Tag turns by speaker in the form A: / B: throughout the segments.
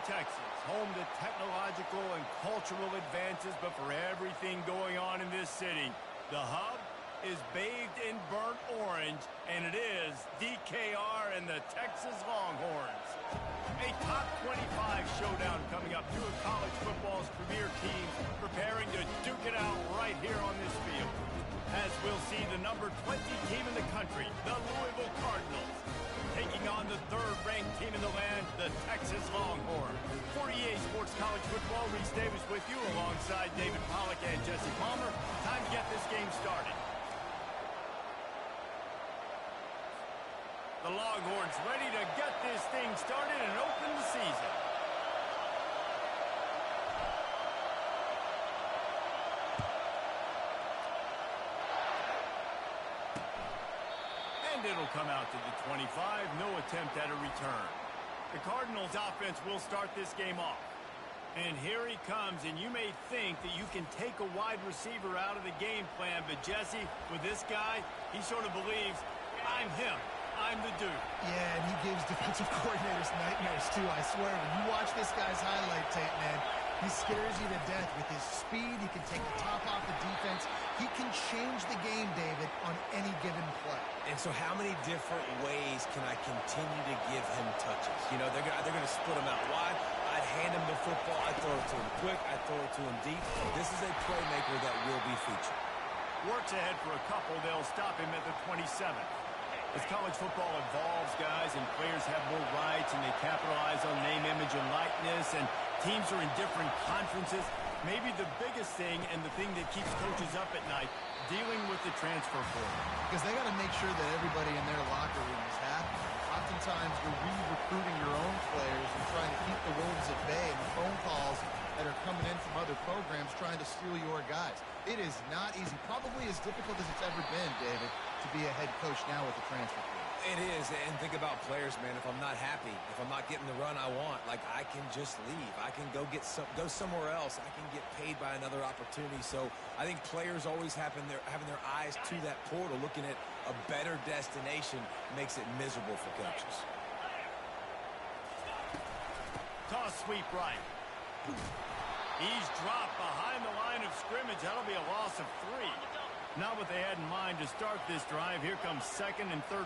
A: Texas, home to technological and cultural advances, but for everything going on in this city, the hub is bathed in burnt orange, and it is DKR and the Texas Longhorns. A top 25 showdown coming up. Two of college football's premier teams preparing to duke it out right here on this field. As we'll see the number 20 team in the country, the Louisville Cardinals, taking on the third-ranked team in the land, the Texas Longhorns. For EA Sports College Football, Reese Davis with you alongside David Pollack and Jesse Palmer. Time to get this game started. The Longhorns ready to get this thing started and open the season. And it'll come out to the 25. No attempt at a return. The Cardinals offense will start this game off. And here he comes, and you may think that you can take a wide receiver out of the game plan, but Jesse, with this guy, he sort of believes, I'm him. I'm the dude.
B: Yeah, and he gives defensive coordinators nightmares, too, I swear. When you watch this guy's highlight tape, man, he scares you to death with his speed. He can take the top off the defense. He can change the game, David, on any given play.
C: And so how many different ways can I continue to give him touches? You know, they're going to split him out wide. I'd hand him the football. I'd throw it to him quick. I'd throw it to him deep. This is a playmaker that will be featured.
A: Works ahead for a couple. They'll stop him at the 27. As college football evolves, guys, and players have more rights and they capitalize on name, image, and likeness, and teams are in different conferences, maybe the biggest thing and the thing that keeps coaches up at night, dealing with the transfer portal.
B: Because they got to make sure that everybody in their locker room is happy. Oftentimes, you're re-recruiting your own players and trying to keep the wolves at bay, and the phone calls that are coming in from other programs trying to steal your guys. It is not easy. Probably as difficult as it's ever been, David, to be a head coach now with the transfer portal.
C: It is, and think about players, man. If I'm not happy, if I'm not getting the run I want, like, I can just leave. I can go somewhere else. I can get paid by another opportunity. So I think players always having their eyes to that portal, looking at a better destination, makes it miserable for coaches.
A: Toss sweep right. He's dropped behind the line of scrimmage. That'll be a loss of 3. Not what they had in mind to start this drive. Here comes 2nd and 13.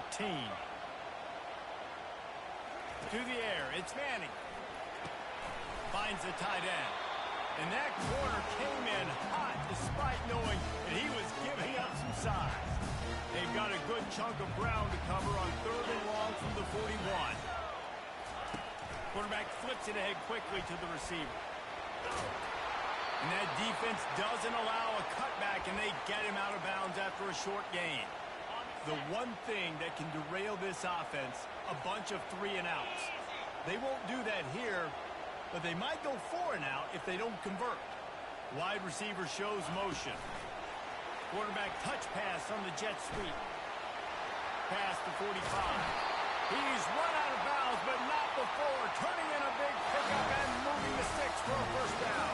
A: To the air, it's Manning. Finds the tight end. And that corner came in hot despite knowing that he was giving up some size. They've got a good chunk of ground to cover on 3rd and long from the 41. Quarterback flips it ahead quickly to the receiver. And that defense doesn't allow a cutback, and they get him out of bounds after a short gain. The one thing that can derail this offense, a bunch of 3-and-outs. They won't do that here, but they might go 4-and-out if they don't convert. Wide receiver shows motion. Quarterback touch pass on the jet sweep. Pass to 45. He's run out of bounds, but not before. Turning in a big pickup and moving the sticks for a first down.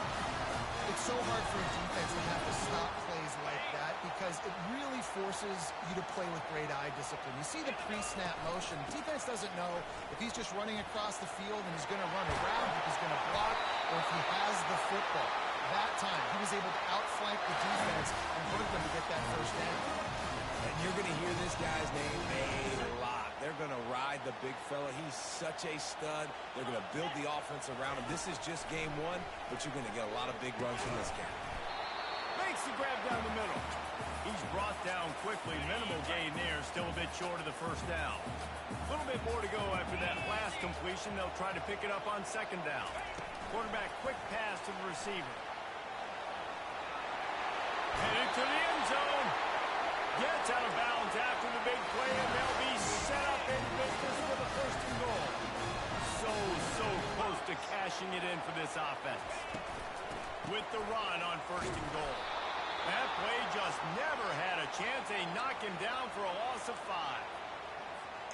B: It's so hard for a defense to have to stop plays like that because it really forces you to play with great eye discipline. You see the pre-snap motion. Defense doesn't know if he's just running across the field and he's going to run around, if he's going to block, or if he has the football. That time, he was able to outflank the defense and hurt them to get that first down.
C: And you're going to hear this guy's name a lot. They're going to ride the big fella. He's such a stud. They're going to build the offense around him. This is just game 1, but you're going to get a lot of big runs from this guy.
A: Makes the grab down the middle. He's brought down quickly. Minimal gain there. Still a bit short of the first down. A little bit more to go after that last completion. They'll try to pick it up on 2nd down. Quarterback quick pass to the receiver. Headed to the end zone. Gets out of bounds after the big play, and they'll be set up in business for the 1st and goal. So close to cashing it in for this offense. With the run on 1st and goal. That play just never had a chance. They knock him down for a loss of 5.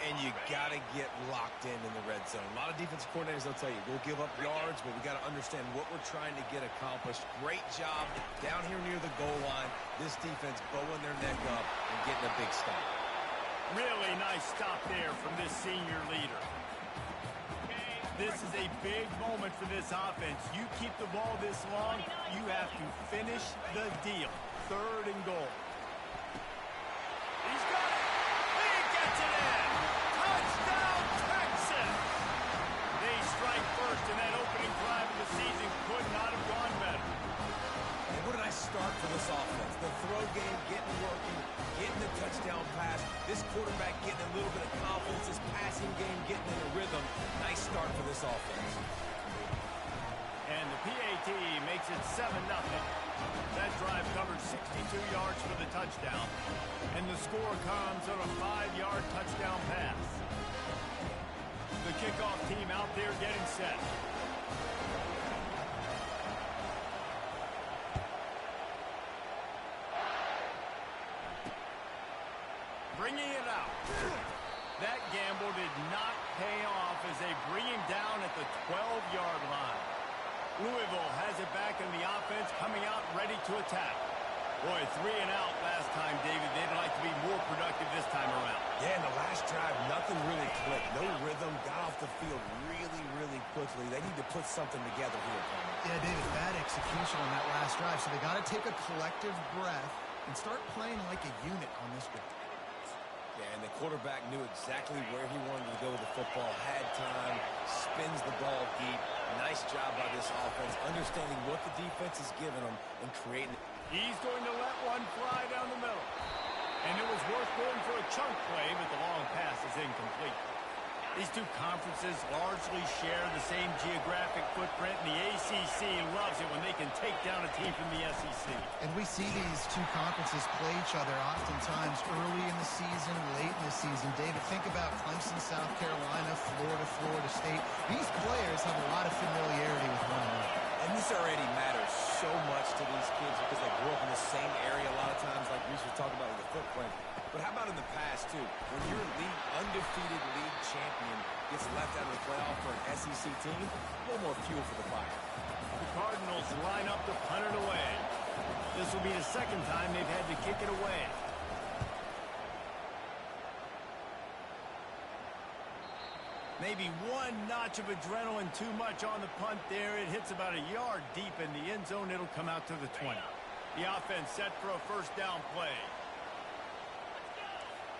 C: And you got to get locked in the red zone. A lot of defensive coordinators, they'll tell you, we'll give up yards, but we got to understand what we're trying to get accomplished. Great job down here near the goal line. This defense bowing their neck up and getting a big stop.
A: Really nice stop there from this senior leader. This is a big moment for this offense. You keep the ball this long, you have to finish the deal. 3rd and goal. He's got it. He gets it in. Touchdown, Texas. They strike first, and that opening drive of the season could not have gone better.
C: And what a nice start for this offense. The throw game getting working, getting the touchdown pass. This quarterback getting a little bit of confidence. This passing game getting in a rhythm. Nice start for this offense.
A: And the PAT makes it 7-0. That drive covered 62 yards for the touchdown. And the score comes on a 5-yard touchdown pass. The kickoff team out there getting set. Bringing it out. That gamble did not pay off as they bring him down at the 12-yard line. Louisville has it back in the offense, coming out ready to attack. Boy, 3 and out last time, David. They'd like to be more productive this time around.
C: Yeah, in the last drive, nothing really clicked. No rhythm, got off the field really quickly. They need to put something together here.
B: Yeah, David, bad execution on that last drive, so they got to take a collective breath and start playing like a unit on this drive.
C: Yeah, and the quarterback knew exactly where he wanted to go with the football, had time, spins the ball deep. Nice job by this offense, understanding what the defense is giving them and creating it.
A: He's going to let one fly down the middle. And it was worth going for a chunk play, but the long pass is incomplete. These two conferences largely share the same geographic footprint, and the ACC loves it when they can take down a team from the SEC.
B: And we see these two conferences play each other oftentimes early in the season, late in the season. David, think about Clemson, South Carolina, Florida, Florida State. These players have a lot of familiarity with one another.
C: And this already matters so much to these kids because they grew up in the same area a lot of times, like Reese was talking about with the footprint. But how about in the past, too? When your undefeated league champion gets left out of the playoff for an SEC team, a little more fuel for the fire.
A: The Cardinals line up to punt it away. This will be the second time they've had to kick it away. Maybe one notch of adrenaline too much on the punt there. It hits about a yard deep in the end zone. It'll come out to the 20. The offense set for a first down play.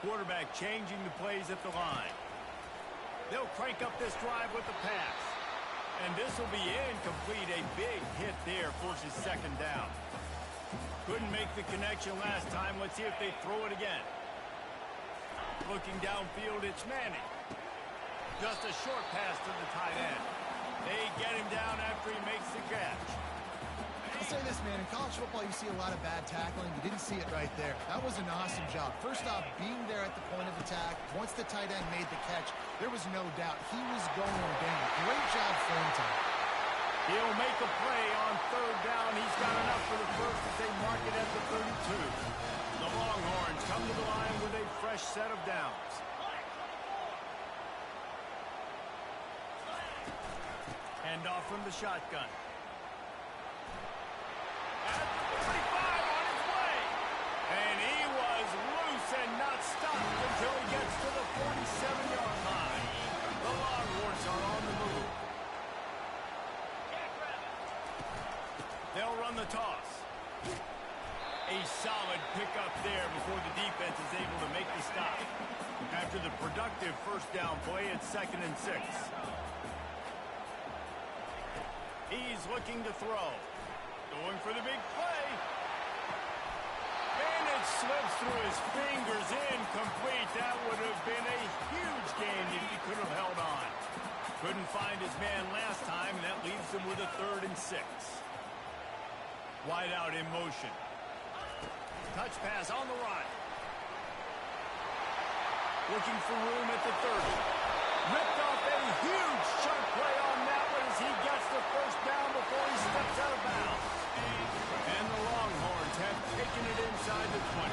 A: Quarterback changing the plays at the line. They'll crank up this drive with the pass. And this will be incomplete. A big hit there forces 2nd down. Couldn't make the connection last time. Let's see if they throw it again. Looking downfield, it's Manning. Just a short pass to the tight end. They get him down after he makes the catch.
B: I'll say this, man. In college football, you see a lot of bad tackling. You didn't see it right there. That was an awesome job. First off, being there at the point of attack. Once the tight end made the catch, there was no doubt he was going down. Great job frame time.
A: He'll make a play on 3rd down. He's got enough for the first as they mark it at the 32. The Longhorns come to the line with a fresh set of downs. Hand off from the shotgun. At the 45 on his way. And he was loose and not stopped until he gets to the 47-yard line. The Longhorns are on the move. They'll run the toss. A solid pickup there before the defense is able to make the stop. After the productive first down play, it's 2nd and 6. He's looking to throw. Going for the big play. And it slips through his fingers. Incomplete. That would have been a huge gain if he could have held on. Couldn't find his man last time, and that leaves him with a 3rd and 6. Wide out in motion. Touch pass on the right. Looking for room at the 30. Ripped off a huge chunk play on that one as he gets the first down before he steps out of bounds. And the Longhorns have taken it inside the 20.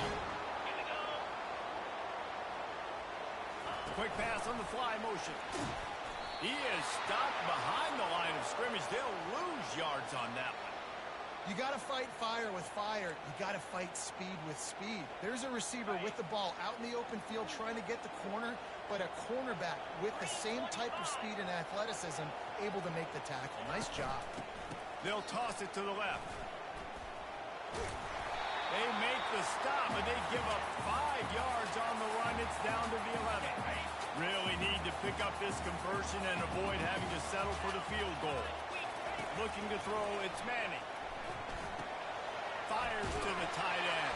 A: Quick pass on the fly motion. He is stopped behind the line of scrimmage. They'll lose yards on that one.
B: You got to fight fire with fire. You got to fight speed with speed. There's a receiver with the ball out in the open field trying to get the corner, but a cornerback with the same type of speed and athleticism able to make the tackle. Nice job.
A: They'll toss it to the left. They make the stop, and they give up 5 yards on the run. It's down to the 11. Really need to pick up this conversion and avoid having to settle for the field goal. Looking to throw, it's Manning. Fires to the tight end.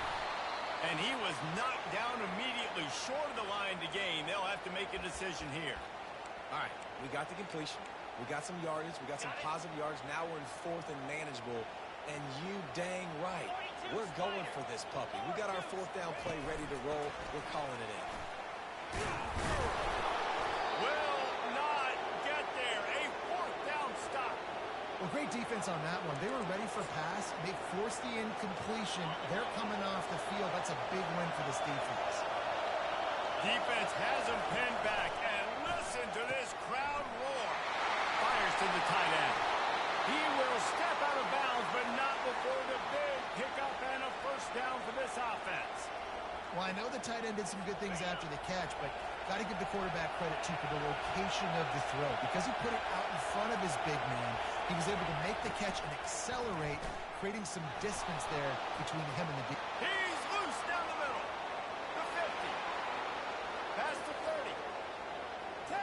A: And he was knocked down immediately short of the line to gain. They'll have to make a decision here.
C: All right, we got the completion. We got some yardage. We got some positive yards. Now we're in 4th and manageable. And you dang right, we're going for this puppy. We got our 4th down play ready to roll. We're calling it in.
A: Will not get there. A 4th down stop.
B: Well, great defense on that one. They were ready for pass. They forced the incompletion. They're coming off the field. That's a big win for this defense.
A: Defense has him pinned back. And listen to this crowd roar. Fires to the tight end. He will step out of bounds, but not before the big pickup and a 1st down for this offense.
B: Well, I know the tight end did some good things after the catch, but got to give the quarterback credit, too, for the location of the throw. Because he put it out in front of his big man, he was able to make the catch and accelerate, creating some distance there between him and the defense.
A: He's loose down the middle. The 50. Past the 30. 10.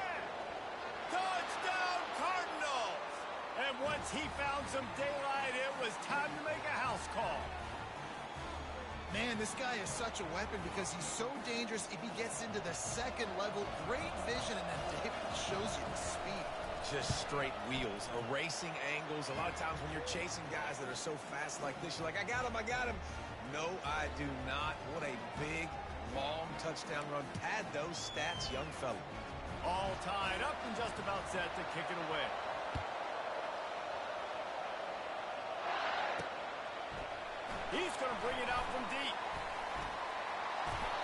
A: Touchdown, Cardinals. And once he found some daylight, it was time to make a house call.
B: Man, this guy is such a weapon because he's so dangerous if he gets into the 2nd level. Great vision, and then David shows you the speed.
C: Just straight wheels, erasing angles. A lot of times when you're chasing guys that are so fast like this, you're like, I got him, I got him. No, I do not. What a big, long touchdown run. Pad those stats, young fella.
A: All tied up and just about set to kick it away. He's going to bring it out from deep.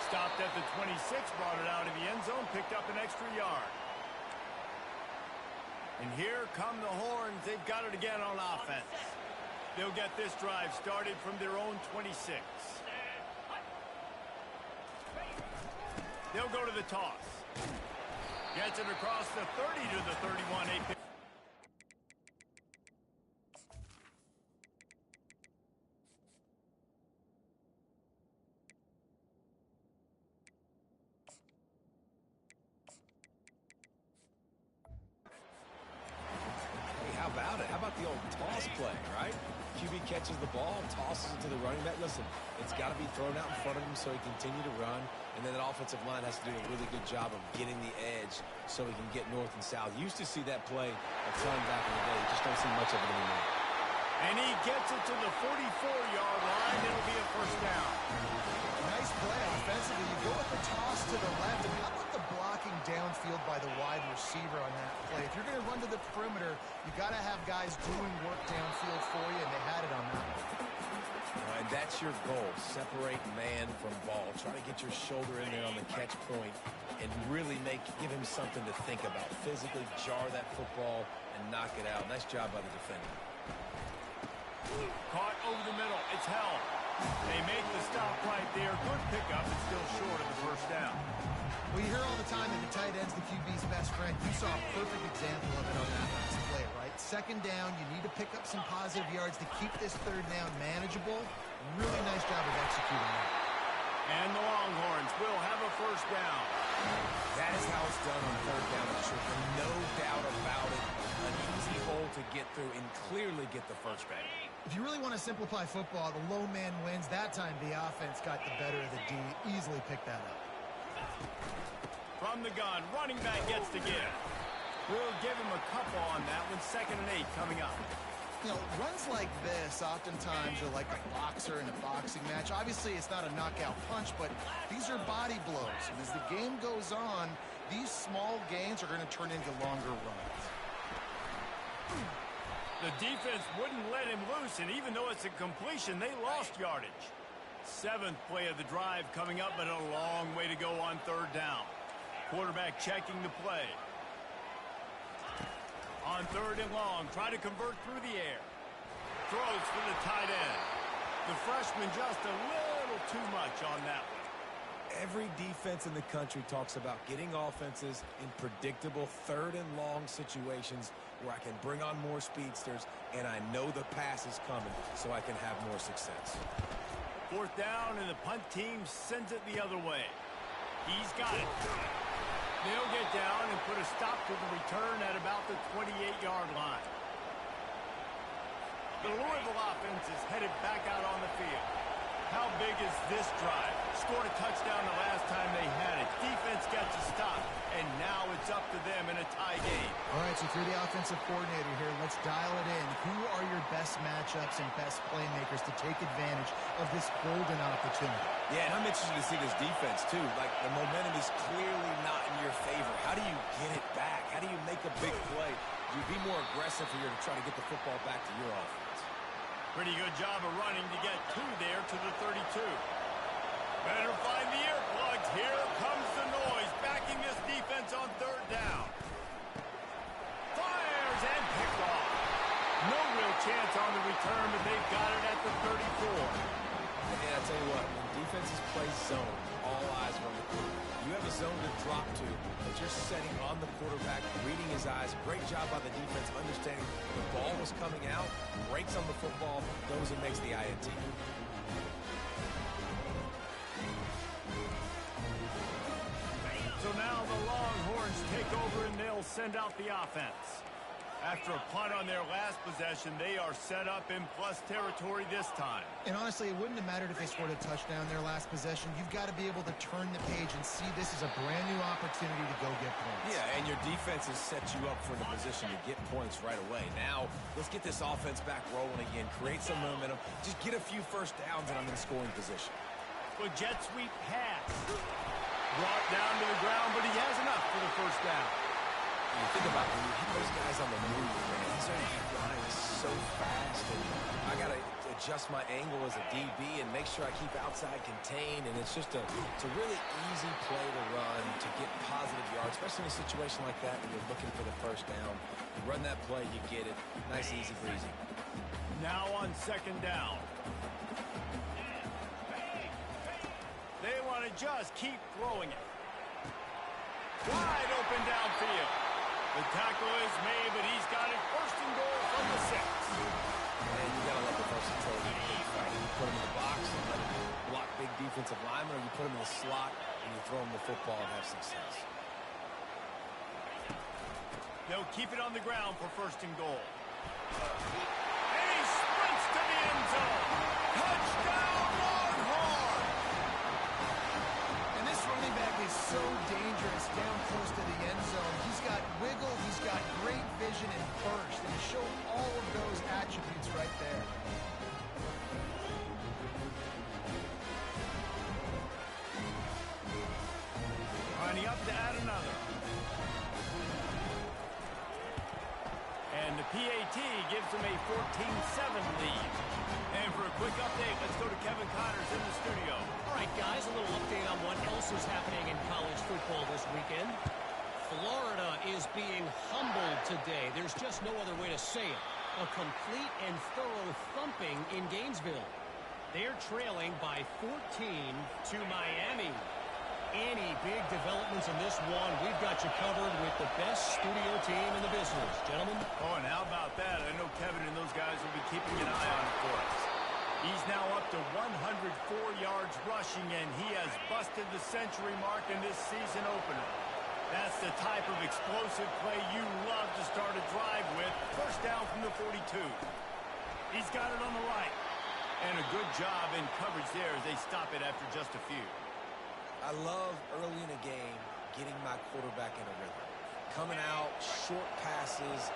A: Stopped at the 26, brought it out of the end zone, picked up an extra yard. And here come the horns. They've got it again on offense. They'll get this drive started from their own 26. They'll go to the toss. Gets it across the 30 to the 31.
C: How about it? How about the old toss play, right? QB catches the ball, tosses it to the running back. Listen, it's got to be thrown out in front of him so he can continue to run. And then that offensive line has to do a really good job of getting the edge so he can get north and south. Used to see that play a ton back in the day. You just don't see much of it anymore.
A: And he gets it to the 44-yard line. It'll be a 1st down.
B: Nice play offensively. You go with the toss to the left, and how about the blocking downfield by the wide receiver on that play? If you're going to run to the perimeter, you got to have guys doing work downfield for you, and they had it on that one.
C: And that's your goal. Separate man from ball. Try to get your shoulder in there on the catch point and really give him something to think about. Physically jar that football and knock it out. Nice job by the defender.
A: Caught over the middle. It's held. They make the stop right there. Good pickup, but still short of the 1st down.
B: Well, you hear all the time that the tight end's the QB's best friend. You saw a perfect example of it on that last play, right? 2nd down, you need to pick up some positive yards to keep this 3rd down manageable. Really nice job of executing that.
A: And the Longhorns will have a 1st down.
C: That is how it's done on 3rd down. No doubt about it. An easy hole to get through and clearly get the 1st down.
B: If you really want to simplify football, the low man wins. That time the offense got the better of the D. Easily picked that up.
A: From the gun, running back gets to give. We'll give him a couple on that one. 2nd and 8 coming up.
B: You know, runs like this oftentimes are like a boxer in a boxing match. Obviously, it's not a knockout punch, but these are body blows. And as the game goes on, these small gains are going to turn into longer runs.
A: The defense wouldn't let him loose, and even though it's a completion, they lost yardage. 7th play of the drive coming up, but a long way to go on 3rd down. Quarterback checking the play. On 3rd and long, try to convert through the air. throws for the tight end. The freshman just a little too much on that one.
C: Every defense in the country talks about getting offenses in predictable third and long situations where I can bring on more speedsters and I know the pass is coming so I can have more success.
A: Fourth down, and the punt team sends it the other way. He's got it. They'll get down and put a stop to the return at about the 28-yard line. The Louisville offense is headed back out on the field. How big is this drive? Scored a touchdown the last time they had it. Defense gets a stop, and now it's up to them in a tie game.
B: All right, so if you're the offensive coordinator here, let's dial it in. Who are your best matchups and best playmakers to take advantage of this golden opportunity?
C: Yeah, and I'm interested to see this defense, too. Like, the momentum is clearly not in your favor. How do you get it back? How do you make a big play? Do you be more aggressive here to try to get the football back to your offense?
A: Pretty good job of running to get two there to the 32. Better find the earplugs. Here comes the noise, backing this defense on third down. Fires and picked off. No real chance on the return, but they've got it at the 34.
C: And I'll tell you what, when defenses play zone, all eyes are on the quarterback. You have a zone to drop to, but you're setting on the quarterback, reading his eyes. Great job by the defense, understanding the ball was coming out, breaks on the football, goes and makes the INT.
A: So now the Longhorns take over and they'll send out the offense. After a punt on their last possession, they are set up in plus territory this time.
B: And honestly, it wouldn't have mattered if they scored a touchdown their last possession. You've got to be able to turn the page and see this as a brand new opportunity to go get points.
C: Yeah, and your defense has set you up for the position to get points right away. Now, let's get this offense back rolling again, create some momentum, just get a few first downs and I'm in scoring position.
A: Well, jet sweep pass. Brought down to the ground, but he has enough for the first down.
C: You think about when you hit those guys on the move, man, these are guys so fast, and I got to adjust my angle as a DB and make sure I keep outside contained, and it's a really easy play to run to get positive yards, especially in a situation like that when you're looking for the first down. You run that play, you get it. Nice, easy breezy.
A: Now on second down. They want to just keep throwing it. Wide open downfield. The tackle is made, but he's got it first and goal from the 6.
C: And you got to let the versatility fight. You put him in the box and let him block big defensive linemen, or you put him in the slot and you throw him the football and have success.
A: They'll keep it on the ground for first and goal. And he sprints to the end zone. Touchdown, Longhorn!
B: And this running back is so dangerous down close to the end zone. He's got wiggle, he's got great vision and burst, and he showed all of those attributes right there.
A: Lining up to add another. And the PAT gives them a 14-7 lead. And for a quick update, let's go to Kevin Connors in the studio.
D: All right, guys, a little update on what else is happening in college football this weekend. Florida is being humbled today. There's just no other way to say it. A complete and thorough thumping in Gainesville. They're trailing by 14 to Miami. Any big developments in this one, we've got you covered with the best studio team in the business. Gentlemen?
A: Oh, and how about that? I know Kevin and those guys will be keeping an eye on it for us. He's now up to 104 yards rushing, and he has busted the century mark in this season opener. That's the type of explosive play you love to start a drive with. First down from the 42. He's got it on the right. And a good job in coverage there as they stop it after just a few.
C: I love early in a game getting my quarterback in a rhythm. Coming out, short passes,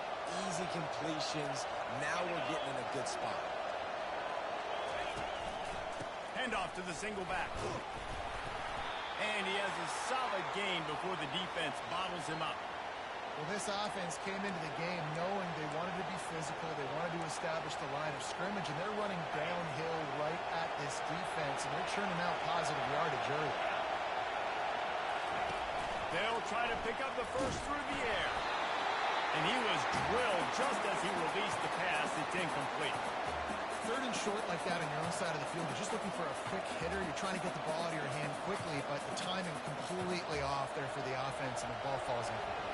C: easy completions. Now we're getting in a good spot.
A: Handoff to the single back. And he has a solid gain before the defense bottles him up.
B: Well, this offense came into the game knowing they wanted to be physical, they wanted to establish the line of scrimmage, and they're running downhill right at this defense, and they're churning out positive yardage early.
A: They'll try to pick up the first through the air. And he was drilled just as he released the pass. It's incomplete.
B: Third and short like that on your own side of the field. You're just looking for a quick hitter. You're trying to get the ball out of your hand quickly, but the timing completely off there for the offense, and the ball falls incomplete.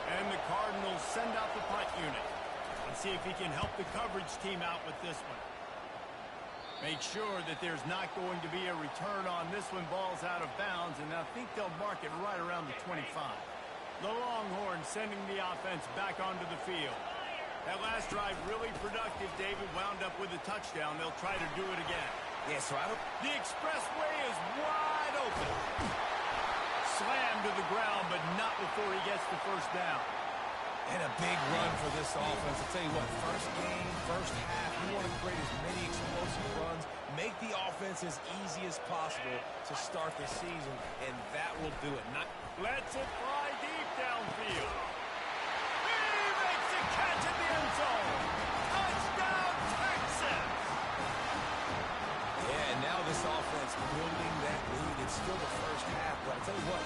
A: And the Cardinals send out the punt unit. Let's see if he can help the coverage team out with this one. Make sure that there's not going to be a return on this one. Ball's out of bounds, and I think they'll mark it right around the 25. The Longhorns sending the offense back onto the field. That last drive really productive. David wound up with a touchdown. They'll try to do it again.
C: Yeah, so
A: The expressway is wide open. Slammed to the ground, but not before he gets the first down.
C: And a big run for this offense. I'll tell you what, first game, first half, you want to create as many explosive runs, make the offense as easy as possible to start the season, and that will do it.
A: Lets it fly deep downfield. He makes a catch in the end zone. Touchdown, Texas!
C: Yeah, and now this offense building that lead. It's still the first half, but I'll tell you what,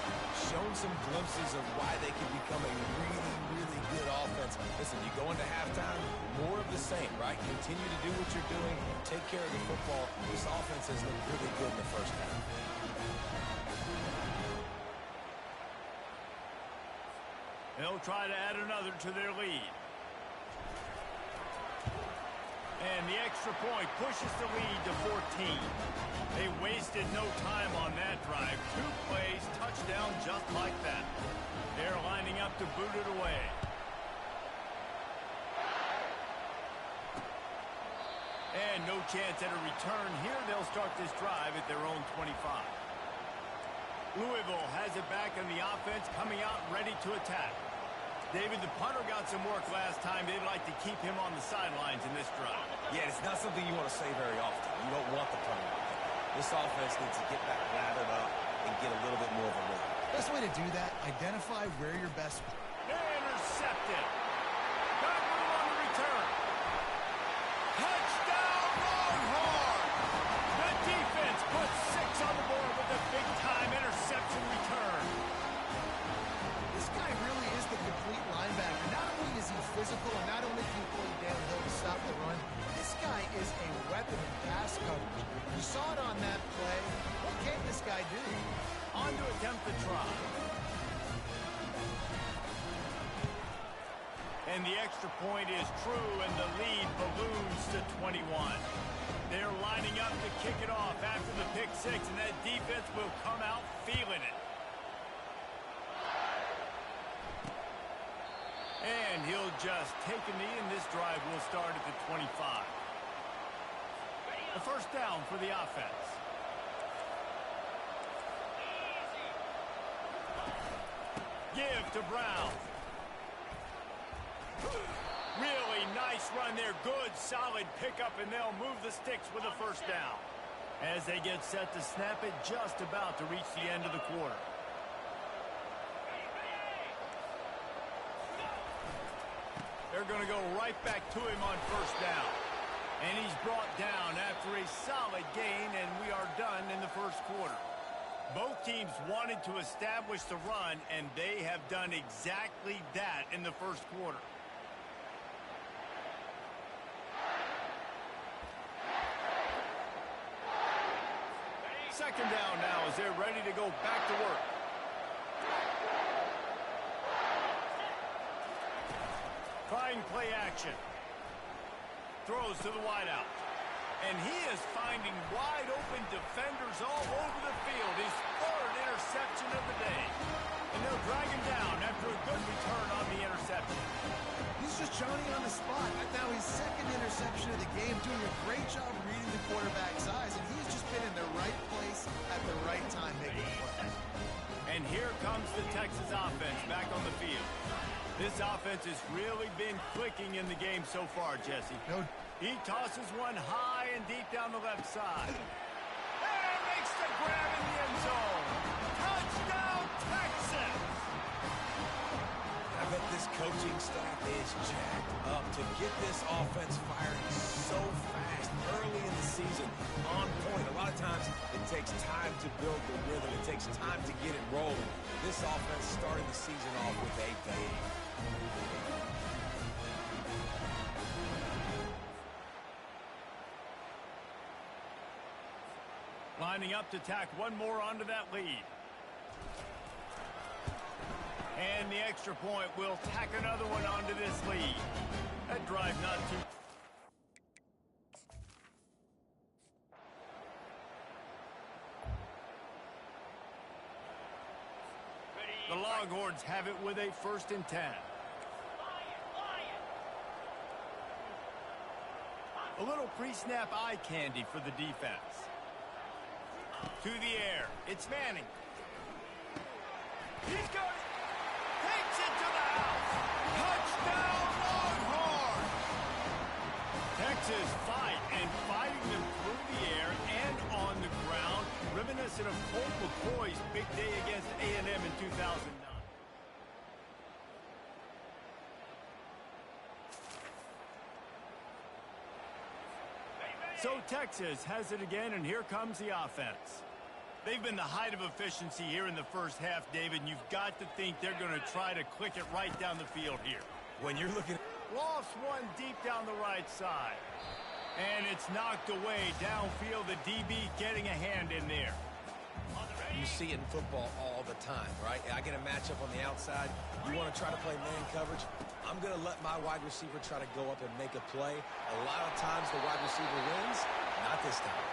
C: shown some glimpses of why they can become a really, really good offense. Listen, you go into halftime, more of the same, right? Continue to do what you're doing, take care of the football. This offense has looked really good in the first half.
A: They'll try to add another to their lead. And the extra point pushes the lead to 14. They wasted no time on that drive. 2 plays, touchdown just like that. They're lining up to boot it away. And no chance at a return here. They'll start this drive at their own 25. Louisville has it back on the offense, coming out ready to attack. David, the punter got some work last time. They'd like to keep him on the sidelines in this drive.
C: Yeah, it's not something you want to say very often. You don't want the punter. This offense needs to get back lathered up and get a little bit more of a rhythm.
B: Best way to do that, identify where your best...
A: Intercepted. Got room on the return. Touchdown, Longhorn! The defense puts 6 on the board with a big-time interception return.
B: This guy really is the complete linebacker. Not only is he physical, and not only can he play downhill to stop the run, this guy is a weapon in pass coverage. You saw it on that play. What can this guy do?
A: On to attempt the try. And the extra point is true, and the lead balloons to 21. They're lining up to kick it off after the pick 6, and that defense will come out feeling it. And he'll just take a knee, and this drive will start at the 25. The first down for the offense. Give to Brown. Really nice run there. Good, solid pickup, and they'll move the sticks with a first down. As they get set to snap it, just about to reach the end of the quarter. They're going to go right back to him on first down. And he's brought down after a solid gain, and we are done in the first quarter. Both teams wanted to establish the run, and they have done exactly that in the first quarter. Second down now as they're ready to go back to work. Trying play action. Throws to the wideout. And he is finding wide open defenders all over the field. His 3rd interception of the day. And they'll drag him down after a good return on the interception.
B: He's just Johnny on the spot. Now his 2nd interception of the game, doing a great job reading the quarterback's eyes, and he's just been in the right place at the right time making the play.
A: And here comes the Texas offense back on the field. This offense has really been clicking in the game so far, Jesse. He tosses one high and deep down the left side. And makes the grab in the end zone. Touchdown, Texas!
C: I bet this coaching staff is jacked up to get this offense firing so fast early in the season, on point. A lot of times it takes time to build the rhythm. It takes time to get it rolling. This offense started the season off with a bang.
A: lining up to tack one more onto that lead. And the extra point will tack another one onto this lead. That drive not too... The Longhorns have it with a 1st and 10. A little pre-snap eye candy for the defense. To the air. It's Manning. He's got it. Takes it to the house. Touchdown, Longhorns! Texas fighting them through the air and on the ground. Reminiscent of Colt McCoy's big day against A&M in 2009. So Texas has it again, and here comes the offense. They've been the height of efficiency here in the first half, David, and you've got to think they're going to try to click it right down the field here.
C: When you're looking...
A: Lost one deep down the right side. And it's knocked away downfield. The DB getting a hand in there.
C: You see it in football all the time, right? I get a matchup on the outside. You want to try to play man coverage? I'm going to let my wide receiver try to go up and make a play. A lot of times the wide receiver wins. Not this time.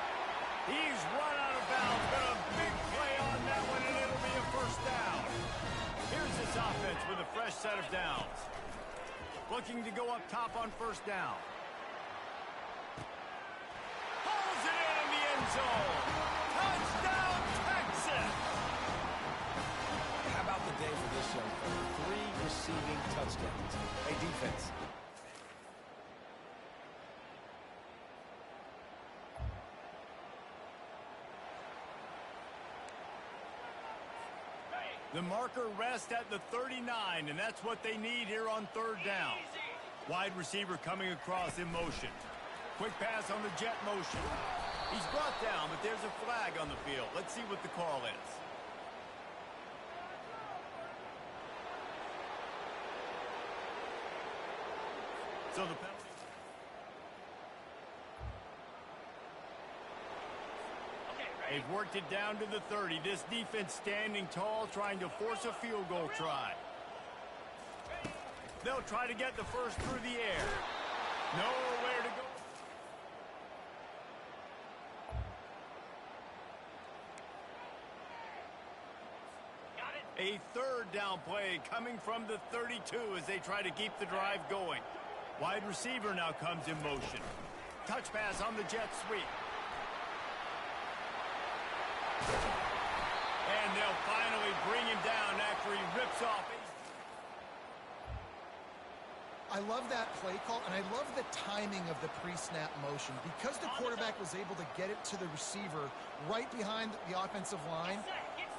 A: He's run out of bounds, but a big play on that one, and it'll be a 1st down. Here's this offense with a fresh set of downs. Looking to go up top on 1st down. Pulls it in the end zone. Touchdown, Texas!
C: How about the day for this young player? 3 receiving touchdowns. Hey, defense.
A: The marker rests at the 39, and that's what they need here on 3rd down. Wide receiver coming across in motion. Quick pass on the jet motion. He's brought down, but there's a flag on the field. Let's see what the call is. So the penalty... They've worked it down to the 30. This defense standing tall, trying to force a field goal try. They'll try to get the 1st through the air. Nowhere to go. A 3rd down play coming from the 32 as they try to keep the drive going. Wide receiver now comes in motion. Touch pass on the jet sweep. And they'll finally bring him down after he rips off.
B: I love that play call, and I love the timing of the pre-snap motion. Because the quarterback was able to get it to the receiver right behind the offensive line,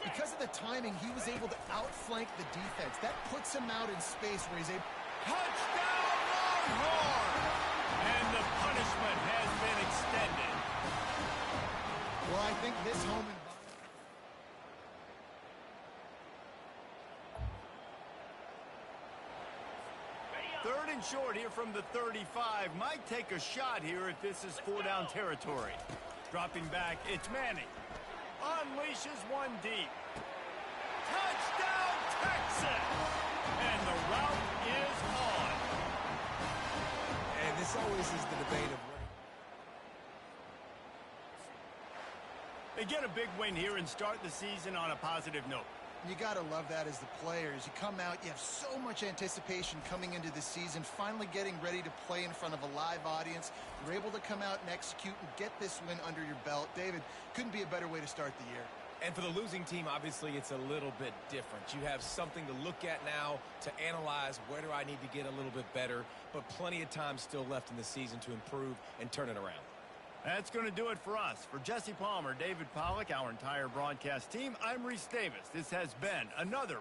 B: because of the timing, he was able to outflank the defense. That puts him out in space where he's able...
A: Touchdown, Longhorn! And the punishment has been extended.
B: Well, I think this home environment...
A: 3rd and short here from the 35. Might take a shot here if this is 4-down territory. Dropping back, it's Manning. Unleashes one deep. Touchdown, Texas! And the route is on.
C: And this always is the debate of...
A: They get a big win here and start the season on a positive note.
B: You got to love that as the players. You come out, you have so much anticipation coming into the season, finally getting ready to play in front of a live audience. You're able to come out and execute and get this win under your belt. David, couldn't be a better way to start the year.
C: And for the losing team, obviously, it's a little bit different. You have something to look at now to analyze where do I need to get a little bit better, but plenty of time still left in the season to improve and turn it around.
A: That's going to do it for us. For Jesse Palmer, David Pollack, our entire broadcast team, I'm Reese Davis. This has been another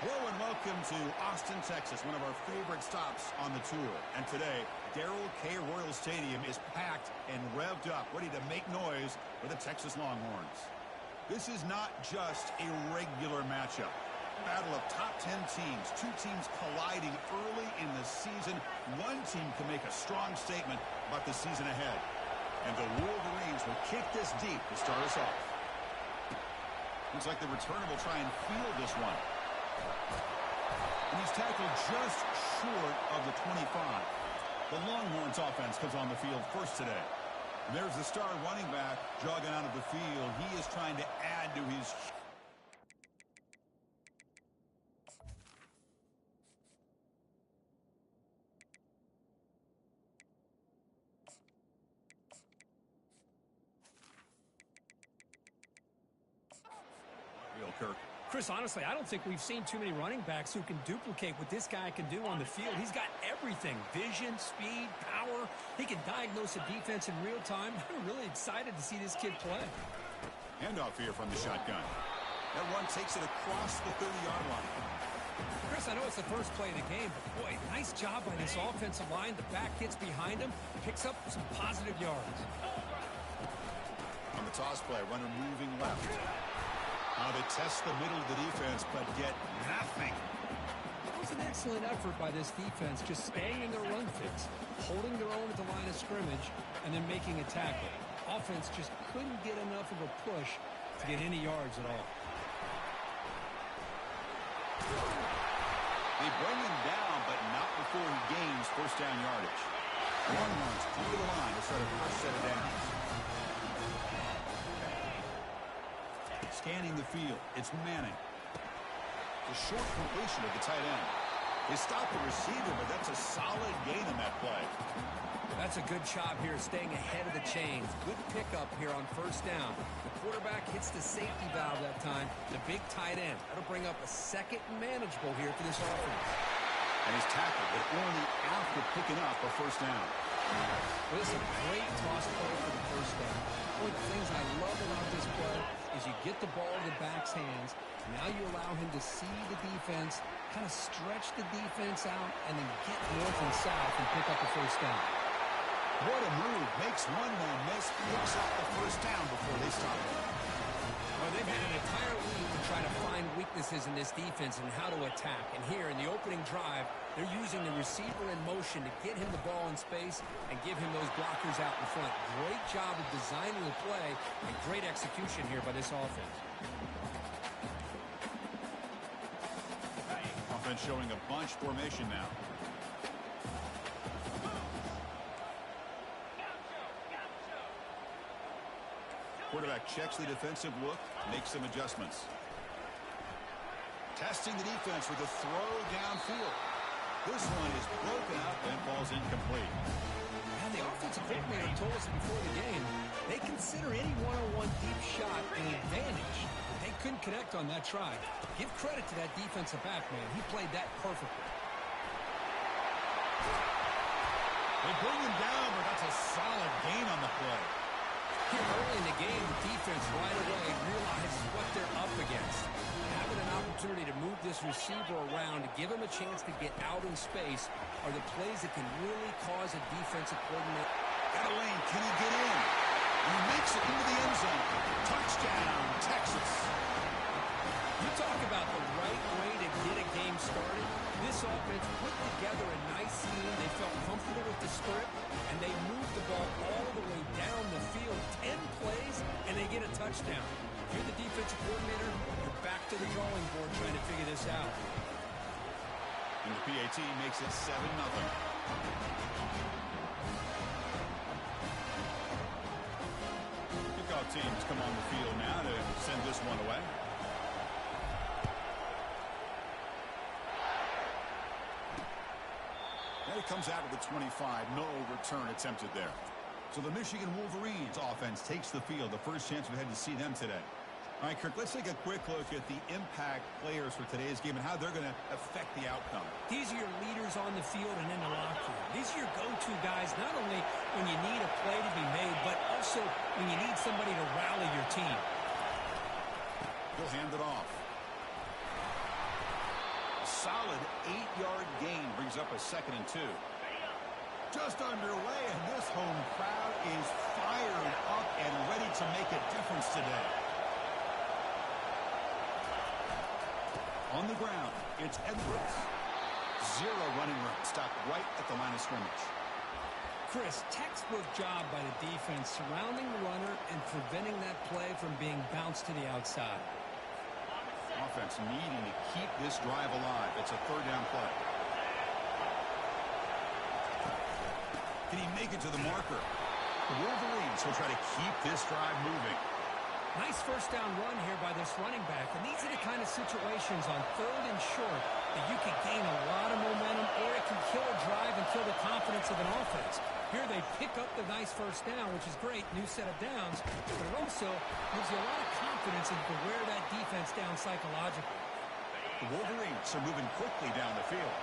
E: Hello and welcome to Austin, Texas, one of our favorite stops on the tour. And today, Darrell K. Royal Stadium is packed and revved up, ready to make noise for the Texas Longhorns. This is not just a regular matchup. Battle of top 10 teams, two teams colliding early in the season. One team can make a strong statement about the season ahead. And the Wolverines will kick this deep to start us off. Looks like the returner will try and field this one. And he's tackled just short of the 25. The Longhorns offense comes on the field first today. And there's the star running back jogging out of the field. He is trying to add to his... Real Kirk.
F: Chris, honestly, I don't think we've seen too many running backs who can duplicate what this guy can do on the field. He's got everything: vision, speed, power. He can diagnose a defense in real time. I'm really excited to see this kid play.
E: Handoff here from the shotgun. That one takes it across the 30-yard line.
F: Chris, I know it's the first play of the game, but boy, nice job by this offensive line. The back hits behind him, picks up some positive yards.
E: On the toss play, runner moving left. Now they test the middle of the defense, but get nothing.
F: It was an excellent effort by this defense, just staying in their run fits, holding their own at the line of scrimmage, and then making a tackle. Offense just couldn't get enough of a push to get any yards at all.
E: They bring him down, but not before he gains first down yardage. Longhorns under the line to start a first set of downs. Scanning the field, it's Manning. The short completion of the tight end. They stop the receiver, but that's a solid gain on that play.
F: That's a good job here, staying ahead of the chains. Good pickup here on first down. The quarterback hits the safety valve that time. The big tight end. That'll bring up a second and manageable here for this offense.
E: And he's tackled, but only after picking up a first down.
F: Well, this is a great toss play for the first down. One of the things I love about this play is you get the ball in the back's hands. Now you allow him to see the defense, kind of stretch the defense out, and then get north and south and pick up the first down.
E: What a move. Makes one man miss, picks up the first down before they stop it.
F: Well, they've had an entire week to try to find weaknesses in this defense and how to attack. And here in the opening drive, they're using the receiver in motion to get him the ball in space and give him those blockers out in front. Great job of designing the play and great execution here by this offense.
E: Offense showing a bunch formation now. Quarterback checks the defensive look, makes some adjustments. Testing the defense with a throw downfield. This one is broken up and falls incomplete.
F: And the offensive coordinator told us before the game, they consider any one-on-one deep shot an advantage. But they couldn't connect on that try. Give credit to that defensive back, man. He played that perfectly.
E: They bring him down, but that's a solid gain on the play.
F: Here early in the game, the defense right away realizes what they're up against. Having an opportunity to move this receiver around to give him a chance to get out in space are the plays that can really cause a defensive coordinator.
E: Got a lane. Can he get in? And he makes it into the end zone. Touchdown, Texas.
F: You talk about the right way to get a game started. This offense put together a nice scheme. They felt comfortable with the script, and they moved the ball all the way down the field. 10 plays, and they get a touchdown. If you're the defensive coordinator, you're back to the drawing board trying to figure this out.
E: And the PAT makes it 7-0. Kickoff teams come on the field now to send this one away. And it comes out of the 25. No return attempted there. So the Michigan Wolverines offense takes the field. The first chance we had to see them today. All right, Kirk, let's take a quick look at the impact players for today's game and how they're going to affect the outcome.
F: These are your leaders on the field and in the locker room. These are your go-to guys, not only when you need a play to be made, but also when you need somebody to rally your team.
E: He'll hand it off. solid 8-yard gain brings up a 2nd and 2. Just underway, and this home crowd is fired up and ready to make a difference today. On the ground, it's Edwards. 0 running room. Stopped right at the line of scrimmage.
F: Chris, textbook job by the defense surrounding the runner and preventing that play from being bounced to the outside.
E: Offense needing to keep this drive alive. It's a 3rd down play. Can he make it to the marker? The Wolverines will try to keep this drive moving.
F: Nice 1st down run here by this running back. And these are the kind of situations on 3rd and short that you can gain a lot of momentum, or it can kill a drive and kill the confidence of an offense. Here they pick up the nice 1st down, which is great, new set of downs, but it also gives you a lot of confidence in to wear that defense down psychologically.
E: The Wolverines are moving quickly down the field.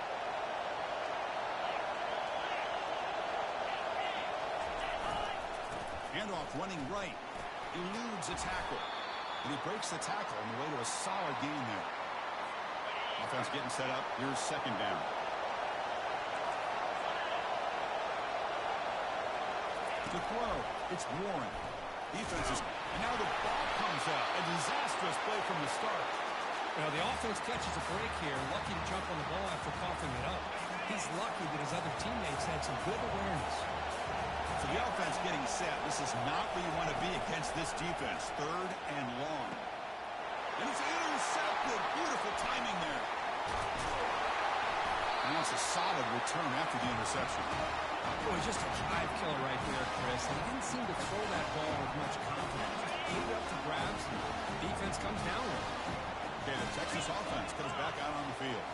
E: Handoff running right. Eludes a tackle. And he breaks the tackle on the way to a solid gain there. Offense getting set up. Here's 2nd down. To throw, it's Warren. Defense is... And now the ball comes out. A disastrous play from the start.
F: Well, the offense catches a break here. Lucky to jump on the ball after coughing it up. He's lucky that his other teammates had some good awareness.
E: So the offense getting set. This is not where you want to be against this defense. 3rd and long. And it's intercepted. Beautiful timing there. And that's a solid return after the interception.
F: Boy, just a drive killer right there, Chris. And he didn't seem to throw that ball with much confidence. Gave it up to grabs. Defense comes down with it.
E: Okay, the Texas offense comes back out on the field.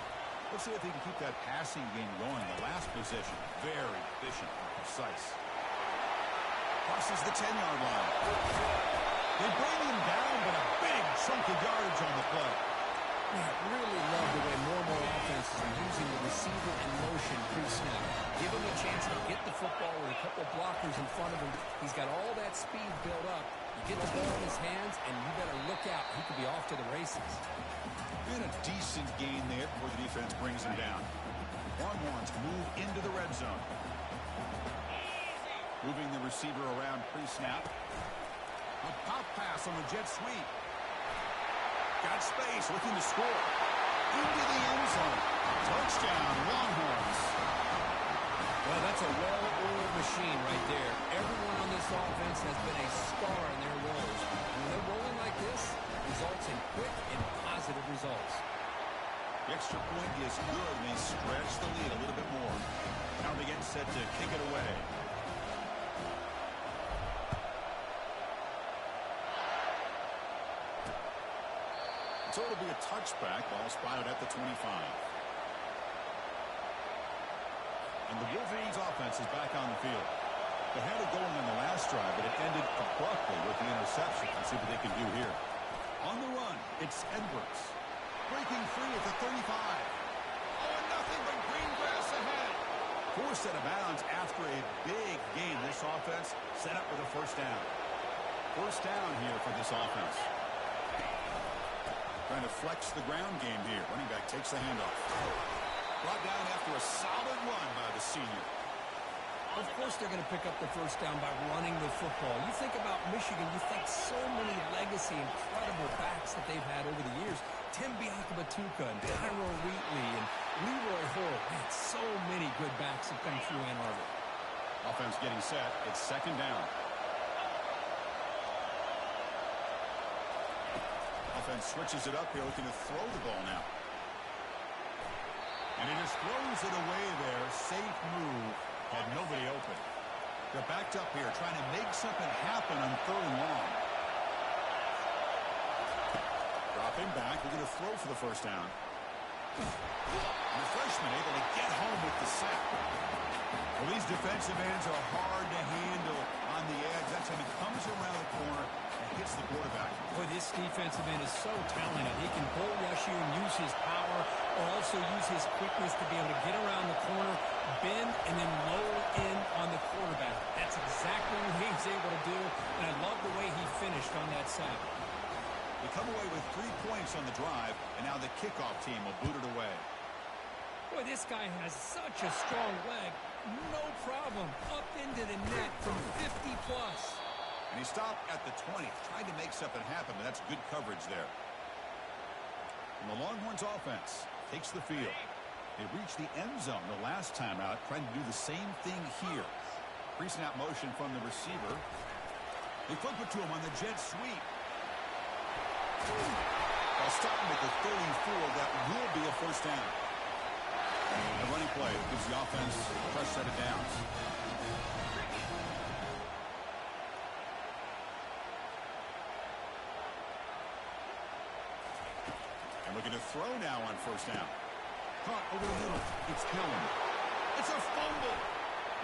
E: Let's see if they can keep that passing game going. The last possession, very efficient and precise. Crosses the 10-yard line. They bring him down, but a big chunk of yardage on the play.
F: Yeah, really love the way more and more offenses are using the receiver in motion pre-snap. Give him a chance to get the football with a couple blockers in front of him. He's got all that speed built up. You get the ball in his hands, and you better look out. He could be off to the races.
E: And a decent gain there before the defense brings him down. Longhorns move into the red zone. Moving the receiver around pre-snap. A pop pass on the jet sweep. Got space, looking to score. Into the end zone. Touchdown, Longhorns.
F: Well, that's a well-oiled machine right there. Everyone on this offense has been a star in their roles. And when they're rolling like this, it results in quick and positive results.
E: The extra point is good, and they stretch the lead a little bit more. Now they get set to kick it away. So it'll be a touchback. Ball spotted at the 25. And the Wolverines offense is back on the field. They had it going on the last drive, but it ended abruptly with the interception. Let's see what they can do here. On the run, it's Edwards. Breaking free at the 35. Oh, and nothing but green grass ahead. Forced out of bounds after a big gain. This offense set up with a 1st down. 1st down here for this offense. Trying to flex the ground game here. Running back takes the handoff. Brought down after a solid run by the senior.
F: Of course they're going to pick up the 1st down by running the football. You think about Michigan, you think so many legacy, incredible backs that they've had over the years. Tim Biakabatuka and Tyro Wheatley and Leroy Hall. Man, so many good backs have come through Ann Arbor.
E: Offense getting set. It's 2nd down. Offense switches it up here, looking to throw the ball now. And he just throws it away there. Safe move. Had nobody open. They're backed up here, trying to make something happen on 3rd and long. Dropping back, looking to throw for the 1st down. And the freshman able to get home with the sack. Well, these defensive ends are hard to handle on the edge. That time he comes around the corner and hits the quarterback.
F: Boy, this defensive end is so talented. He can bull rush you and use his power, or also use his quickness to be able to get around the corner, bend, and then lower in on the quarterback. That's exactly what he's able to do, and I love the way he finished on that sack.
E: They come away with 3 points on the drive, and now the kickoff team will boot it away.
F: Boy, this guy has such a strong leg. No problem. Up into the net from 50-plus.
E: And he stopped at the 20, trying to make something happen, but that's good coverage there. And the Longhorns offense takes the field. They reached the end zone the last time out, trying to do the same thing here. Pre-snap motion from the receiver. They flip it to him on the jet sweep. While stopping at the 34, that will be a first down. A running play gives the offense a fresh set of downs. And looking to throw now on first down. Caught over the middle. It's Kellen. It's a fumble.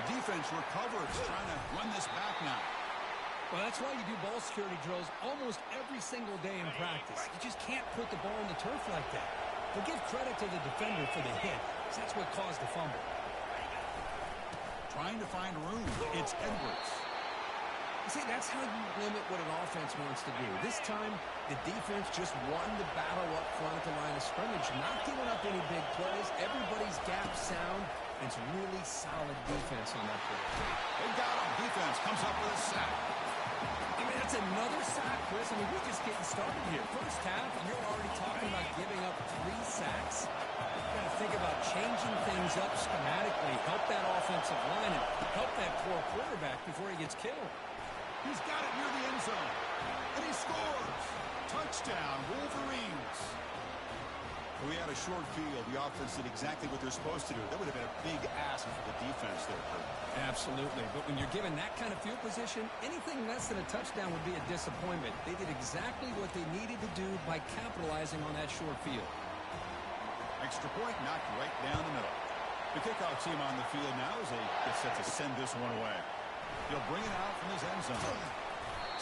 E: The defense recovers, trying to run this back now.
F: Well, that's why you do ball security drills almost every single day in practice. You just can't put the ball on the turf like that. But give credit to the defender for the hit, because that's what caused the fumble.
E: Trying to find room. It's Edwards.
C: You see, that's how you limit what an offense wants to do. This time, the defense just won the battle up front at the line of scrimmage, not giving up any big plays. Everybody's gap sound. It's really solid defense on that play.
E: They got him. Defense comes up with a sack.
F: I mean, that's another sack, Chris. I mean, we're just getting started here. First half, and you're already talking about giving up 3 sacks. You've got to think about changing things up schematically, help that offensive line, and help that poor quarterback before he gets killed.
E: He's got it near the end zone. And he scores. Touchdown, Wolverines. We had a short field. The offense did exactly what they're supposed to do. That would have been a big ask for the defense there, Kurt.
F: Absolutely. But when you're given that kind of field position, anything less than a touchdown would be a disappointment. They did exactly what they needed to do by capitalizing on that short field.
E: Extra point knocked right down the middle. The kickoff team on the field now as they get set to send this one away. He'll bring it out from his end zone.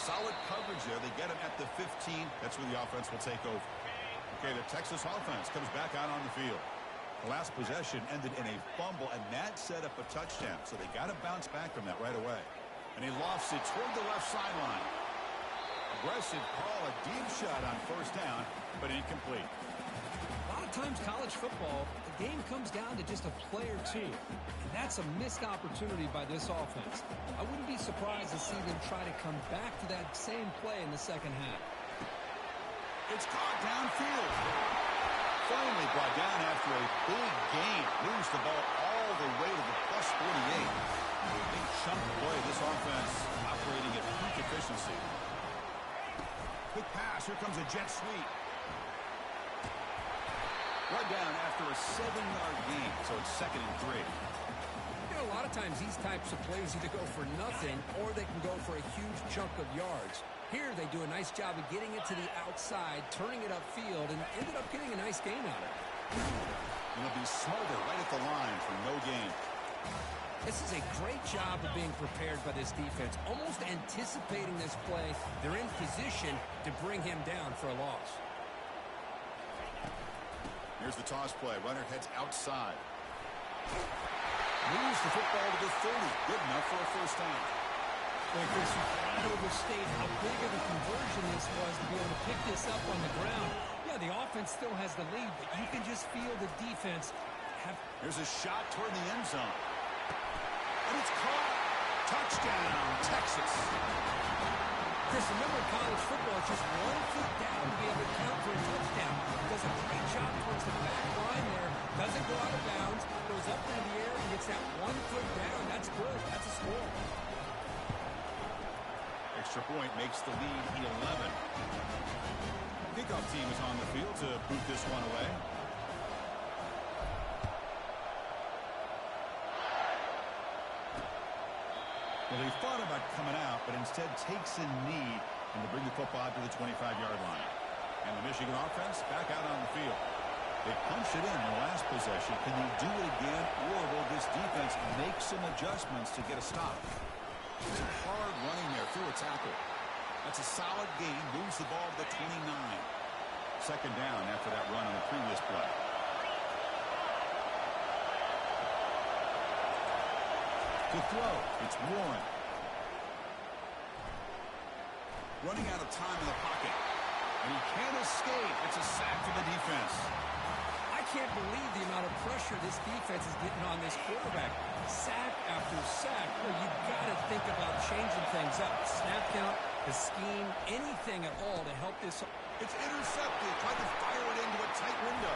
E: Solid coverage there. They get him at the 15. That's where the offense will take over. Okay, the Texas offense comes back out on the field. The last possession ended in a fumble, and that set up a touchdown. So they got to bounce back from that right away. And he lofts it toward the left sideline. Aggressive call, a deep shot on first down, but incomplete.
F: A lot of times college football, the game comes down to just a play or two. And that's a missed opportunity by this offense. I wouldn't be surprised to see them try to come back to that same play in the second half.
E: It's caught downfield. Finally brought down after a big gain. Moves the ball all the way to the plus 48. Big chunk play. This offense operating at peak efficiency. Quick pass. Here comes a jet sweep. Brought down after a 7-yard gain. So it's 2nd and 3.
F: You know, a lot of times these types of plays either go for nothing or they can go for a huge chunk of yards. Here they do a nice job of getting it to the outside, turning it upfield, and ended up getting a nice gain out of it.
E: And they'll be smothered right at the line for no gain.
F: This is a great job of being prepared by this defense, almost anticipating this play. They're in position to bring him down for a loss.
E: Here's the toss play. Runner heads outside.
C: Moves the football to the 30.
E: Good enough for a first down.
F: Boy, Chris, you can't overstate how big of a conversion this was to be able to pick this up on the ground. Yeah, the offense still has the lead, but you can just feel the defense have...
E: Here's a shot toward the end zone. And it's caught. Touchdown, Texas.
F: Chris, remember in college football, it's just 1 foot down to be able to count for a touchdown. Does a great job towards the back line there. Doesn't go out of bounds. Goes up in the air and gets that 1 foot down. That's good. That's a score.
E: Extra point makes the lead 11. Kickoff team is on the field to boot this one away. Well, they thought about coming out, but instead takes a knee and to bring the football out to the 25-yard line. And the Michigan offense back out on the field. They punched it in the last possession. Can they do it again, or will this defense make some adjustments to get a stop? Some hard running there through a tackle. That's a solid gain. Moves the ball to the 29. 2nd down after that run on the previous play. To throw, it's Warren. Running out of time in the pocket. And he can't escape. It's a sack for the defense.
F: I can't believe the amount of pressure this defense is getting on this quarterback. Sack after sack. Well, you've got to think about changing things up. Snap count, the scheme, anything at all to help this.
E: It's intercepted. Tried to fire it into a tight window.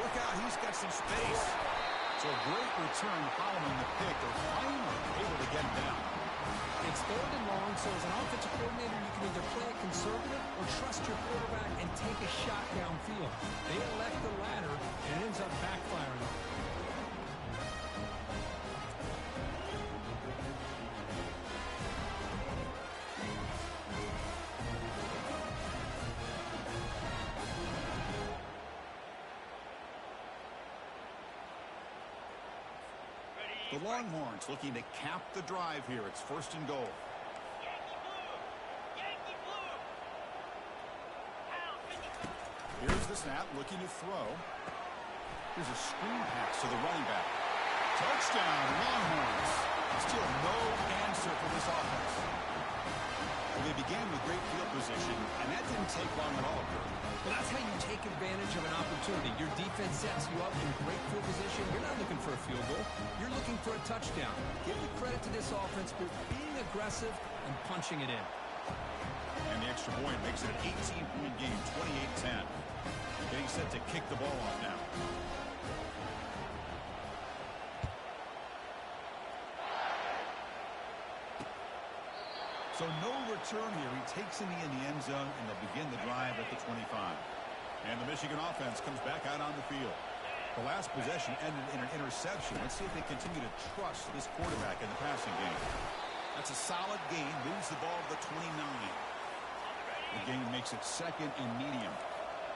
E: Look out, he's got some space. So a great return following the pick. They're finally able to get him down.
F: It's 3rd and long, so as an offensive coordinator, you can either play it conservative or trust your quarterback and take a shot downfield. They elect the latter, and it ends up backfiring.
E: The Longhorns looking to cap the drive here. It's 1st and goal. Here's the snap, looking to throw. Here's a screen pass to the running back. Touchdown, Longhorns. Still no answer for this offense. Well, they began with great field position, and that didn't take long at all, Kurt.
F: Well, that's how you take advantage of an opportunity. Your defense sets you up in great field position. You're not looking for a field goal. You're looking for a touchdown. Give the credit to this offense for being aggressive and punching it in.
E: And the extra point makes it an 18-point game, 28-10. Getting set to kick the ball off now. So no return here. He takes him in the end zone, and they'll begin the drive at the 25. And the Michigan offense comes back out on the field. The last possession ended in an interception. Let's see if they continue to trust this quarterback in the passing game. That's a solid gain. Moves the ball to the 29. The game makes it 2nd and medium.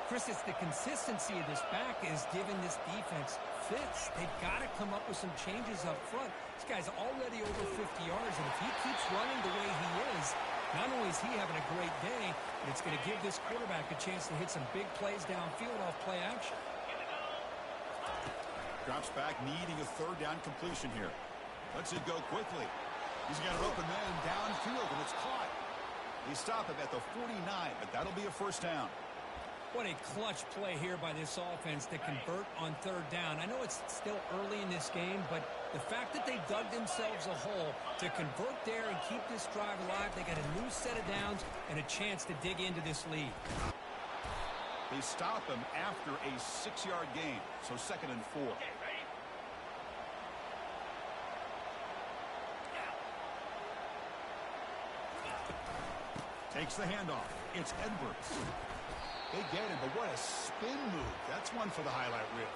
F: Chris, it's the consistency of this back is giving this defense fits. They've got to come up with some changes up front. This guy's already over 50 yards, and if he keeps running the way he is, not only is he having a great day, but it's going to give this quarterback a chance to hit some big plays downfield off play action.
E: Drops back, needing a 3rd down completion here. Lets it go quickly. He's got an open man downfield, and it's caught. They stop him at the 49, but that'll be a 1st down.
F: What a clutch play here by this offense to convert on 3rd down. I know it's still early in this game, but the fact that they dug themselves a hole to convert there and keep this drive alive, they got a new set of downs and a chance to dig into this lead.
E: They stop him after a 6-yard gain, so 2nd and 4. Takes the handoff. It's Edwards. They get him, but what a spin move. That's one for the highlight reel.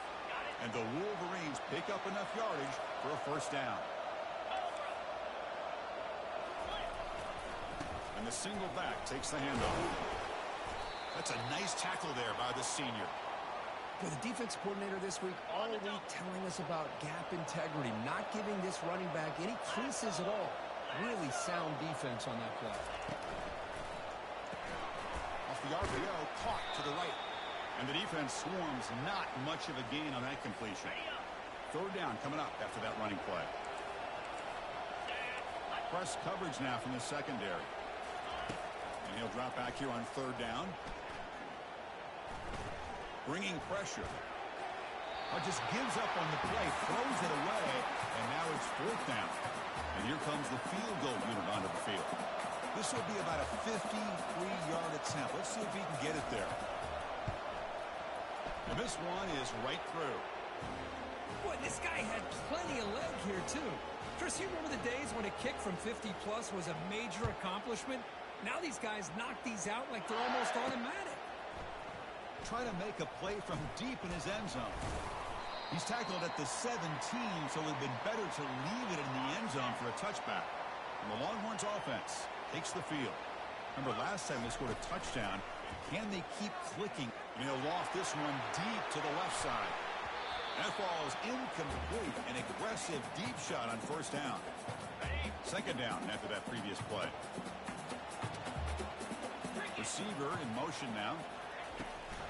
E: And the Wolverines pick up enough yardage for a 1st down. And the single back takes the handoff. That's a nice tackle there by the senior.
F: For the defense coordinator this week, all week telling us about gap integrity, not giving this running back any creases at all. Really sound defense on that play.
E: The RPO caught to the right. And the defense swarms not much of a gain on that completion. 3rd down coming up after that running play. Press coverage now from the secondary. And he'll drop back here on 3rd down. Bringing pressure. Just gives up on the play, throws it away, and now it's 4th down. And here comes the field goal unit onto the field. This will be about a 53-yard attempt. Let's see if he can get it there. And this one is right through.
F: Boy, this guy had plenty of leg here, too. Chris, you remember the days when a kick from 50-plus was a major accomplishment? Now these guys knock these out like they're almost automatic.
E: Trying to make a play from deep in his end zone. He's tackled at the 17, so it would have been better to leave it in the end zone for a touchback. And the Longhorns offense takes the field. Remember last time they scored a touchdown. Can they keep clicking? And he'll loft this one deep to the left side. That ball is incomplete. An aggressive deep shot on 1st down. 2nd down after that previous play. Receiver in motion now.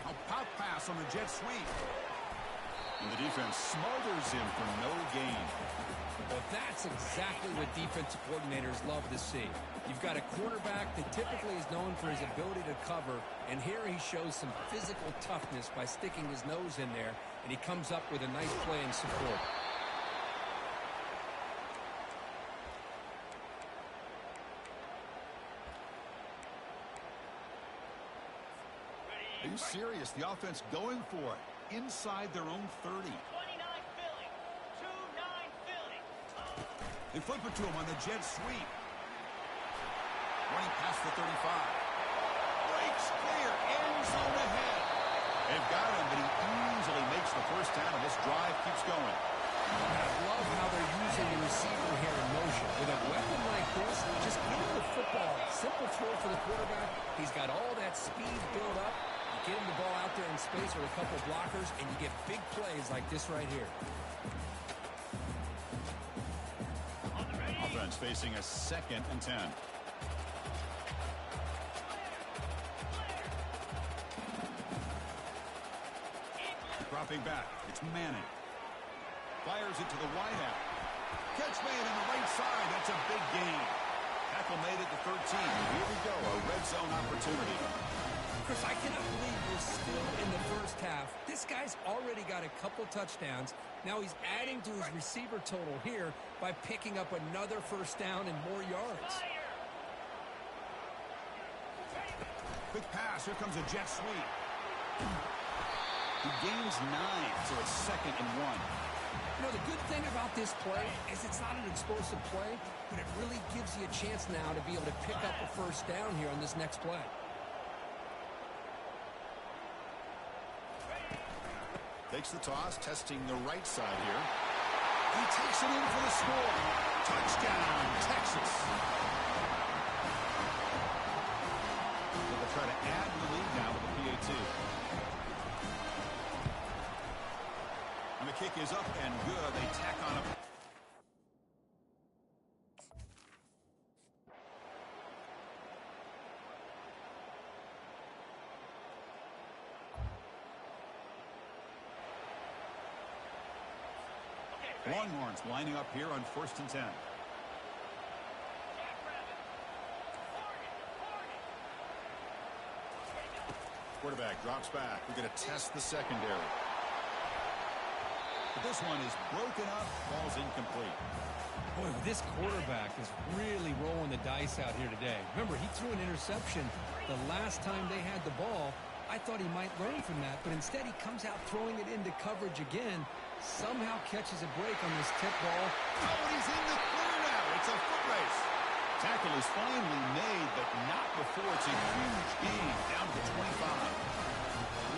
E: A pop pass on the jet sweep. And the defense smothers him for no gain.
F: Well, that's exactly what defensive coordinators love to see. You've got a quarterback that typically is known for his ability to cover, and here he shows some physical toughness by sticking his nose in there, and he comes up with a nice play in support.
E: Are you serious? The offense going for it inside their own 30.
G: 29 Philly. 2-9 Philly.
E: They flip it to him on the jet sweep. Running past the 35. Breaks clear. End zone ahead. They've got him, but he easily makes the first down, and this drive keeps going.
F: I love how they're using the receiver here in motion. With a weapon like this, just give him the football. Simple throw for the quarterback. He's got all that speed built up. You get him the ball out there in space with a couple blockers, and you get big plays like this right here.
E: Offense facing a 2nd and 10. Dropping back. It's Manning. Fires it to the wideout. Catch made on the right side. That's a big gain. Tackle made at the 13. Here we go. A red zone opportunity.
F: Chris, I cannot believe we're still in the first half. This guy's already got a couple touchdowns. Now he's adding to his receiver total here by picking up another first down and more yards.
E: Quick pass. Here comes a jet sweep. He gains 9, so it's 2nd and 1.
F: You know, the good thing about this play is it's not an explosive play, but it really gives you a chance now to be able to pick up a first down here on this next play.
E: Takes the toss, testing the right side here. He takes it in for the score. Touchdown, Texas. They'll try to add to the lead now with the PAT. And the kick is up and good. They tack on a... Longhorns lining up here on 1st and 10. Quarterback drops back. We're going to test the secondary. But this one is broken up. Ball's incomplete.
F: Boy, this quarterback is really rolling the dice out here today. Remember, he threw an interception the last time they had the ball. I thought he might learn from that, but instead he comes out throwing it into coverage again. Somehow catches a break on this tip ball.
E: Oh, and he's in the clear now. It's a foot race. Tackle is finally made, but not before it's a huge gain down to the 25.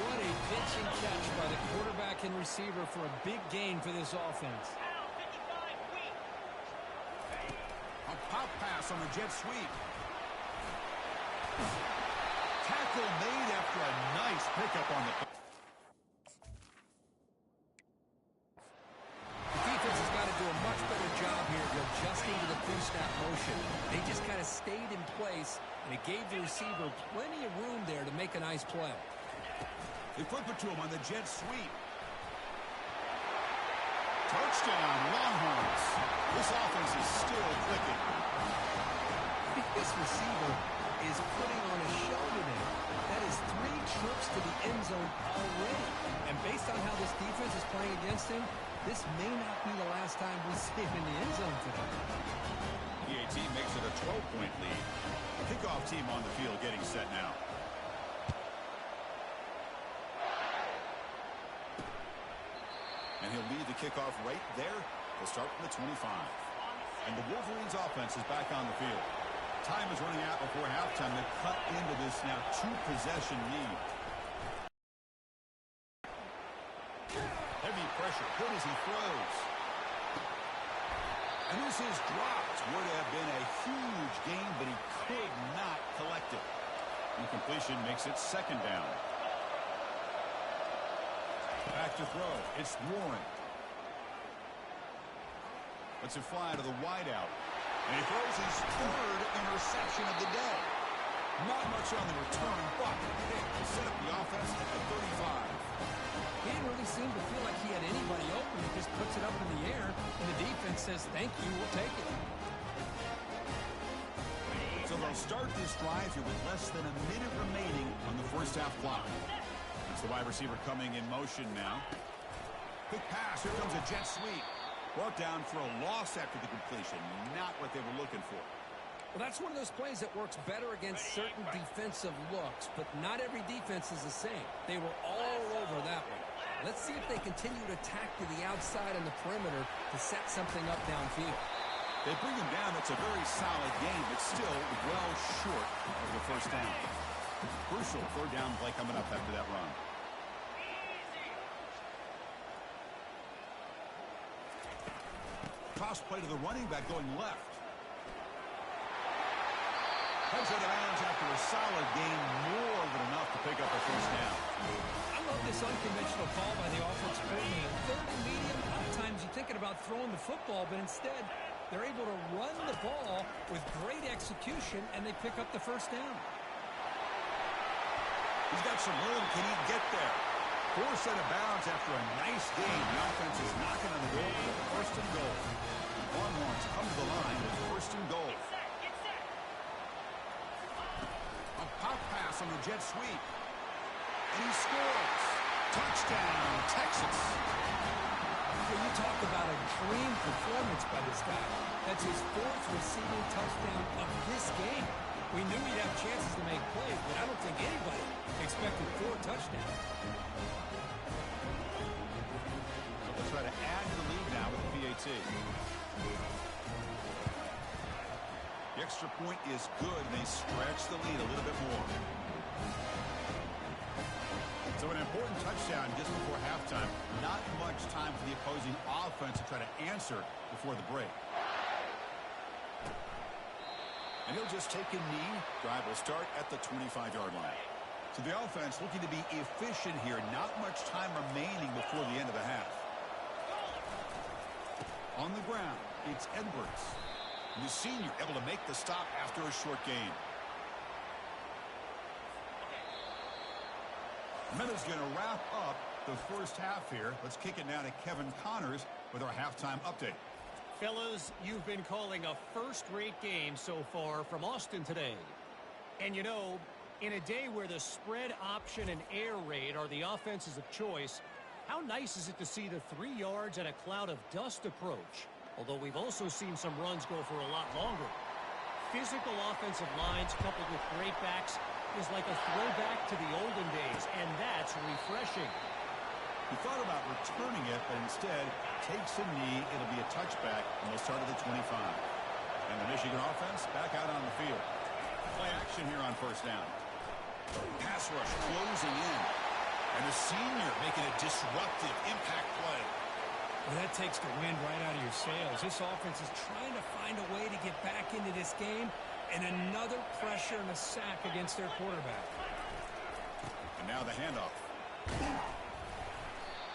F: What a pitch and catch by the quarterback and receiver for a big gain for this offense.
E: A pop pass on the jet sweep. Tackle made after a nice pickup on the...
F: Do a much better job here of adjusting to the pre-snap motion. They just kind of stayed in place, and it gave the receiver plenty of room there to make a nice play.
E: They flip it to him on the jet sweep. Touchdown, Longhorns. This offense is still clicking.
F: This receiver is putting on a show today. That is 3 trips to the end zone already. And based on how this defense is playing against him, this may not be the last time we see him in the end zone today.
E: PAT makes it a 12-point lead. Kickoff team on the field getting set now. And he'll lead the kickoff right there. They'll start from the 25. And the Wolverines offense is back on the field. Time is running out before halftime. They cut into this now 2-possession lead. Heavy pressure, good as he throws. And this is dropped. Would have been a huge gain, but he could not collect it. Incompletion makes it 2nd down. Back to throw. It's Warren. Lets it fly to the wideout. And he throws his 3rd interception of the day. Not much on the return, but to set up the offense at the 35.
F: He didn't really seem to feel like he had anybody open. He just puts it up in the air, and the defense says, thank you, we'll take it.
E: It's a They'll start this drive here with less than a minute remaining on the first half clock. It's the wide receiver coming in motion now. Quick pass. Here comes a jet sweep. Brought down for a loss after the completion. Not what they were looking for.
F: Well, that's one of those plays that works better against certain defensive looks, but not every defense is the same. They were all over that one. Let's see if they continue to attack to the outside and the perimeter to set something up downfield.
E: They bring him down. It's a very solid game, but still well short of the first down. Crucial third down play coming up after that run. Toss play to the running back going left. Comes out of bounds after a solid gain, more than enough to pick up a first down.
F: I love this unconventional call by the offensive coordinator. Third and medium, a lot of times you're thinking about throwing the football, but instead they're able to run the ball with great execution, and they pick up the first down.
E: He's got some room. Can he get there? Forced out of bounds after a nice gain. The offense is knocking on the door for the first and goal. Longhorns come to the line with first and goal.
G: Get set.
E: A pop pass on the jet sweep. And he scores. Touchdown, Texas.
F: When you talk about a dream performance by this guy, that's his fourth receiving touchdown of this game. We knew he'd have chances to make plays, but I don't think anybody expected 4 touchdowns.
E: They'll try to add to the lead now with the PAT. The extra point is good, and they stretch the lead a little bit more. So an important touchdown just before halftime. Not much time for the opposing offense to try to answer before the break. And he'll just take a knee. Drive will start at the 25-yard line. So the offense looking to be efficient here. Not much time remaining before the end of the half. On the ground, it's Edwards. The senior able to make the stop after a short gain. Minutes going to wrap up the first half here. Let's kick it now to Kevin Connors with our halftime update.
D: Fellas, you've been calling a first-rate game so far from Austin today. And you know, in a day where the spread option and air raid are the offenses of choice, how nice is it to see the 3 yards and a cloud of dust approach? Although we've also seen some runs go for a lot longer. Physical offensive lines coupled with great backs is like a throwback to the olden days, and that's refreshing.
E: He thought about returning it, but instead takes a knee. It'll be a touchback, and they'll start at the 25. And the Michigan offense back out on the field. Play action here on first down. Pass rush closing in. And the senior making a disruptive impact play.
F: Well, that takes the wind right out of your sails. This offense is trying to find a way to get back into this game, and another pressure and a sack against their quarterback.
E: And now the handoff.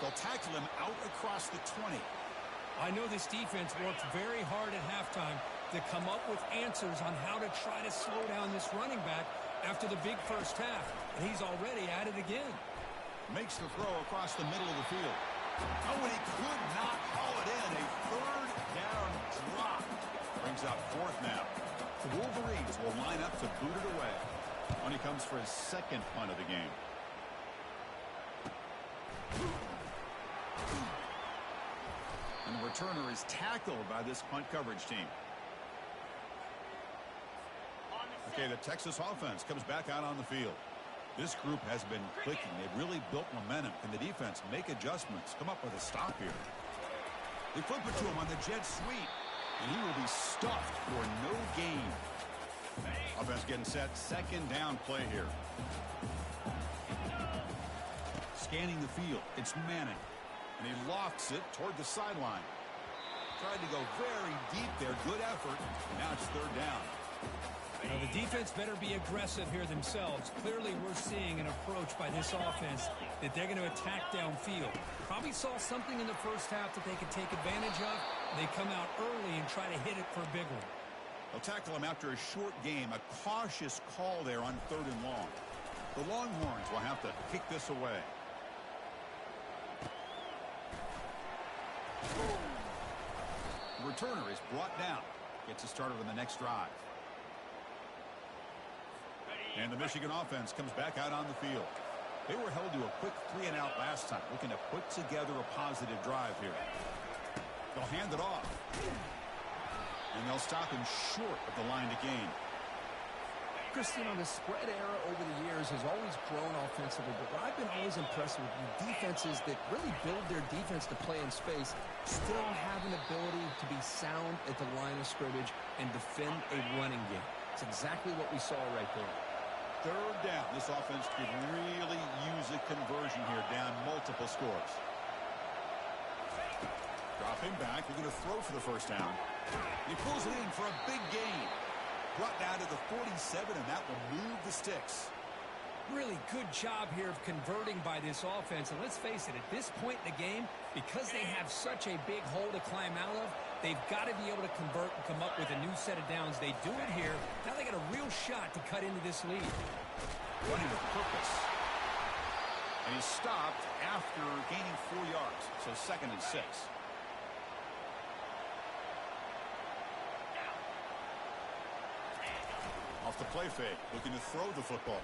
E: They'll tackle him out across the 20.
F: I know this defense worked very hard at halftime to come up with answers on how to try to slow down this running back after the big first half, and he's already at it again.
E: Makes the throw across the middle of the field. Oh, and he could not haul it in. A third down drop. Brings up fourth now. The Wolverines will line up to boot it away. When he comes for his second punt of the game. And the returner is tackled by this punt coverage team. Okay, the Texas offense comes back out on the field. This group has been clicking. They've really built momentum. Can the defense make adjustments? Come up with a stop here. They flip it to him on the jet sweep. And he will be stuffed for no gain. Offense getting set. Second down play here. Scanning the field. It's Manning. And he lofts it toward the sideline. Tried to go very deep there. Good effort. Now it's third down.
F: Now, the defense better be aggressive here themselves. Clearly, we're seeing an approach by this offense that they're going to attack downfield. Probably saw something in the first half that they could take advantage of. They come out early and try to hit it for a big one.
E: They'll tackle him after a short game. A cautious call there on third and long. The Longhorns will have to kick this away. The returner is brought down. Gets a started on the next drive. And the Michigan offense comes back out on the field. They were held to a quick 3-and-out last time, looking to put together a positive drive here. They'll hand it off. And they'll stop him short of the line to gain.
F: Christian, the spread era over the years has always grown offensively, but what I've been always impressed with defenses that really build their defense to play in space still have an ability to be sound at the line of scrimmage and defend a running game. It's exactly what we saw right there.
E: Third down. This offense could really use a conversion here, down multiple scores. Dropping back, looking to throw for the first down. He pulls it in for a big gain. Brought down to the 47, and that will move the sticks.
F: Really good job here of converting by this offense. And let's face it, at this point in the game, because they have such a big hole to climb out of, they've got to be able to convert and come up with a new set of downs. They do it here. Now they got a real shot to cut into this lead.
E: Running with purpose. And he's stopped after gaining 4 yards. So 2nd and 6. Off the play fake, looking to throw the football.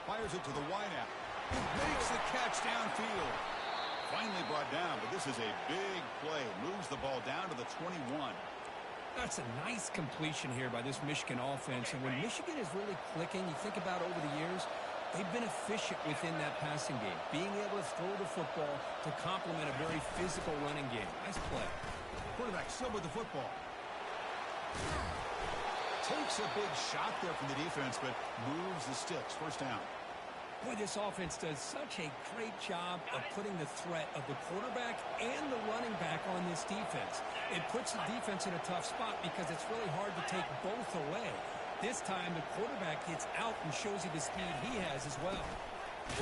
E: Fires it to the wideout. Makes the catch downfield. Finally brought down, but this is a big play. Moves the ball down to the 21.
F: That's a nice completion here by this Michigan offense. And when Michigan is really clicking, you think about over the years, they've been efficient within that passing game. Being able to throw the football to complement a very physical running game. Nice play.
E: Quarterback still with the football. Takes a big shot there from the defense, but moves the sticks. First down.
F: Boy, this offense does such a great job of putting the threat of the quarterback and the running back on this defense. It puts the defense in a tough spot because it's really hard to take both away. This time, the quarterback gets out and shows you the speed he has as well.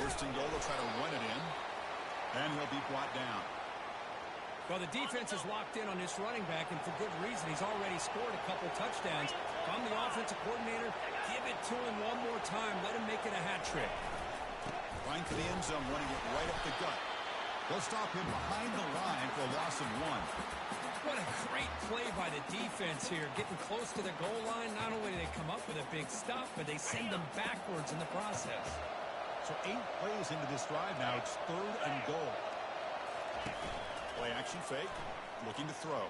E: First and goal, they'll try to run it in, and he'll be brought down.
F: Well, the defense is locked in on this running back, and for good reason. He's already scored a couple touchdowns. If I'm the offensive coordinator, give it to him one more time. Let him make it a hat trick.
E: Line to the end zone, running it right up the gut. They'll stop him behind the line for a loss of 1.
F: What a great play by the defense here. Getting close to the goal line, not only do they come up with a big stop, but they send them backwards in the process.
E: So 8 plays into this drive now. It's 3rd and goal. Play action fake. Looking to throw.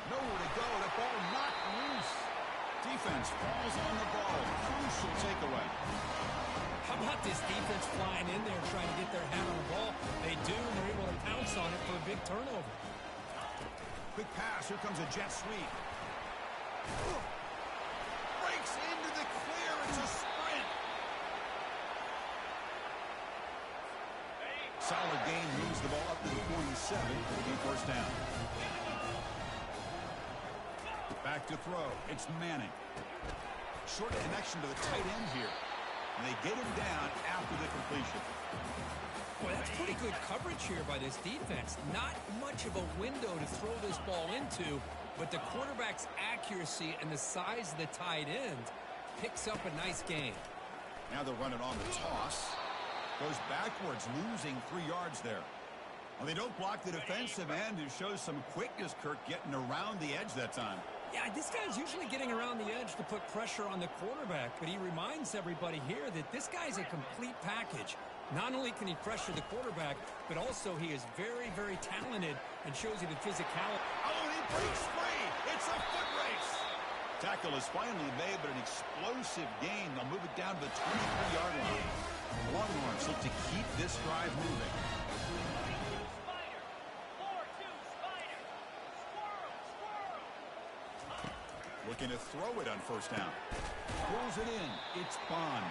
E: Nowhere to go. The ball not loose. Defense falls on the ball. Crucial takeaway.
F: How about this defense flying in there trying to get their hand on the ball? They do, and they're able to pounce on it for a big turnover.
E: Quick pass. Here comes a jet sweep. Breaks into the clear. It's a sprint. Solid gain. Moves the ball up to the 47. It'll be first down. Back to throw. It's Manning. Short connection to the tight end here. And they get him down after the completion.
F: Boy, that's pretty good coverage here by this defense. Not much of a window to throw this ball into, but the quarterback's accuracy and the size of the tight end picks up a nice gain.
E: Now they're running on the toss. Goes backwards, losing 3 yards there. Well, they don't block the defensive end, who shows some quickness, Kirk, getting around the edge that time.
F: Yeah, this guy's usually getting around the edge to put pressure on the quarterback, but he reminds everybody here that this guy's a complete package. Not only can he pressure the quarterback, but also he is very, very talented and shows you the physicality.
E: Oh, and he breaks free. It's a foot race. Tackle is finally made, but an explosive gain. They'll move it down to the 23-yard line. Longhorns look to keep this drive moving.
G: Spider. 4-2 Spider. Squirrel.
E: Looking to throw it on first down. Pulls it in. It's Bond.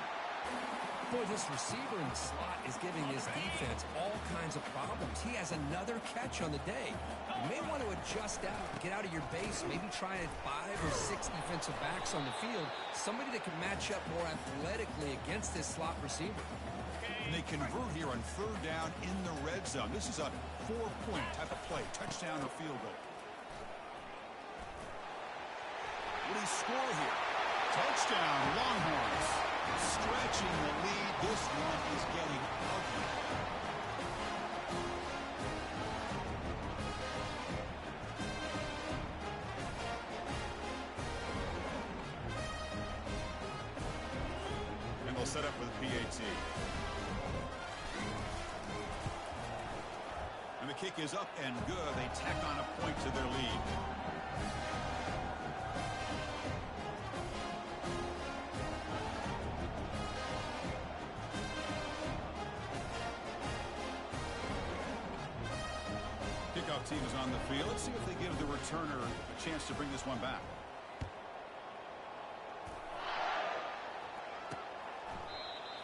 F: Boy, this receiver in the slot is giving this defense all kinds of problems. He has another catch on the day. You may want to adjust out, get out of your base, maybe try 5 or 6 defensive backs on the field, somebody that can match up more athletically against this slot receiver.
E: And they convert here on 3rd down in the red zone. This is a 4-point type of play, touchdown or field goal. What do you score here? Touchdown, Longhorns. Stretching the lead. This one is getting ugly. set up with PAT. And the kick is up and good. They tack on a point to their lead. Kickoff team is on the field. Let's see if they give the returner a chance to bring this one back.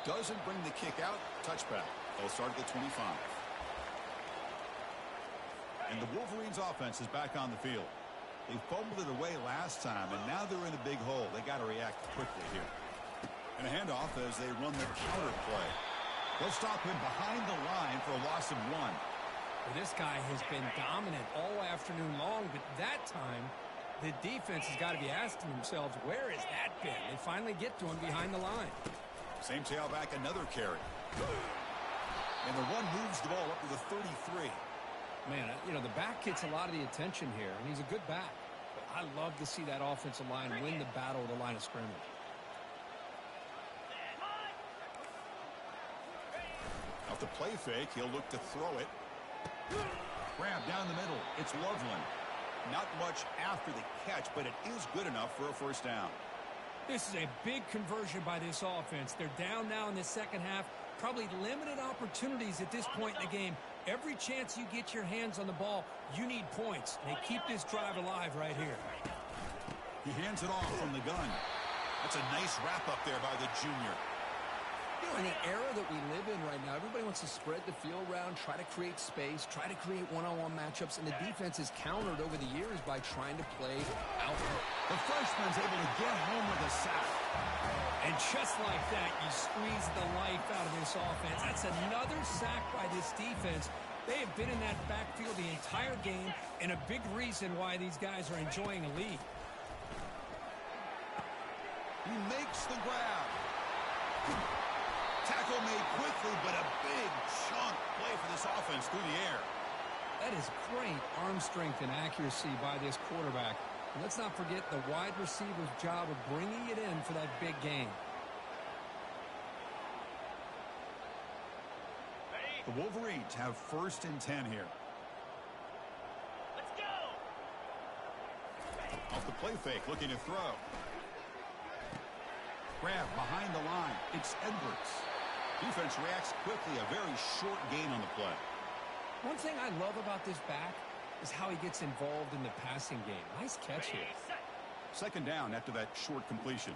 E: Doesn't bring the kick out. Touchback. They'll start at the 25. And the Wolverines offense is back on the field. They fumbled it away last time, and now they're in a big hole. They got to react quickly here. And a handoff as they run the counter play. They'll stop him behind the line for a loss of 1.
F: Well, this guy has been dominant all afternoon long, but that time, the defense has got to be asking themselves, where has that been? They finally get to him behind the line.
E: Same tailback, another carry. And the run moves the ball up to the 33.
F: Man, you know, the back gets a lot of the attention here, and he's a good back. But I love to see that offensive line win the battle of the line of scrimmage.
E: Off the play fake, he'll look to throw it. Grab down the middle. It's Loveland. Not much after the catch, but it is good enough for a first down.
F: This is a big conversion by this offense. They're down now in the second half. Probably limited opportunities at this point in the game. Every chance you get your hands on the ball, you need points. They keep this drive alive right here.
E: He hands it off from the gun. That's a nice wrap up there by the junior.
F: You know, in the era that we live in right now, everybody wants to spread the field around, try to create space, try to create one-on-one matchups, and the defense is countered over the years by trying to play out.
E: The freshman's able to get home with a sack.
F: And just like that, you squeeze the life out of this offense. That's another sack by this defense. They have been in that backfield the entire game, and a big reason why these guys are enjoying a lead.
E: He makes the grab. Tackle made quickly, but a big chunk play for this offense through the air.
F: That is great arm strength and accuracy by this quarterback. And let's not forget the wide receiver's job of bringing it in for that big game.
E: The Wolverines have 1st and 10 here.
G: Let's go.
E: Off the play fake, looking to throw. Grab behind the line. It's Edwards. Defense reacts quickly. A very short gain on the play.
F: One thing I love about this back is how he gets involved in the passing game. Nice catch here.
E: Second down after that short completion.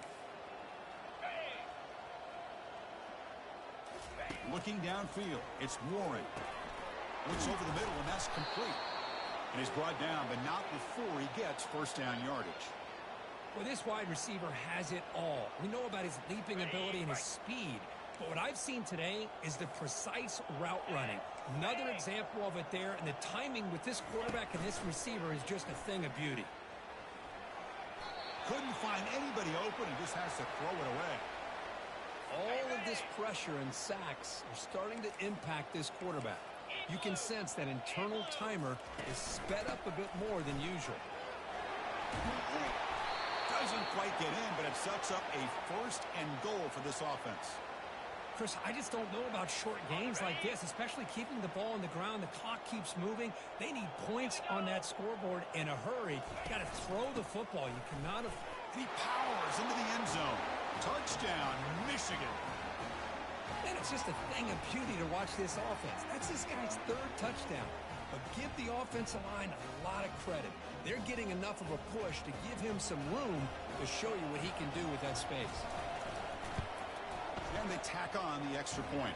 E: Looking downfield, it's Warren. Looks over the middle, and that's complete. And he's brought down, but not before he gets first down yardage.
F: Well, this wide receiver has it all. We know about his leaping ability and his speed. But what I've seen today is the precise route running. Another example of it there, and the timing with this quarterback and this receiver is just a thing of beauty.
E: Couldn't find anybody open and just has to throw it away.
F: All of this pressure and sacks are starting to impact this quarterback. You can sense that internal timer is sped up a bit more than usual.
E: Doesn't quite get in, but it sets up a 1st and goal for this offense.
F: Chris, I just don't know about short games like this, especially keeping the ball on the ground. The clock keeps moving. They need points on that scoreboard in a hurry. Got to throw the football. You cannot have...
E: He powers into the end zone. Touchdown, Michigan.
F: And it's just a thing of beauty to watch this offense. That's this guy's 3rd touchdown. But give the offensive line a lot of credit. They're getting enough of a push to give him some room to show you what he can do with that space.
E: And they tack on the extra point.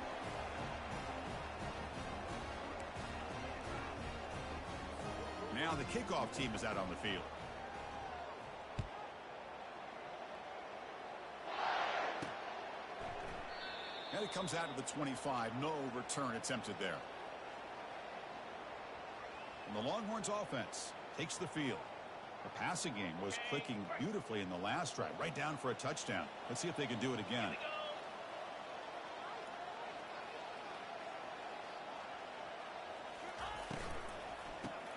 E: Now the kickoff team is out on the field. And it comes out of the 25. No return attempted there. And the Longhorns offense takes the field. The passing game was clicking beautifully in the last drive, right down for a touchdown. Let's see if they can do it again.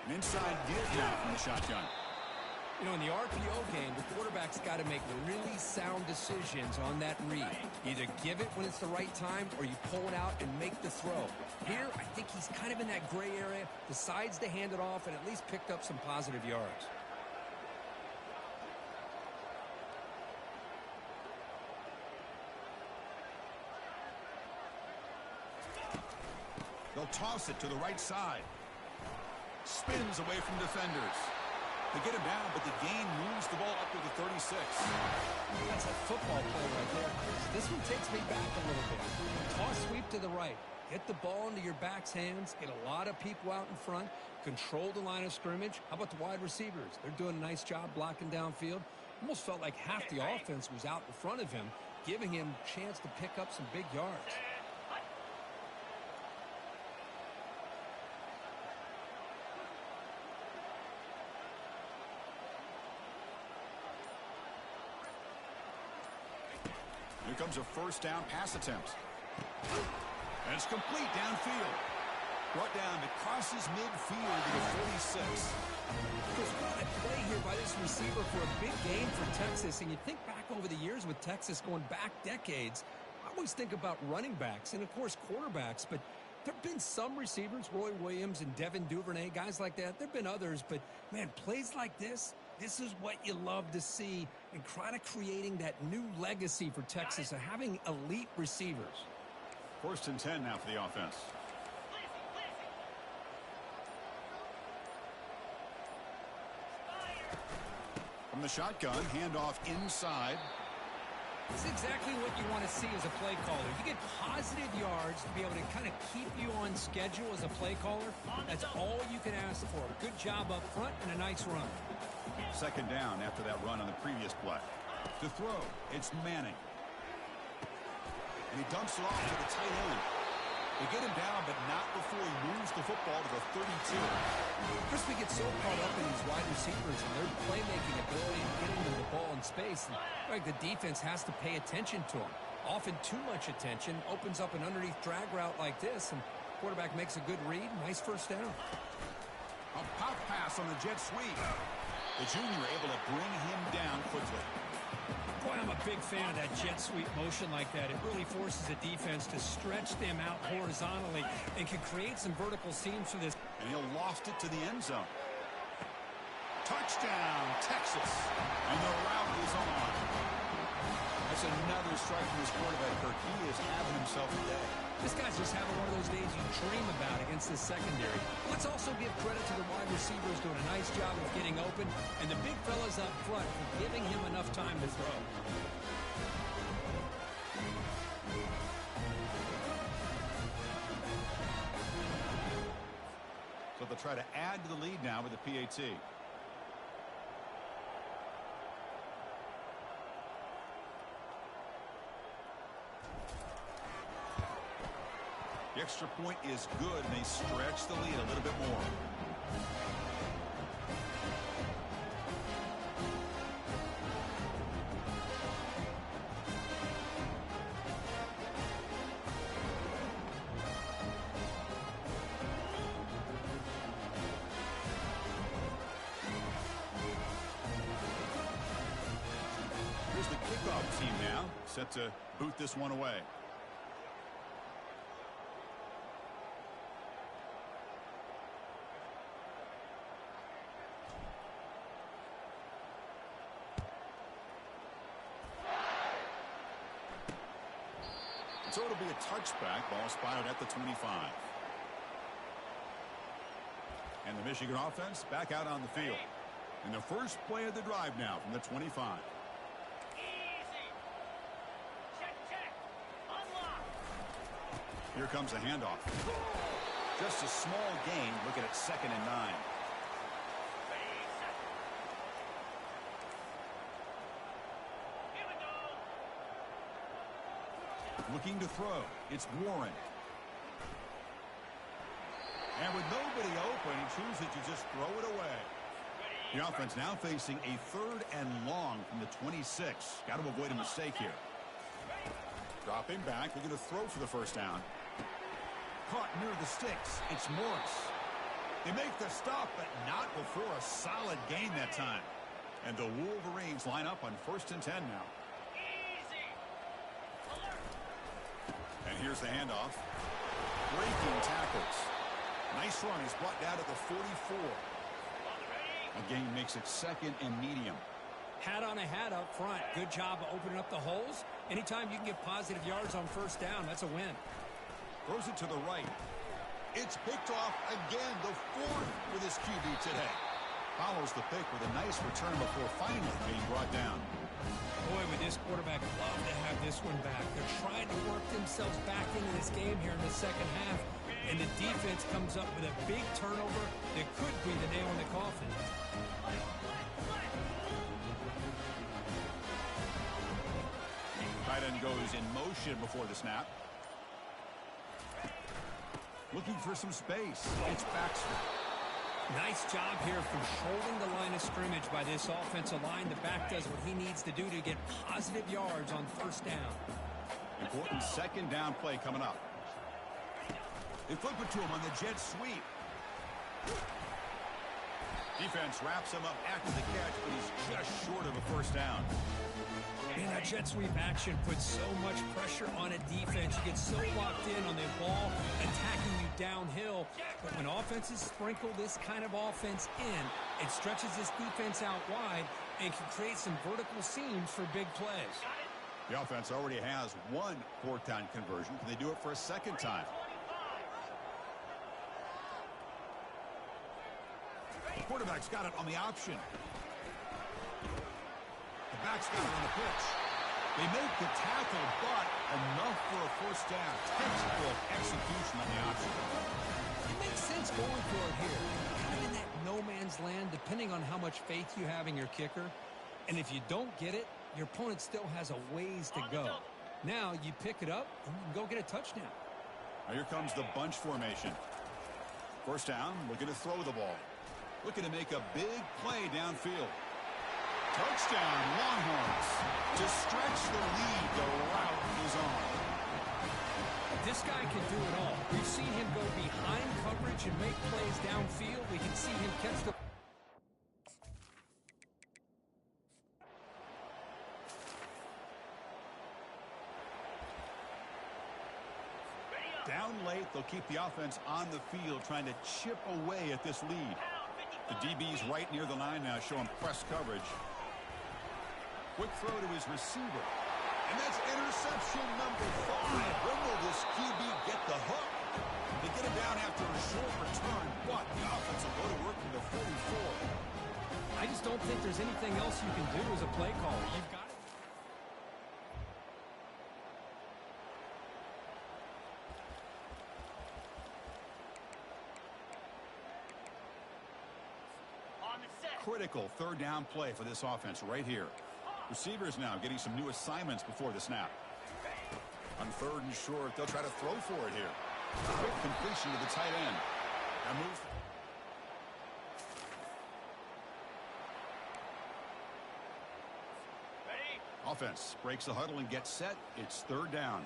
E: An inside give now from the shotgun.
F: You know, in the RPO game, the quarterback's got to make really sound decisions on that read. Either give it when it's the right time or you pull it out and make the throw. Here, I think he's kind of in that gray area, decides to hand it off and at least picked up some positive yards.
E: They'll toss it to the right side. Spins away from defenders. They get him down, but the gain moves the ball up to the 36.
F: That's a football play right there. This one takes me back a little bit. Toss sweep to the right. Get the ball into your back's hands. Get a lot of people out in front. Control the line of scrimmage. How about the wide receivers? They're doing a nice job blocking downfield. Almost felt like half the offense was out in front of him, giving him a chance to pick up some big yards.
E: Here comes a first down pass attempt. And it's complete downfield. Brought down, it crosses midfield to the 46.
F: There's what a play here by this receiver for a big game for Texas. And you think back over the years with Texas going back decades, I always think about running backs and, of course, quarterbacks. But there have been some receivers, Roy Williams and Devin Duvernay, guys like that. There have been others. But, man, plays like this is what you love to see and kind of creating that new legacy for Texas of having elite receivers.
E: 1st and 10 now for the offense. From the shotgun, handoff inside.
F: This is exactly what you want to see as a play caller. You get positive yards to be able to kind of keep you on schedule as a play caller. That's all you can ask for. Good job up front and a nice run.
E: 2nd down after that run on the previous play. To throw, it's Manning. And he dumps it off to the tight end. They get him down, but not before he moves the football to the 32.
F: Chris, we get so caught up in these wide receivers and their playmaking ability and getting them the ball in space. And, right, the defense has to pay attention to them. Often too much attention opens up an underneath drag route like this, and quarterback makes a good read. Nice first down.
E: A pop pass on the jet sweep. The junior able to bring him down quickly.
F: Boy, I'm a big fan of that jet sweep motion like that. It really forces the defense to stretch them out horizontally and can create some vertical seams for this.
E: And he'll loft it to the end zone. Touchdown, Texas. And the route is on. That's another strike from his quarterback, Kirk. He is having himself a day.
F: This guy's just having one of those days you dream about against this secondary. Let's also give credit to the wide receivers doing a nice job of getting open, and the big fellas up front for giving him enough time to throw.
E: So they'll try to add to the lead now with the PAT. The extra point is good, and they stretch the lead a little bit more. Here's the kickoff team now, set to boot this one away. So it'll be a touchback. Ball spotted at the 25. And the Michigan offense back out on the field. And the first play of the drive now from the 25.
G: Easy. Check. Unlock.
E: Here comes a handoff. Just a small gain. Looking at 2nd and 9. Looking to throw. It's Warren. And with nobody open, he chooses to just throw it away. The offense now facing a 3rd and long from the 26. Got to avoid a mistake here. Dropping back. Looking to throw for the first down. Caught near the sticks. It's Morris. They make the stop, but not before a solid gain that time. And the Wolverines line up on 1st and 10 now.
G: Easy. Alert.
E: And here's the handoff. Breaking tackles. Nice run. He's brought down to the 44. A gain makes it 2nd and medium.
F: Hat on a hat up front. Good job of opening up the holes. Anytime you can get positive yards on 1st down, that's a win.
E: Throws it to the right. It's picked off again, the 4th for this QB today. Follows the pick with a nice return before finally being brought down.
F: Boy, would this quarterback love to have this one back. They're trying to work themselves back into this game here in the 2nd half, and the defense comes up with a big turnover that could be the nail in the coffin.
E: Tight end goes in motion before the snap. Looking for some space. It's Baxter.
F: Nice job here controlling the line of scrimmage by this offensive line. The back does what he needs to do to get positive yards on 1st down.
E: Important 2nd down play coming up. They flip it to him on the jet sweep. Defense wraps him up after the catch, but he's just short of a 1st down.
F: Man, that jet sweep action puts so much pressure on a defense. You get so locked in on the ball attacking you downhill. But when offenses sprinkle this kind of offense in, it stretches this defense out wide and can create some vertical seams for big plays.
E: The offense already has 1 4th down conversion. Can they do it for a 2nd time? Quarterback's got it on the option. The back's got it on the pitch. They make the tackle, but enough for a 1st down. Textbook execution on the option.
F: It makes sense going for it here. Kind of in that no man's land, depending on how much faith you have in your kicker. And if you don't get it, your opponent still has a ways to go. Now you pick it up and you can go get a touchdown.
E: Now here comes the bunch formation. 1st down, looking to throw the ball. Looking to make a big play downfield. Touchdown, Longhorns. To stretch the lead, the route is on.
F: This guy can do it all. We've seen him go behind coverage and make plays downfield. We can see him catch the...
E: Down late, they'll keep the offense on the field, trying to chip away at this lead. The DB's right near the line now, showing press coverage. Quick throw to his receiver. And that's interception number 5. When will this QB get the hook? They get it down after a short return, but the offense will go to work from the 44.
F: I just don't think there's anything else you can do as a play caller. You've got it.
E: Critical 3rd down play for this offense right here. Receivers now getting some new assignments before the snap. On 3rd and short, they'll try to throw for it here. Quick completion to the tight end. Now move. Ready? Offense breaks the huddle and gets set. It's 3rd down.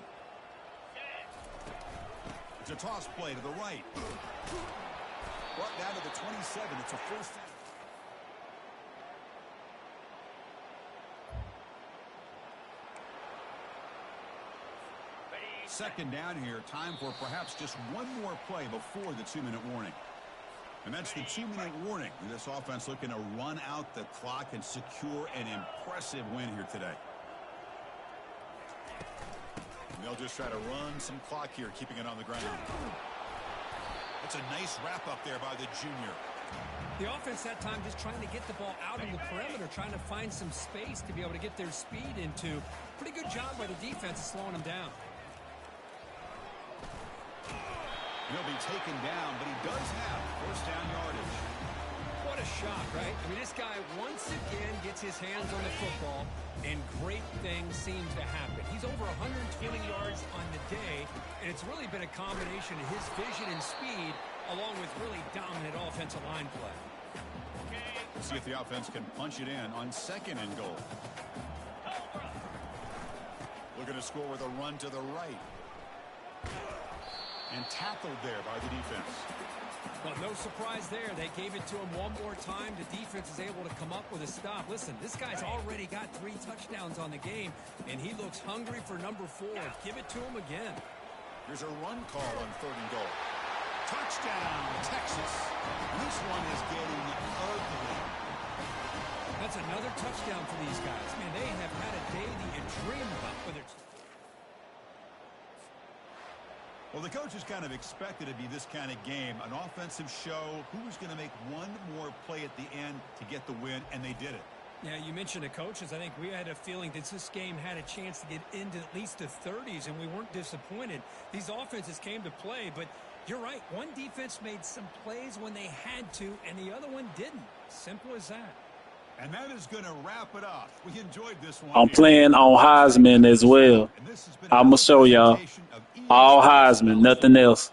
E: It's a toss play to the right. Brought down to the 27. It's a 1st down. Second down here. Time for perhaps just one more play before the 2-minute warning. And that's the 2-minute warning. This offense looking to run out the clock and secure an impressive win here today. And they'll just try to run some clock here, keeping it on the ground. That's a nice wrap up there by the junior.
F: The offense that time just trying to get the ball out in the perimeter, trying to find some space to be able to get their speed into. Pretty good job by the defense of slowing them down.
E: He'll be taken down, but he does have 1st down yardage.
F: What a shot, right? I mean, this guy once again gets his hands on the football, and great things seem to happen. He's over 120 yards on the day, and it's really been a combination of his vision and speed, along with really dominant offensive line play.
E: See if the offense can punch it in on 2nd and goal. Looking to score with a run to the right. And tackled there by the defense.
F: Well, no surprise there. They gave it to him one more time. The defense is able to come up with a stop. Listen, this guy's already got 3 touchdowns on the game, and he looks hungry for number 4. Give it to him again.
E: Here's a run call on 3rd and goal. Touchdown, Texas. This one is getting ugly.
F: That's another touchdown for these guys. Man, they have had a day that you dream about, whether it's...
E: Well, the coaches kind of expected it to be this kind of game, an offensive show. Who was going to make one more play at the end to get the win, and they did it.
F: Yeah, you mentioned the coaches. I think we had a feeling that this game had a chance to get into at least the 30s, and we weren't disappointed. These offenses came to play, but you're right. One defense made some plays when they had to, and the other one didn't. Simple as that.
E: And that is going to wrap it up. We enjoyed this one.
H: I'm playing on Heisman as well. I'm going to show y'all. All Heisman, nothing else.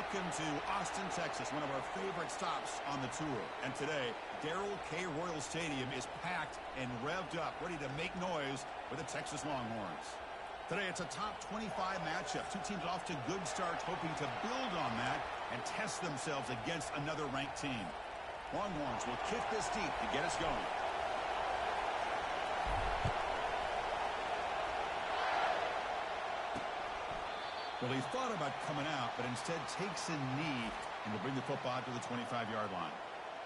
E: Welcome to Austin, Texas, one of our favorite stops on the tour. And today, Darrell K. Royal Stadium is packed and revved up, ready to make noise with the Texas Longhorns. Today, it's a top 25 matchup. Two teams off to good starts, hoping to build on that and test themselves against another ranked team. Longhorns will kick this deep to get us going. Well, he thought about coming out, but instead takes a knee and will bring the football to the 25-yard line.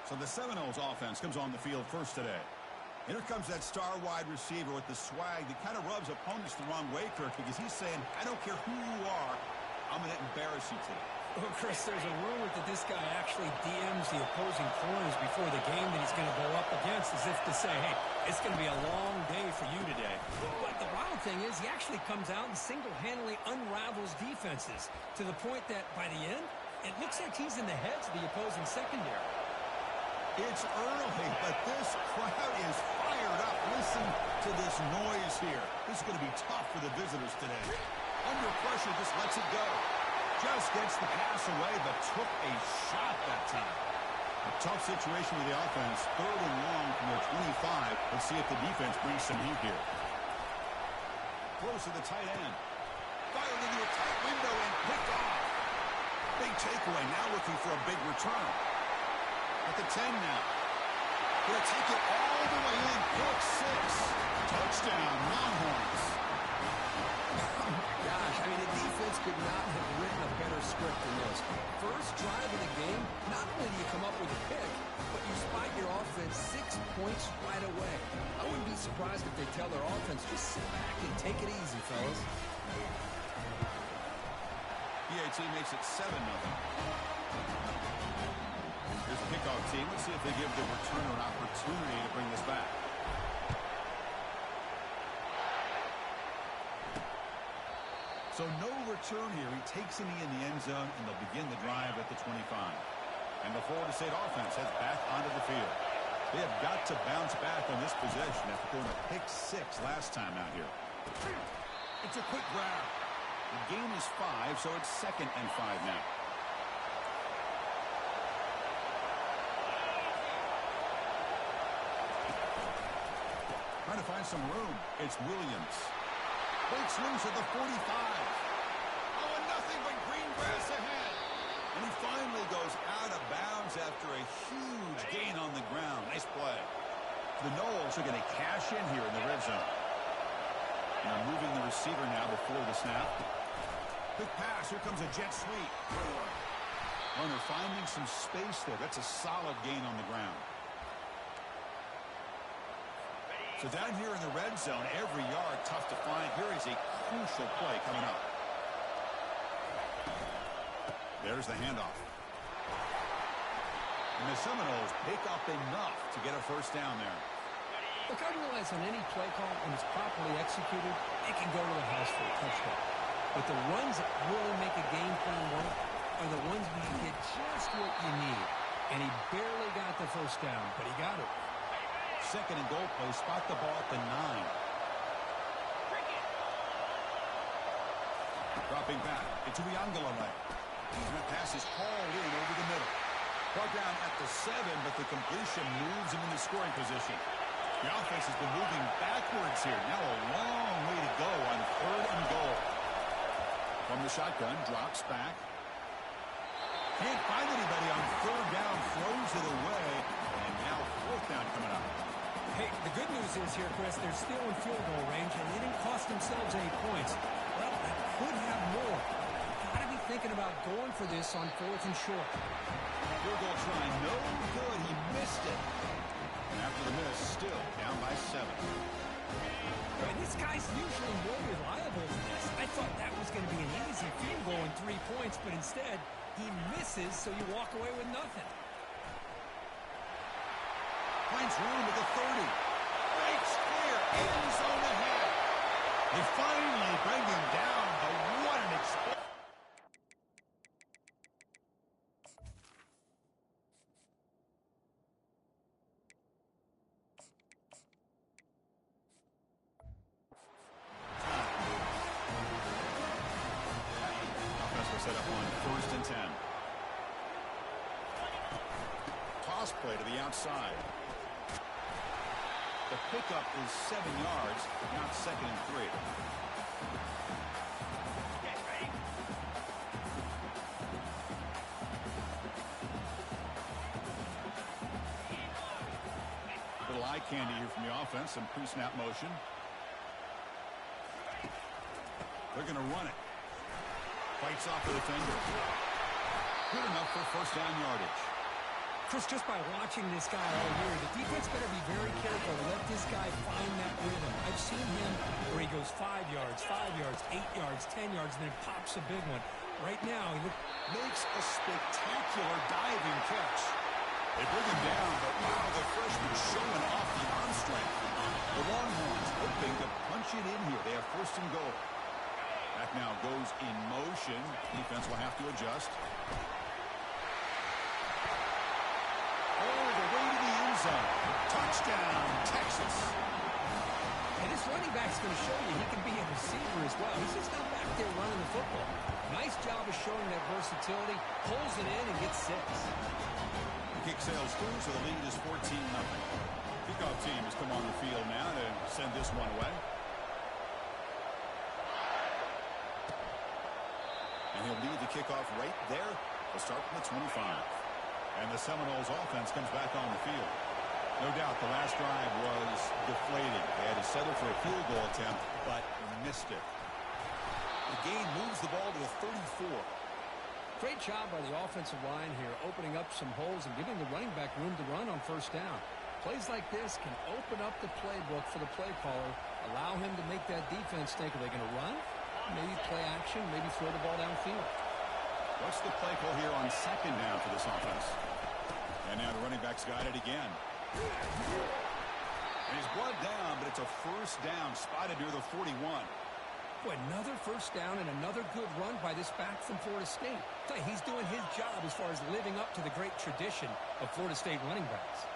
E: So the Seminoles offense comes on the field first today. Here comes that star wide receiver with the swag that kind of rubs opponents the wrong way, Kirk, because he's saying, I don't care who you are, I'm going to embarrass you today.
F: Well, Chris, there's a rumor that this guy actually DMs the opposing corners before the game that he's going to go up against, as if to say, hey, it's going to be a long day for you today. But the wild thing is he actually comes out and single-handedly unravels defenses to the point that by the end, it looks like he's in the heads of the opposing secondary.
E: It's early, but this crowd is fired up. Listen to this noise here. This is going to be tough for the visitors today. Under pressure, just lets it go. Just gets the pass away, but took a shot that time. A tough situation with the offense. 3rd and long from their 25. Let's see if the defense brings some heat here. Close to the tight end. Fired into a tight window and picked off. Big takeaway. Now looking for a big return. At the 10 now. Going to take it all the way in. Pick 6. Touchdown, Longhorns.
F: Gosh, I mean, the defense could not have written a better script than this. First drive of the game, not only do you come up with a pick, but you spot your offense 6 points right away. I wouldn't be surprised if they tell their offense, just sit back and take it easy, fellas.
E: PAT makes it 7-0. Here's the kickoff team. Let's see if they give the returner an opportunity to bring this back. So no return here. He takes a knee in the end zone, and they'll begin the drive at the 25. And the Florida State offense heads back onto the field. They have got to bounce back on this possession after throwing a pick 6 last time out here. It's a quick grab. The game is 5, so it's 2nd and 5 now. Trying to find some room. It's Williams. Breaks loose at the 45. Oh, and nothing but green grass ahead. And he finally goes out of bounds after a huge gain on the ground. Nice play. The Noles are going to cash in here in the red zone. Now moving the receiver now before the snap. Quick pass. Here comes a jet sweep. Runner finding some space there. That's a solid gain on the ground. So down here in the red zone, every yard tough to find. Here is a crucial play coming up. There's the handoff. And the Seminoles pick up enough to get a first down there.
F: Look, I realize on any play call, when it's properly executed, it can go to the house for a touchdown. But the runs that really make a game plan work are the ones where you get just what you need. And he barely got the first down, but he got it.
E: 2nd and goal play. Spot the ball at the 9. Dropping back. It's Uiagalelei. And that pass is hauled in over the middle. Brought down at the 7, but the completion moves him into scoring position. The offense has been moving backwards here. Now a long way to go on 3rd and goal. From the shotgun, drops back. Can't find anybody on 3rd down. Throws it away. And now 4th down coming up.
F: Hey, the good news is here, Chris, they're still in field goal range, and they didn't cost themselves any points. Well, they could have more. Got to be thinking about going for this on 4th and short.
E: Field goal try, no good. He missed it. And after the miss, still down by 7.
F: And this guy's usually more reliable than this. I thought that was going to be an easy field goal in 3 points, but instead, he misses, so you walk away with nothing.
E: Finds room at the 30. Breaks clear. End zone ahead. They finally bring him down. But what an explosion. Offense will set up on 1st and 10. play to the outside. The pickup is 7 yards, now 2nd and 3. Little eye candy here from the offense, some pre-snap motion. They're going to run it. Fights off the defender. Good enough for first down yardage.
F: Chris, just by watching this guy all year, the defense better be very careful to let this guy find that rhythm. I've seen him where he goes 5 yards, 8 yards, 10 yards, and then pops a big one. Right now, he
E: makes a spectacular diving catch. They bring him down, but wow, the freshman showing off the arm strength. The Longhorns hoping to punch it in here. They have 1st and goal. That now goes in motion. Defense will have to adjust. All the way to the end zone. Touchdown, Texas.
F: And this running back's going to show you he can be a receiver as well. He's just not back there running the football. Nice job of showing that versatility. Pulls it in and gets 6.
E: The kick sails through, so the lead is 14-0. Kickoff team has come on the field now to send this one away. And he'll lead the kickoff right there. They'll start from the 25. And the Seminoles offense comes back on the field. No doubt the last drive was deflating. They had to settle for a field goal attempt, but missed it. The gain moves the ball to the 34.
F: Great job by the offensive line here, opening up some holes and giving the running back room to run on first down. Plays like this can open up the playbook for the play caller, allow him to make that defense think, are they going to run? Maybe play action, maybe throw the ball downfield.
E: What's the play call here on 2nd down for this offense? And now the running back's got it again. And he's brought down, but it's a first down spotted near the 41.
F: Boy, another first down and another good run by this back from Florida State. He's doing his job as far as living up to the great tradition of Florida State running backs.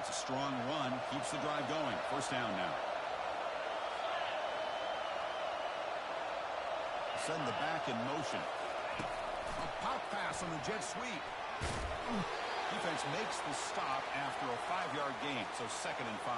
E: It's a strong run, keeps the drive going. First down now. Send the back in motion. A pop pass on the jet sweep. Defense makes the stop after a 5-yard gain, so 2nd and 5.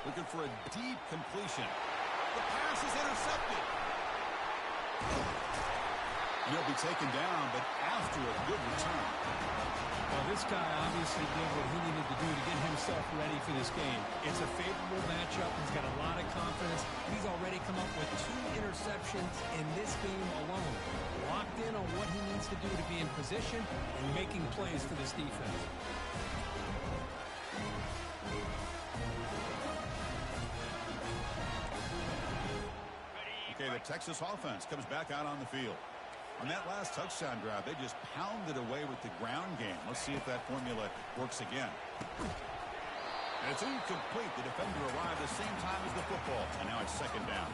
E: Looking for a deep completion. The pass is intercepted. And he'll be taken down, but after a good return.
F: Well, this guy obviously did what he needed to do to get himself ready for this game. It's a favorable matchup. He's got a lot of confidence. He's already come up with 2 interceptions in this game alone. Locked in on what he needs to do to be in position and making plays for this defense.
E: Okay, the Texas offense comes back out on the field. On that last touchdown drive, they just pounded away with the ground game. Let's see if that formula works again. And it's incomplete. The defender arrived the same time as the football, and now it's 2nd down.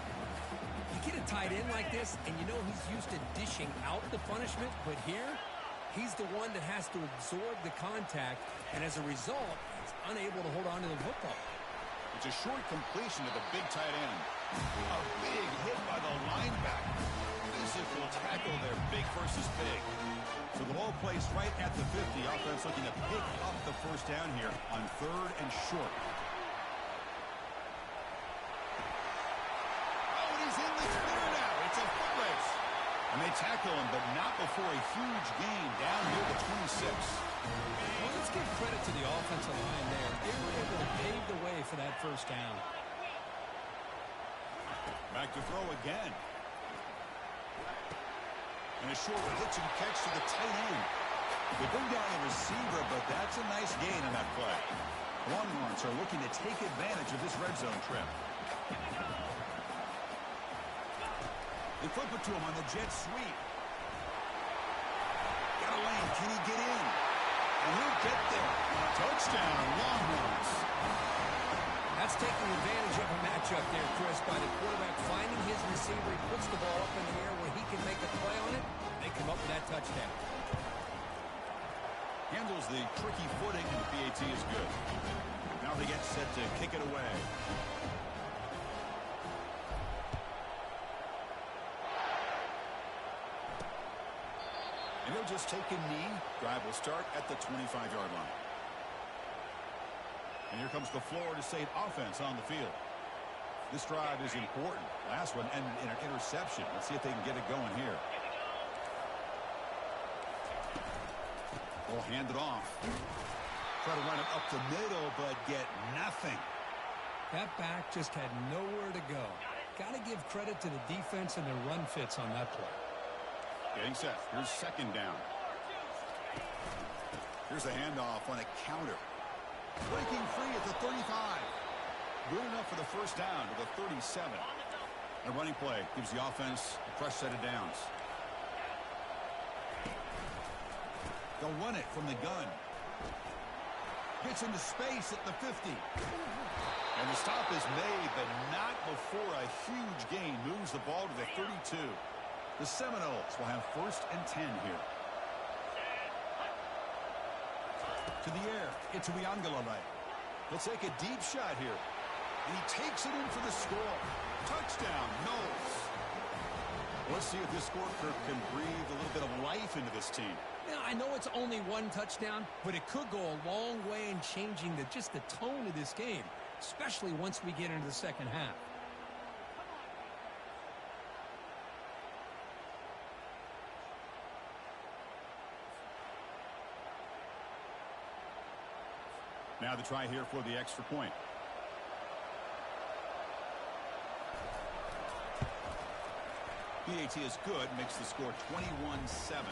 F: You get a tight end like this, and you know he's used to dishing out the punishment, but here, he's the one that has to absorb the contact, and as a result, he's unable to hold on to the football.
E: It's a short completion to the big tight end. A big hit by the linebacker. Physical tackle there, big versus big. So the ball placed right at the 50. Offense looking to pick up the first down here on 3rd and short. Oh, and he's in the clear now. It's a foot race. And they tackle him, but not before a huge gain down near the 26.
F: Well, let's give credit to the offensive line there. They were able to pave the way for that first down.
E: Back to throw again. And a short blitz and catch to the tight end. They bring down the receiver, but that's a nice gain on that play. Longhorns are looking to take advantage of this red zone trip. They flip it to him on the jet sweep. Got a lane. Can he get in? And he'll get there. Touchdown, Longhorns.
F: That's taking advantage of a matchup there, Chris, by the quarterback finding his receiver. He puts the ball up in the air where he can make a play on it. They come up with that touchdown.
E: Handles the tricky footing, and the PAT is good. Now they get set to kick it away. And he'll just take a knee. Drive will start at the 25-yard line. And here comes the Florida State offense on the field. This drive is important. Last one ended in an interception. Let's see if they can get it going here. They'll hand it off. Try to run it up the middle, but get nothing.
F: That back just had nowhere to go. Got to give credit to the defense and their run fits on that play.
E: Getting set. Here's second down. Here's a handoff on a counter. Breaking free at the 35. Good enough for the first down to the 37. A running play gives the offense a fresh set of downs. They'll run it from the gun. Gets into space at the 50. And the stop is made, but not before a huge gain moves the ball to the 32. The Seminoles will have 1st and 10 here. To the air. It's Uiagalelei. He'll take a deep shot here. And he takes it in for the score. Touchdown, Knowles. Let's see if this scorecard can breathe a little bit of life into this team.
F: Now, I know it's only one touchdown, but it could go a long way in changing just the tone of this game, especially once we get into the second half.
E: Now the try here for the extra point. PAT is good, makes the score 21-7.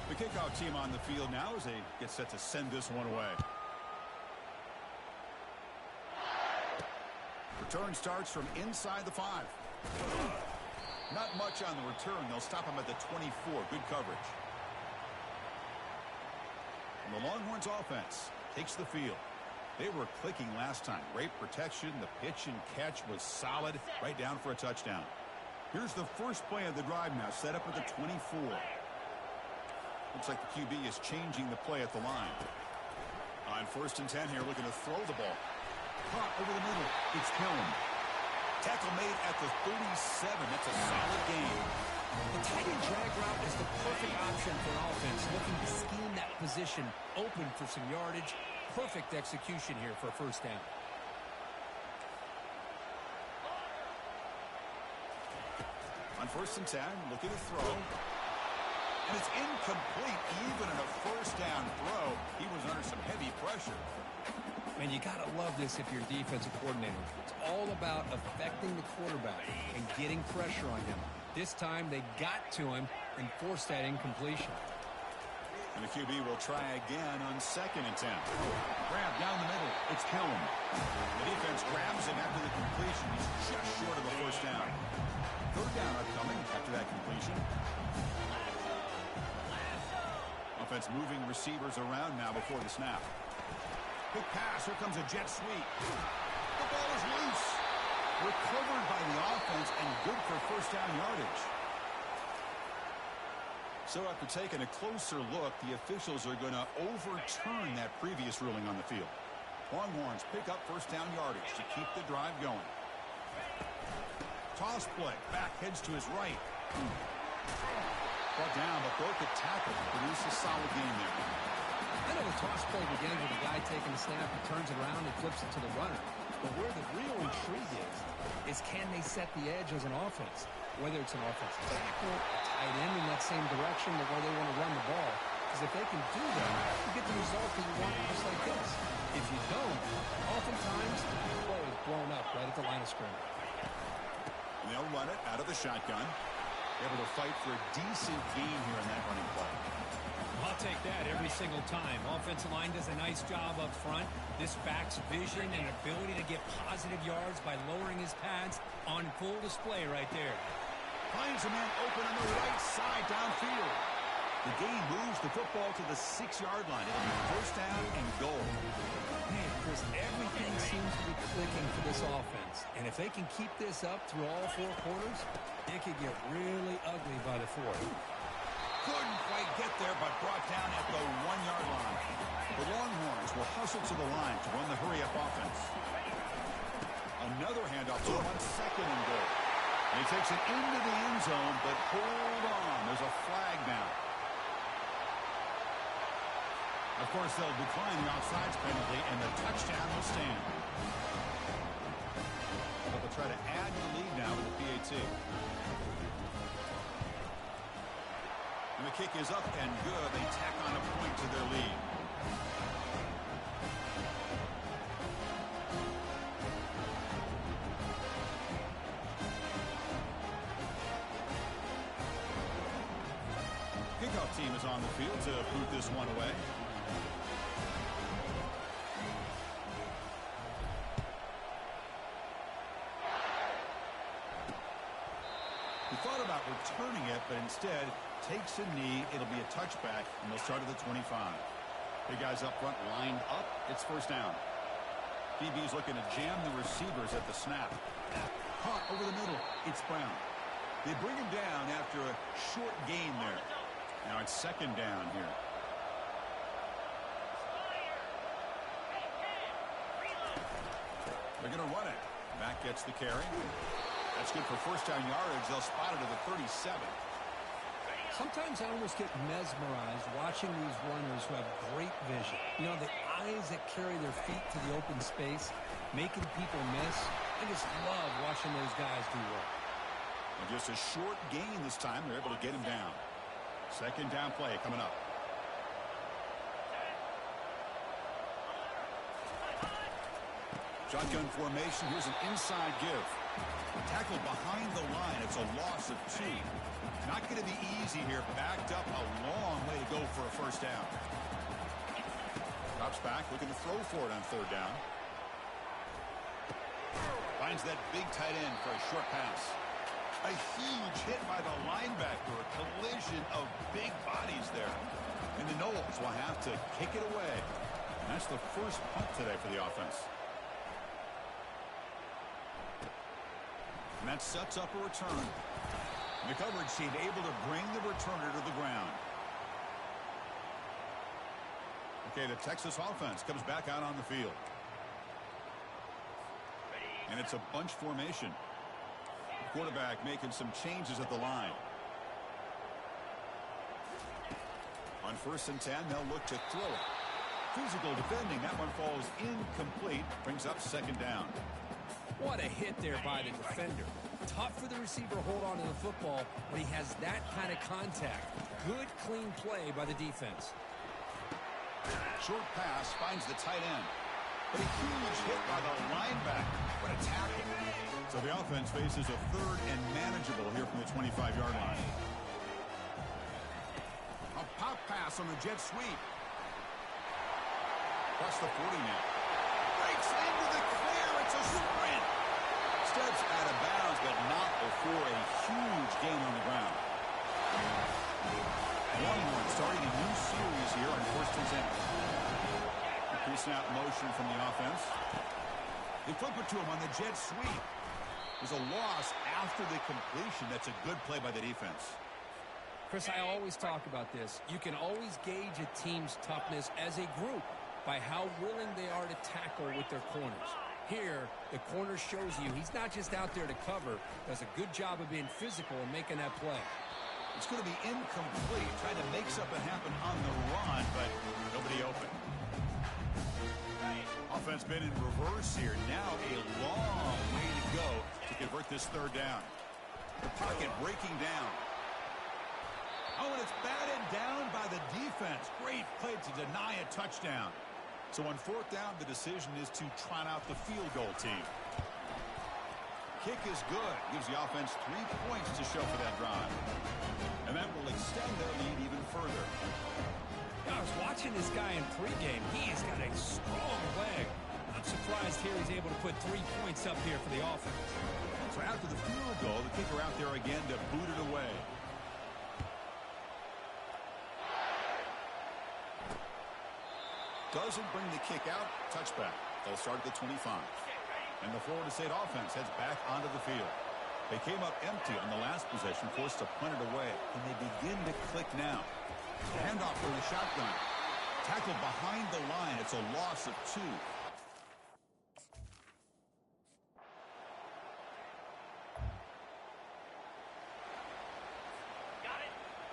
E: The kickoff team on the field now as they get set to send this one away. Return starts from inside the 5. Not much on the return. They'll stop him at the 24. Good coverage. And the Longhorns offense takes the field. They were clicking last time. Great protection. The pitch and catch was solid. Right down for a touchdown. Here's the first play of the drive now. Set up at the 24. Looks like the QB is changing the play at the line. On 1st and 10 here, looking to throw the ball. Caught over the middle. It's Helm. Tackle made at the 37. That's a solid gain.
F: The tight end drag route is the perfect option for an offense looking to scheme that position open for some yardage. Perfect execution here for a first down.
E: On 1st and 10, looking to throw. And it's incomplete. Even in a first down throw, he was under some heavy pressure.
F: And you got to love this if you're a defensive coordinator. It's all about affecting the quarterback and getting pressure on him. This time they got to him and forced that incompletion.
E: And the QB will try again on 2nd and 10. Grab down the middle. It's Helm. The defense grabs him after the completion. He's just short of a first down. 3rd down upcoming after that completion. Offense moving receivers around now before the snap. Quick pass. Here comes a jet sweep. The ball is loose. Recovered by the offense and good for first down yardage. So after taking a closer look, the officials are going to overturn that previous ruling on the field. Longhorns pick up first down yardage to keep the drive going. Toss play. Back heads to his right. Brought down, but broke the tackle. Produced a solid game there.
F: I know the toss play begins with the guy taking the snap, he turns it around and flips it to the runner. But where the real intrigue is can they set the edge as an offense? Whether it's an offensive tackle, a tight end in that same direction, or where they want to run the ball. Because if they can do that, you get the result that you want just like this. If you don't, oftentimes the play is blown up right at the line of scrimmage.
E: And they'll run it out of the shotgun. Able to fight for a decent gain here in that running play.
F: I'll take that every single time. Offensive line does a nice job up front. This back's vision and ability to get positive yards by lowering his pads on full display right there.
E: Finds a man open on the right side downfield. The game moves the football to the 6-yard line. It'll be first down and goal.
F: Man, Chris, everything seems to be clicking for this offense. And if they can keep this up through all 4 quarters, it could get really ugly by the 4th.
E: Couldn't quite get there, but brought down at the 1-yard line. The Longhorns will hustle to the line to run the hurry-up offense. Another handoff to him on 2nd and goal. And he takes it into the end zone, but hold on. There's a flag now. Of course, they'll decline the offsides penalty, and the touchdown will stand. But they'll try to add to the lead now with the PAT. And the kick is up and good. They tack on a point to their lead. Kickoff team is on the field to boot this one away. He thought about returning it, but instead takes a knee. It'll be a touchback, and they'll start at the 25. Big guys up front lined up. It's first down. DB's looking to jam the receivers at the snap. Caught over the middle. It's Brown. They bring him down after a short gain there. Now it's 2nd down here. They're going to run it. Mack gets the carry. That's good for first down yardage. They'll spot it at the 37.
F: Sometimes I almost get mesmerized watching these runners who have great vision. You know, the eyes that carry their feet to the open space, making people miss. I just love watching those guys do work.
E: And just a short gain this time. They're able to get him down. 2nd down play coming up. Shotgun formation. Here's an inside give. Tackled behind the line. It's a loss of 2. Not going to be easy here. Backed up a long way to go for a first down. Drops back, looking to throw for it on 3rd down. Finds that big tight end for a short pass. A huge hit by the linebacker. A collision of big bodies there. And the Knowles will have to kick it away. And that's the first punt today for the offense. And that sets up a return. The coverage team able to bring the returner to the ground. Okay, the Texas offense comes back out on the field. And it's a bunch formation. The quarterback making some changes at the line. On 1st and 10, they'll look to throw it. Physical defending. That one falls incomplete. Brings up 2nd down.
F: What a hit there by the defender. Tough for the receiver to hold on to the football when he has that kind of contact. Good, clean play by the defense.
E: Short pass finds the tight end. But a huge hit by the linebacker. What a tackle. So the offense faces a 3rd and manageable here from the 25-yard line. A pop pass on the jet sweep. Across the 40 now. Breaks into the clear. It's a sprint. Steps out of bounds, but not before a huge gain on the ground. Longhorns starting a new series here on 1st and 10. Pre-snap motion from the offense. They flip it to him on the jet sweep. There's a loss after the completion. That's a good play by the defense.
F: Chris, I always talk about this. You can always gauge a team's toughness as a group by how willing they are to tackle with their corners. Here, the corner shows you he's not just out there to cover, does a good job of being physical and making that play.
E: It's going to be incomplete, trying to make something happen on the run, but nobody open. Offense been in reverse here. Now a long way to go to convert this 3rd down. The pocket breaking down. Oh, and it's batted down by the defense. Great play to deny a touchdown. So on 4th down, the decision is to trot out the field goal team. Kick is good. Gives the offense 3 points to show for that drive. And that will extend their lead even further.
F: I was watching this guy in pregame. He's got a strong leg. I'm surprised here he's able to put 3 points up here for the offense.
E: So after the field goal, the kicker out there again to boot it away. Doesn't bring the kick out. Touchback. They'll start at the 25. And the Florida State offense heads back onto the field. They came up empty on the last possession, forced to punt it away. And they begin to click now. Handoff for the shotgun. Tackled behind the line. It's a loss of 2.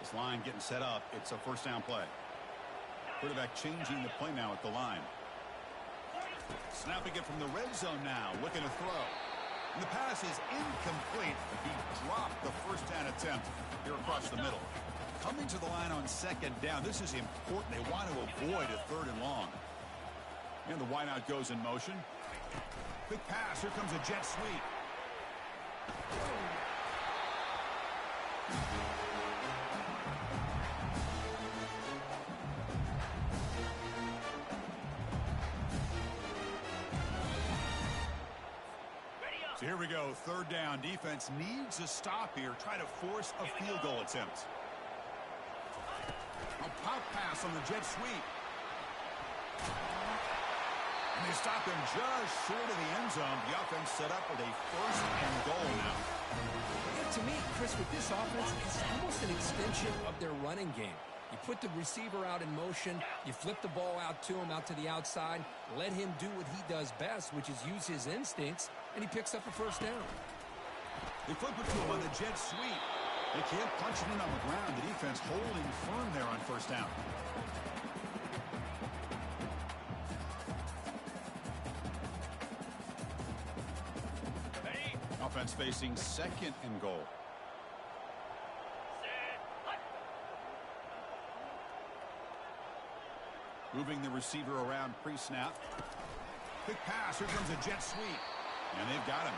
E: This line getting set up. It's a first down play. Quarterback changing the play now at the line. Snapping it from the red zone now. Looking to throw. And the pass is incomplete. He dropped the first down attempt here across the middle. Coming to the line on second down. This is important. They want to avoid a 3rd and long. And the wideout goes in motion. Quick pass. Here comes a jet sweep. So here we go. 3rd down. Defense needs a stop here. Try to force a field goal attempt. A pop pass on the jet sweep. And they stop him just short of the end zone. The offense set up with a 1st and goal now.
F: Yeah, to me, Chris, with this offense, it's almost an extension of their running game. You put the receiver out in motion, you flip the ball out to him, out to the outside, let him do what he does best, which is use his instincts, and he picks up a first down.
E: They flip it to him on the jet sweep. They can't punch it in on the ground. The defense holding firm there on first down. Offense facing 2nd and goal. Moving the receiver around pre-snap. Quick pass. Here comes a jet sweep. And they've got him.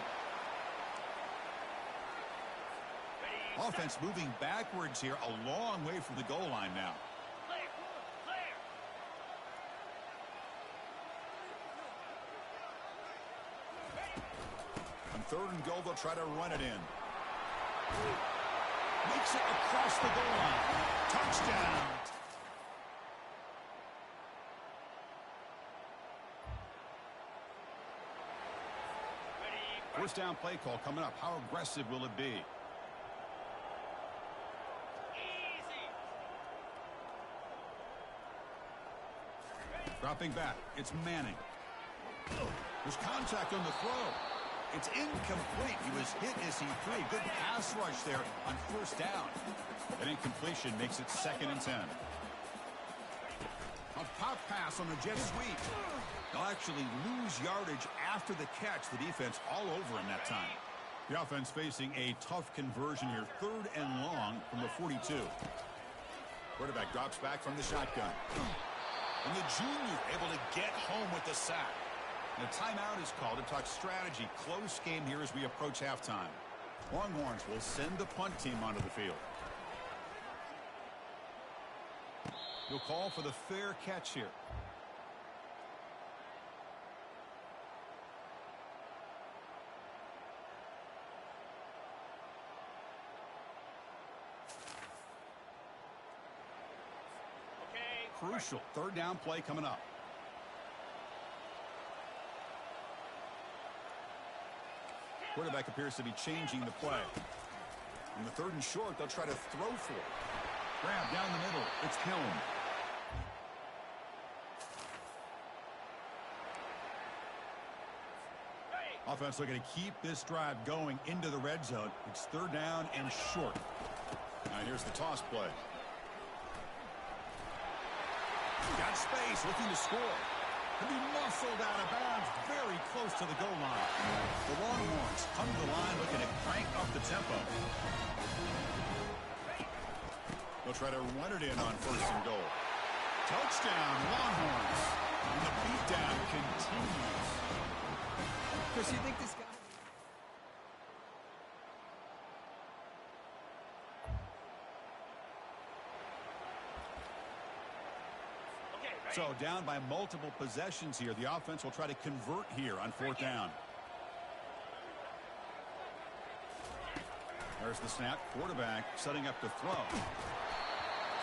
E: Offense moving backwards here, a long way from the goal line now. On 3rd and goal, they'll try to run it in. Makes it across the goal line. Touchdown. First down play call coming up. How aggressive will it be? Dropping back. It's Manning. There's contact on the throw. It's incomplete. He was hit as he threw. Good pass rush there on first down. An incompletion makes it 2nd and 10. A pop pass on the jet sweep. They'll actually lose yardage after the catch. The defense all over him that time. The offense facing a tough conversion here. 3rd and long from the 42. Quarterback drops back from the shotgun. And the junior able to get home with the sack. And a timeout is called to talk strategy. Close game here as we approach halftime. Longhorns will send the punt team onto the field. He'll call for the fair catch here. Crucial 3rd down play coming up. Quarterback appears to be changing the play. In the 3rd and short, they'll try to throw for it. Grab down the middle. It's Helm. Offense looking to keep this drive going into the red zone. It's 3rd down and short. Now here's the toss play. Got space, looking to score. Could be muscled out of bounds, very close to the goal line. The Longhorns come to the line looking to crank up the tempo. They'll try to run it in on 1st and goal. Touchdown, Longhorns. And the beatdown continues.
F: Chris, you think this guy...
E: So down by multiple possessions here. The offense will try to convert here on 4th down. There's the snap. Quarterback setting up to throw.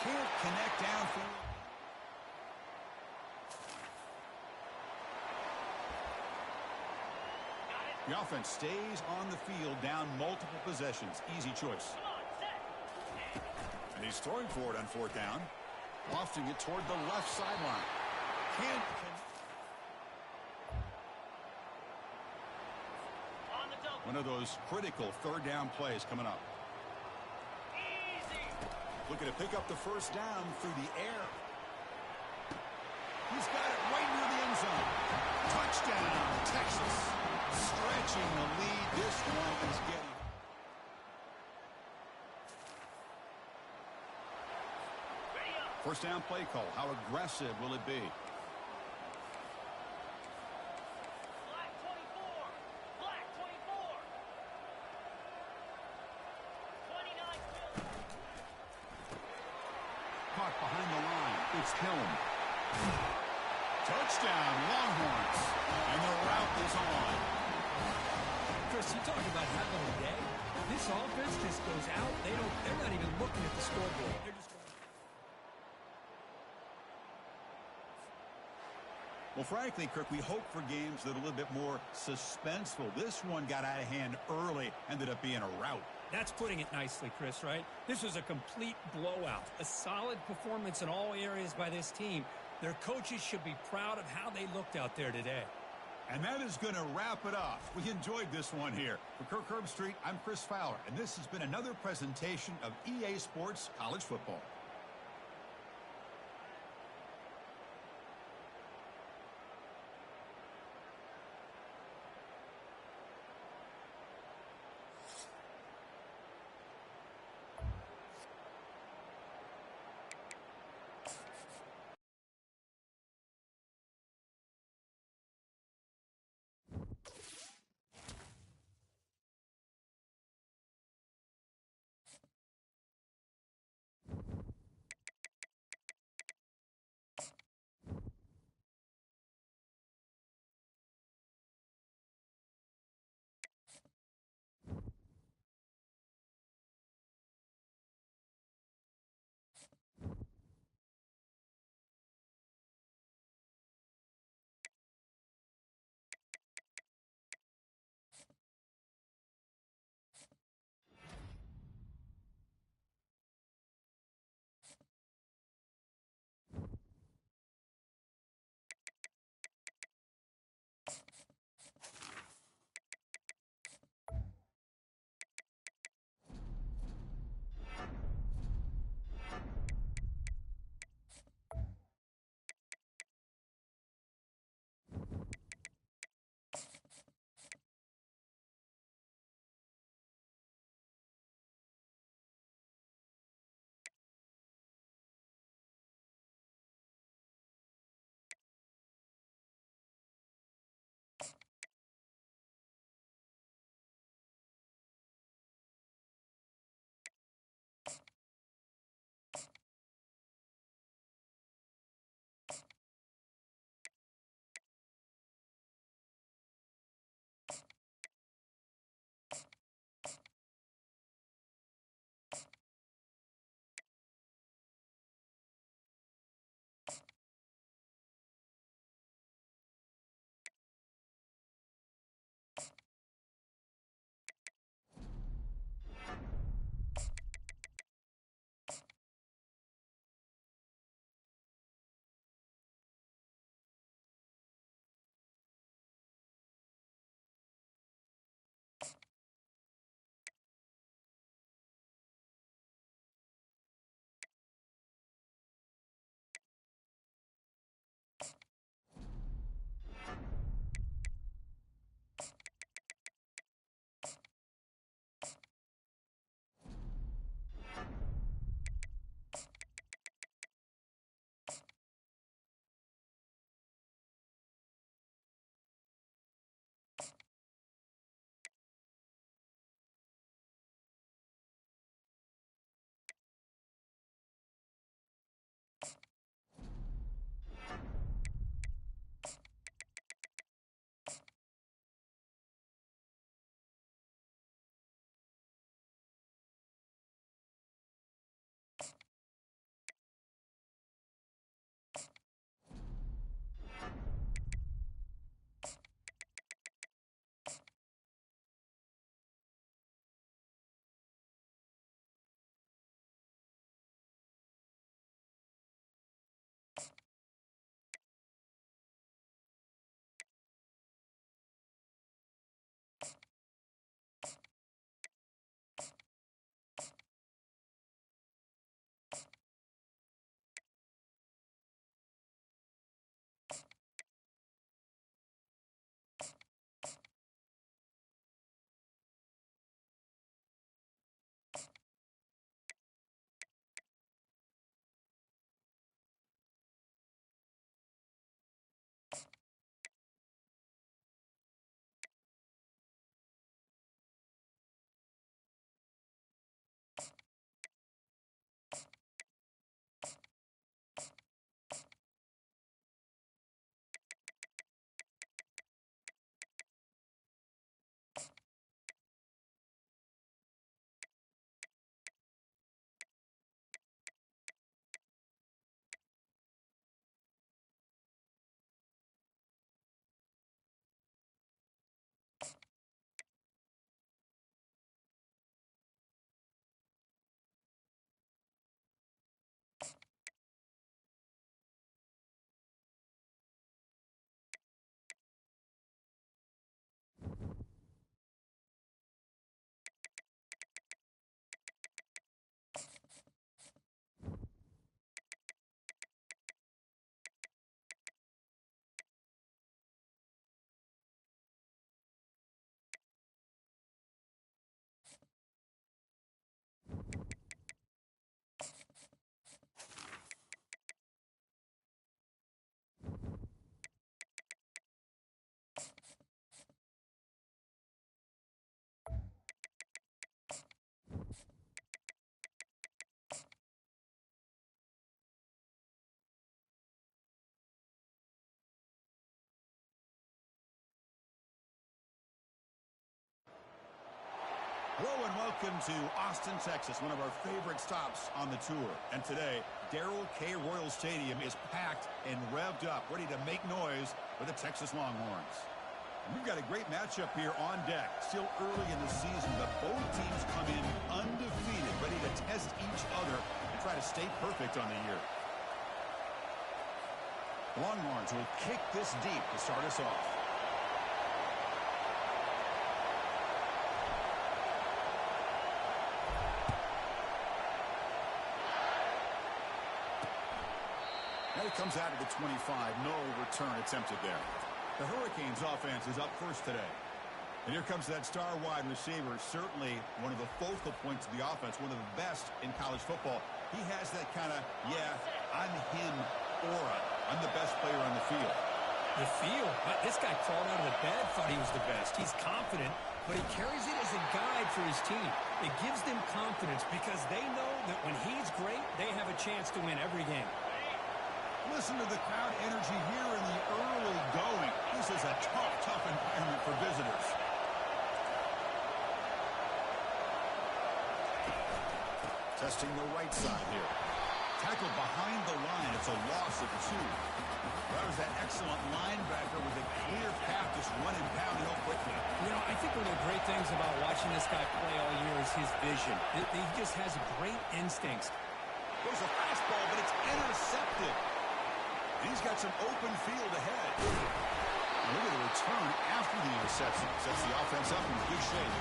E: Can't connect downfield. The offense stays on the field down multiple possessions. Easy choice. And he's throwing for it on fourth down. Lofting it toward the left sideline. Can't. One of those critical third down plays coming up. Looking to pick up the first down through the air. He's got it right near the end zone. Touchdown, Texas. Stretching the lead. This one is getting. First down play call. How aggressive will it be? Caught behind the line. It's Helm. Touchdown, Longhorns. And the route is on.
F: Chris, you talk about having a day. This offense just goes out. They're not even looking at the scoreboard. They're just going.
E: Well, frankly, Kirk, we hope for games that are a little bit more suspenseful. This one got out of hand early, ended up being a rout.
F: That's putting it nicely, Chris, right? This was a complete blowout. A solid performance in all areas by this team. Their coaches should be proud of how they looked out there today.
E: And that is going to wrap it up. We enjoyed this one here. For Kirk Herbstreit, I'm Chris Fowler, and this has been another presentation of EA Sports College Football. Hello and welcome to Austin, Texas, one of our favorite stops on the tour. And today, Darrell K. Royal Stadium is packed and revved up, ready to make noise for the Texas Longhorns. And we've got a great matchup here on deck. Still early in the season, but both teams come in undefeated, ready to test each other and try to stay perfect on the year. The Longhorns will kick this deep to start us off. Now he comes out of the 25. No return attempted there. The Hurricanes offense is up first today. And here comes that star wide receiver, certainly one of the focal points of the offense, one of the best in college football. He has that kind of, yeah, I'm him aura. I'm the best player on the field.
F: The field? This guy crawled out of the bed, thought he was the best. He's confident, but he carries it as a guide for his team. It gives them confidence because they know that when he's great, they have a chance to win every game.
E: Listen to the crowd energy here in the early going. This is a tough environment for visitors. Testing the right side here. Tackled behind the line. It's a loss of 2. That was that excellent linebacker with a clear path, just run and pound real quickly.
F: You know, I think one of the great things about watching this guy play all year is his vision. He just has great instincts.
E: There's a fastball, but it's intercepted. He's got some open field ahead. Now look at the return after the interception. Sets the offense up in good shape.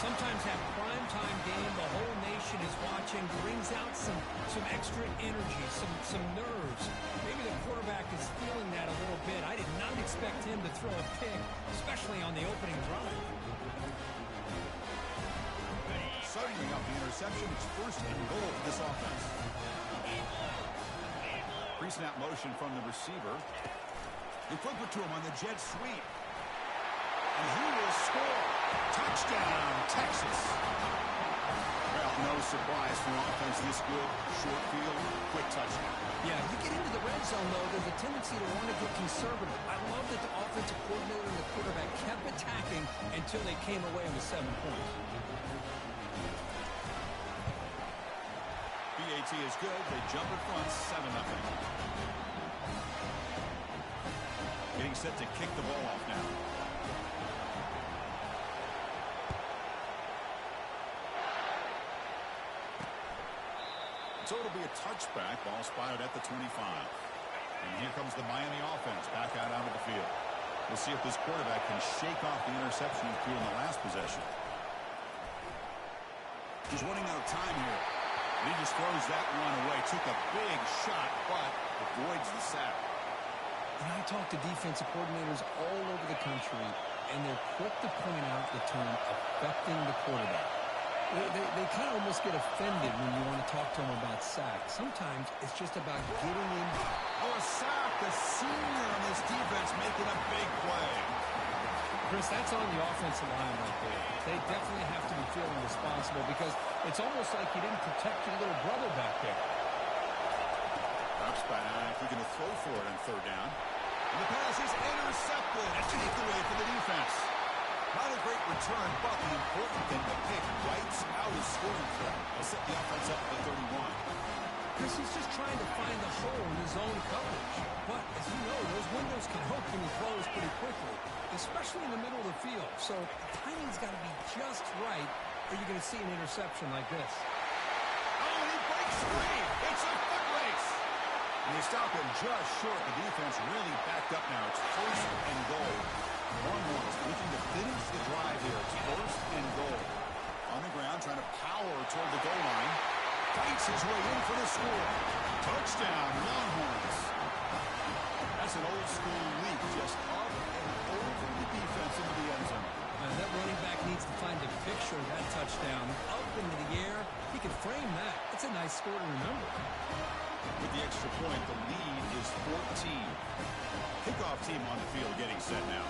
F: Sometimes that primetime game, the whole nation is watching, brings out some extra energy, some nerves. Maybe the quarterback is feeling that a little bit. I did not expect him to throw a pick, especially on the opening drive.
E: Suddenly up the interception. It's first and goal for this offense. Pre-snap motion from the receiver. They flip it to him on the jet sweep. And he will score. Touchdown, Texas. Well, no surprise for an offense this good. Short field, quick touchdown.
F: Yeah, you get into the red zone, though, there's a tendency to want to get conservative. I love that the offensive coordinator and the quarterback kept attacking until they came away with 7 points.
E: BAT is good. They jump in front, 7-0. Getting set to kick the ball off now. So it'll be a touchback. Ball spotted at the 25. And here comes the Miami offense back out onto the field. We'll see if this quarterback can shake off the interception he threw in the last possession. He's running out of time here. And he just throws that one away. Took a big shot, but avoids the sack.
F: And I talk to defensive coordinators all over the country, and they're quick to point out the term affecting the quarterback. They kind of almost get offended when you want to talk to them about sacks. Sometimes it's just about getting in.
E: Oh, a sack. The senior on this defense making a big play.
F: Chris, that's on the offensive line right there. They definitely have to be feeling responsible because it's almost like you didn't protect your little brother back there.
E: Drops back. He's going to throw for it on 3rd down. And the pass is intercepted. A takeaway for the defense. Not a great return, but the important thing, the pick wipes out his scoring threat. They'll set the offense up at the 31.
F: Chris, he's just trying to find the hole in his own coverage. But, as you know, those windows can open and close pretty quickly, especially in the middle of the field. So, the timing's got to be just right, or you're going to see an interception like this.
E: Oh, he breaks free. It's a foot race. And they stop him just short. The defense really backed up now. It's 1st and goal. Longhorns looking to finish the drive here. It's 1st and goal. On the ground, trying to power toward the goal line. Fights his way in for the score. Touchdown, Longhorns. That's an old-school leap, just up and over the defense into the end zone.
F: That running back needs to find the picture of that touchdown. Up into the air. He can frame that. That's a nice score to remember.
E: With the extra point, the lead is 14. Kickoff team on the field getting set now.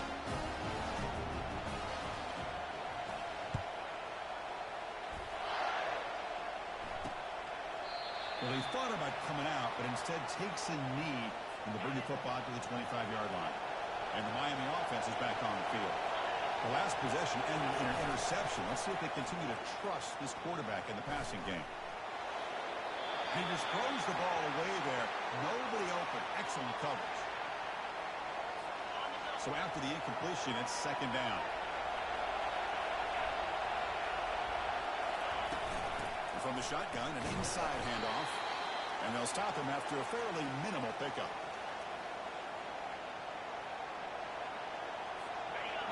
E: Well, he thought about coming out, but instead takes a knee and to bring the football to the 25-yard line. And the Miami offense is back on the field. The last possession ended in an interception. Let's see if they continue to trust this quarterback in the passing game. He just throws the ball away there. Nobody open. Excellent coverage. So after the incompletion, it's second down. From the shotgun, an inside handoff. And they'll stop him after a fairly minimal pickup.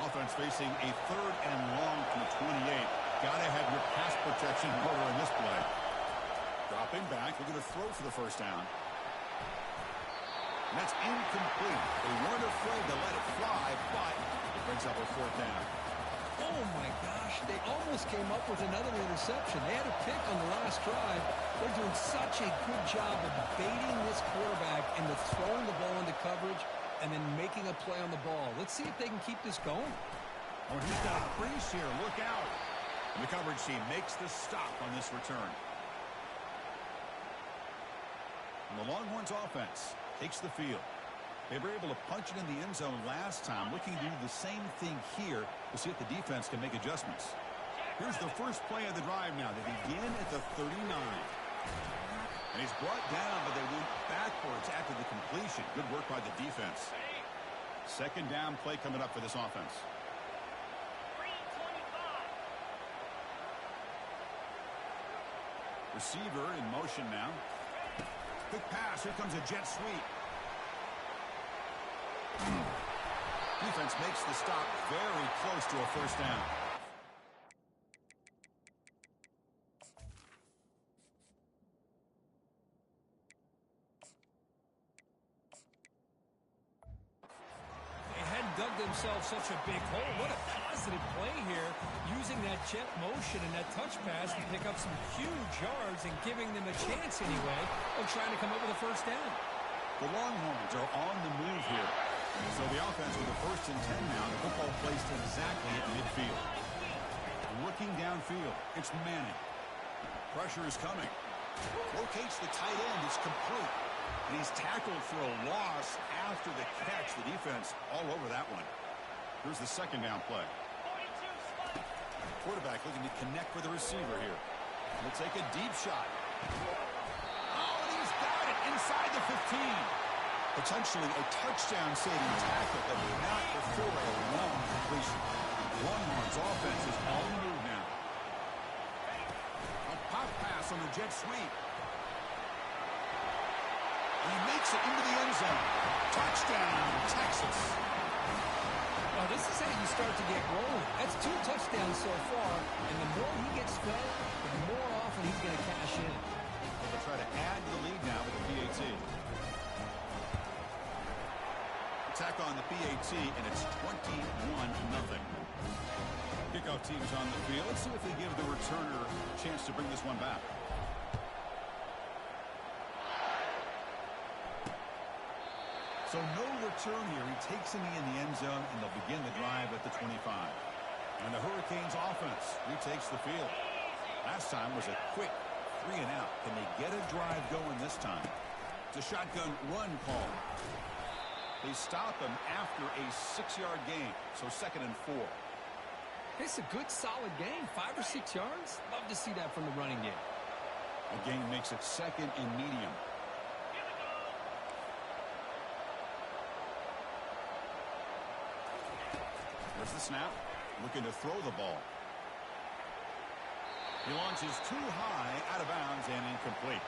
E: Offense facing a third and long from the 28. Got to have your pass protection in order in this play. Dropping back, looking to throw for the first down. And that's incomplete. They weren't afraid to let it fly, but it brings up a fourth down.
F: Oh, my gosh. They almost came up with another interception. They had a pick on the last drive. They're doing such a good job of baiting this quarterback into throwing the ball into coverage and then making a play on the ball. Let's see if they can keep this going.
E: Oh, he's got a crease here. Look out. And the coverage team makes the stop on this return. And the Longhorns offense takes the field. They were able to punch it in the end zone last time, looking to do the same thing here to see if the defense can make adjustments. Here's the first play of the drive now. They begin at the 39. And he's brought down, but they went backwards after the completion. Good work by the defense. Second down play coming up for this offense. Receiver in motion now. Quick pass. Here comes a jet sweep. Defense makes the stop very close to a first down.
F: Dug themselves such a big hole. What a positive play here, using that jet motion and that touch pass to pick up some huge yards and giving them a chance anyway of trying to come up with a first down.
E: The Longhorns are on the move here. So the offense with a 1st and 10 now. The football placed exactly at midfield. Looking downfield, it's Manning. Pressure is coming. Locates the tight end. It's complete. And he's tackled for a loss after the catch. The defense all over that one. Here's the second down play. Quarterback looking to connect with the receiver here. He'll take a deep shot. Oh, and he's got it inside the 15. Potentially a touchdown-saving tackle, but not before a long completion. Longhorns offense is on the move now. A pop pass on the jet sweep. And he makes it into the end zone. Touchdown, Texas.
F: Well, this is how you start to get rolling. That's 2 touchdowns so far, and the more he gets fed, the more often he's going to cash in.
E: They'll try to add the lead now with the PAT. Attack on the PAT, and it's 21-0. Kickoff team's on the field. Let's see if they give the returner a chance to bring this one back. So no return here. He takes him in the end zone, and they'll begin the drive at the 25. And the Hurricanes offense retakes the field. Last time was a quick 3 and out. Can they get a drive going this time? It's a shotgun run call. They stop him after a 6-yard gain, so 2nd and 4.
F: It's a good, solid gain. 5 or 6 yards. Love to see that from the running game.
E: A gain makes it 2nd and medium. There's the snap. Looking to throw the ball. He launches too high, out of bounds, and incomplete.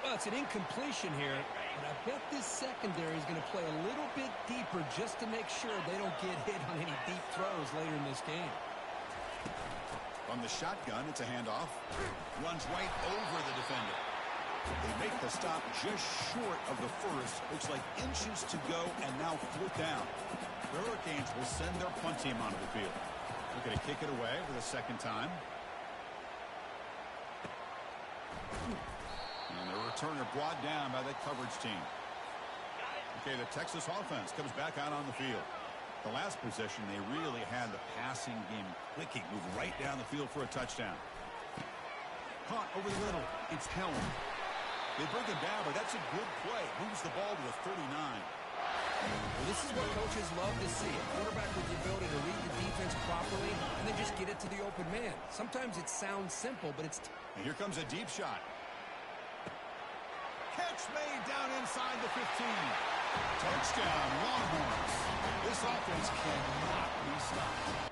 F: Well, it's an incompletion here, but I bet this secondary is going to play a little bit deeper just to make sure they don't get hit on any deep throws later in this game.
E: From the shotgun, it's a handoff. Runs right over the defender. They make the stop just short of the first. Looks like inches to go, and now 4th down. The Hurricanes will send their punt team onto the field. Looking to kick it away for the 2nd time. And the returner brought down by the coverage team. Okay, the Texas offense comes back out on the field. The last possession, they really had the passing game clicking. Move right down the field for a touchdown. Caught over the middle. It's Helm. They bring him down, but that's a good play. Moves the ball to the 39.
F: Well, this This is what coaches love to see. A quarterback with the ability to read the defense properly and then just get it to the open man. Sometimes it sounds simple, but it's...
E: And here comes a deep shot. Catch made down inside the 15. Touchdown, Longhorns. This offense cannot be stopped.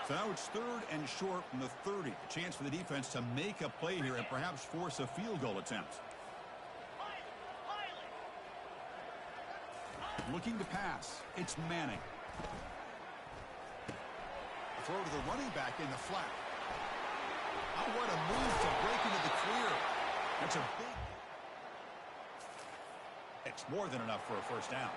E: So now it's 3rd and short from the 30. A chance for the defense to make a play here and perhaps force a field goal attempt. Looking to pass. It's Manning. Throw to the running back in the flat. Oh, what a move to break into the clear. That's a big... It's more than enough for a first down.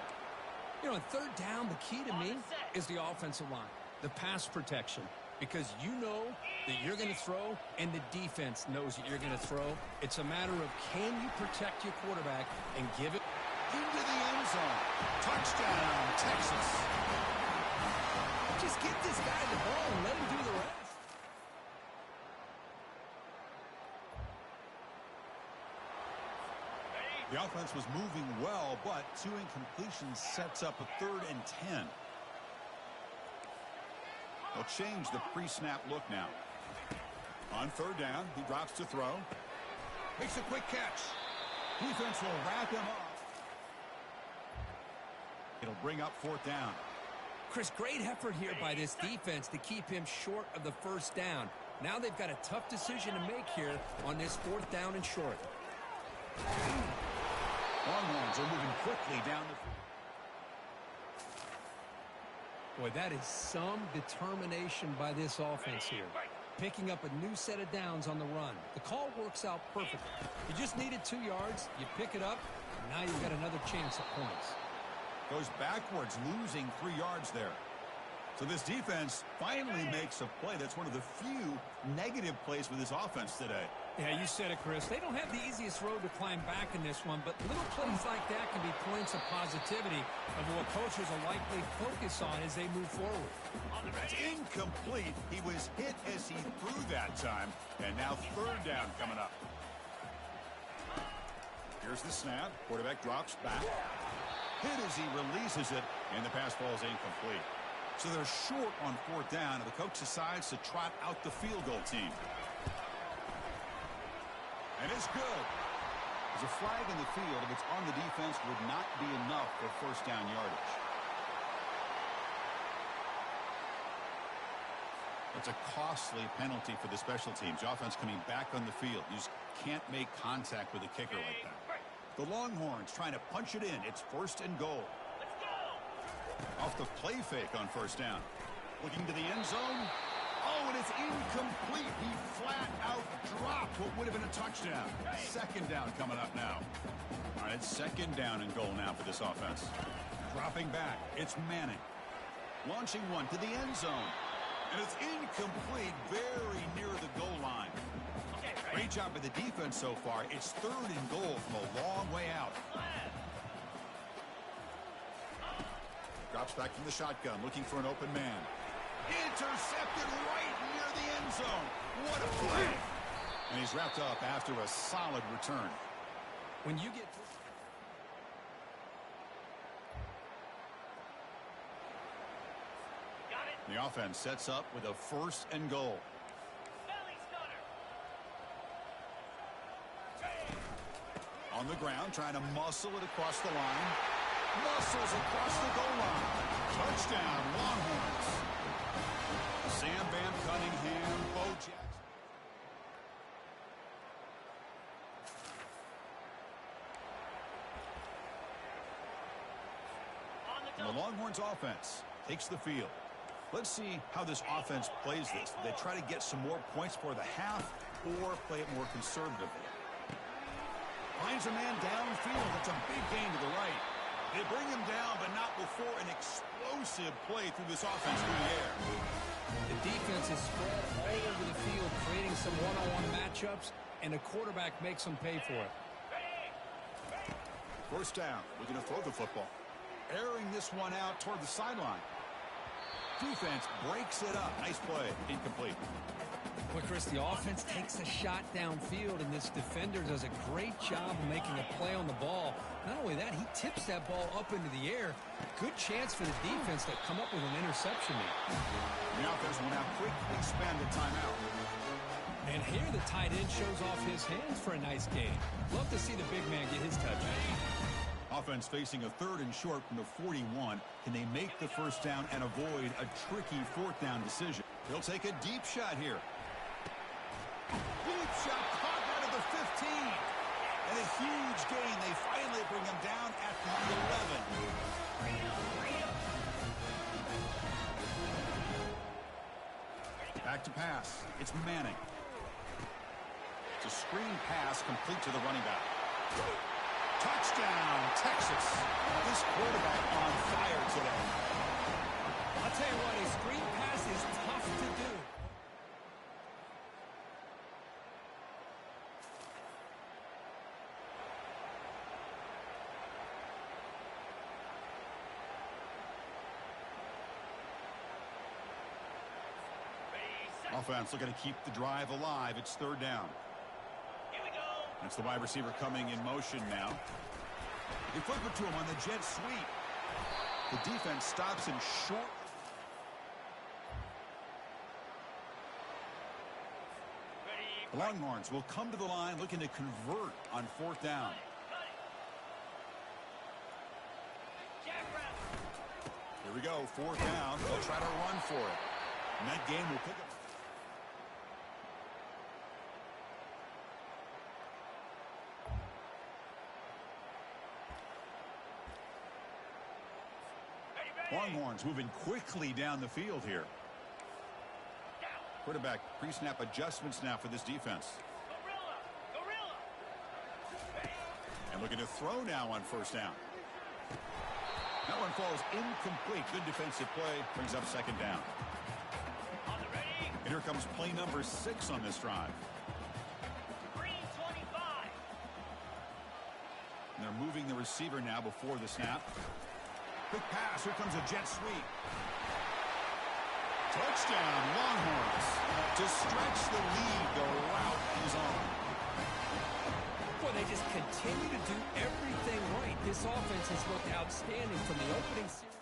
F: You know, on 3rd down, the key to me is the offensive line, the pass protection, because you know that you're going to throw and the defense knows that you're going to throw. It's a matter of can you protect your quarterback and give it
E: into the end zone. Touchdown, Texas.
F: Just get this guy the ball and let him do the rest.
E: The offense was moving well, but 2 incompletions sets up a 3rd and 10. They'll change the pre-snap look now. On 3rd down, he drops to throw. Makes a quick catch. Defense will wrap him up. It'll bring up 4th down.
F: Chris, great effort here by this defense to keep him short of the first down. Now they've got a tough decision to make here on this 4th down and short.
E: Longhorns are moving quickly down the field.
F: Boy, that is some determination by this offense here. Picking up a new set of downs on the run. The call works out perfectly. You just needed 2 yards. You pick it up. And now you've got another chance at points.
E: Goes backwards, losing 3 yards there. So this defense finally makes a play. That's one of the few negative plays for this offense today.
F: Yeah, you said it, Chris. They don't have the easiest road to climb back in this one, but little plays like that can be points of positivity of what coaches will likely focus on as they move forward.
E: It's incomplete. He was hit as he threw that time, and now 3rd down coming up. Here's the snap. Quarterback drops back. Hit as he releases it, and the pass falls incomplete. So they're short on 4th down, and the coach decides to trot out the field goal team. And it's good. There's a flag in the field. If it's on the defense, would not be enough for first down yardage. It's a costly penalty for the special teams. The offense coming back on the field. You just can't make contact with a kicker like that. The Longhorns trying to punch it in. It's 1st and goal. Off the play fake on 1st down. Looking to the end zone. Oh, and it's incomplete. He flat out dropped what would have been a touchdown. 2nd down coming up now. All right, 2nd down and goal now for this offense. Dropping back. It's Manning. Launching one to the end zone. And it's incomplete, very near the goal line. Great job by the defense so far. It's 3rd and goal from a long way out. Drops back from the shotgun, looking for an open man. Intercepted right near the end zone. What a play. And he's wrapped up after a solid return.
F: When you get...
E: The offense sets up with a 1st and goal. On the ground, trying to muscle it across the line. Muscles across the goal line. Touchdown, Longhorns. Sam Van Cunningham, Bo Jackson. And the Longhorns offense takes the field. Let's see how this offense plays this. They try to get some more points for the half or play it more conservatively. Finds a man downfield. That's a big gain to the right. They bring him down, but not before an explosive play through this offense through the air.
F: The defense is spread all over the field, creating some one-on-one matchups, and the quarterback makes them pay for it.
E: 1st down. Looking to throw the football. Airing this one out toward the sideline. Defense breaks it up. Nice play. Incomplete.
F: Well, Chris, the offense takes a shot downfield, and this defender does a great job of making a play on the ball. Not only that, he tips that ball up into the air. Good chance for the defense to come up with an interception there.
E: The offense will now quickly spend a timeout.
F: And here the tight end shows off his hands for a nice game. Love to see the big man get his touch.
E: Offense facing a 3rd and short from the 41. Can they make the first down and avoid a tricky 4th down decision? They'll take a deep shot here. Deep shot caught out of the 15. And a huge gain. They finally bring him down at the 11. Back to pass. It's Manning. It's a screen pass complete to the running back. Touchdown, Texas. This quarterback on fire today.
F: I'll tell you what, a screen pass is tough to do.
E: Offense looking to keep the drive alive. It's 3rd down.
G: Here we go.
E: That's the wide receiver coming in motion now. They flip it to him on the jet sweep. The defense stops him short. The Longhorns will come to the line looking to convert on 4th down. Here we go, 4th down. They'll try to run for it. And that game will pick up. Longhorns moving quickly down the field here. Quarterback pre-snap adjustments now for this defense. And looking to throw now on 1st down. That one falls incomplete. Good defensive play. Brings up 2nd down. And here comes play number 6 on this drive. And they're moving the receiver now before the snap. Quick pass. Here comes a jet sweep. Touchdown, Longhorns. To stretch the lead, the route is on.
F: Boy, they just continue to do everything right. This offense has looked outstanding from the opening series.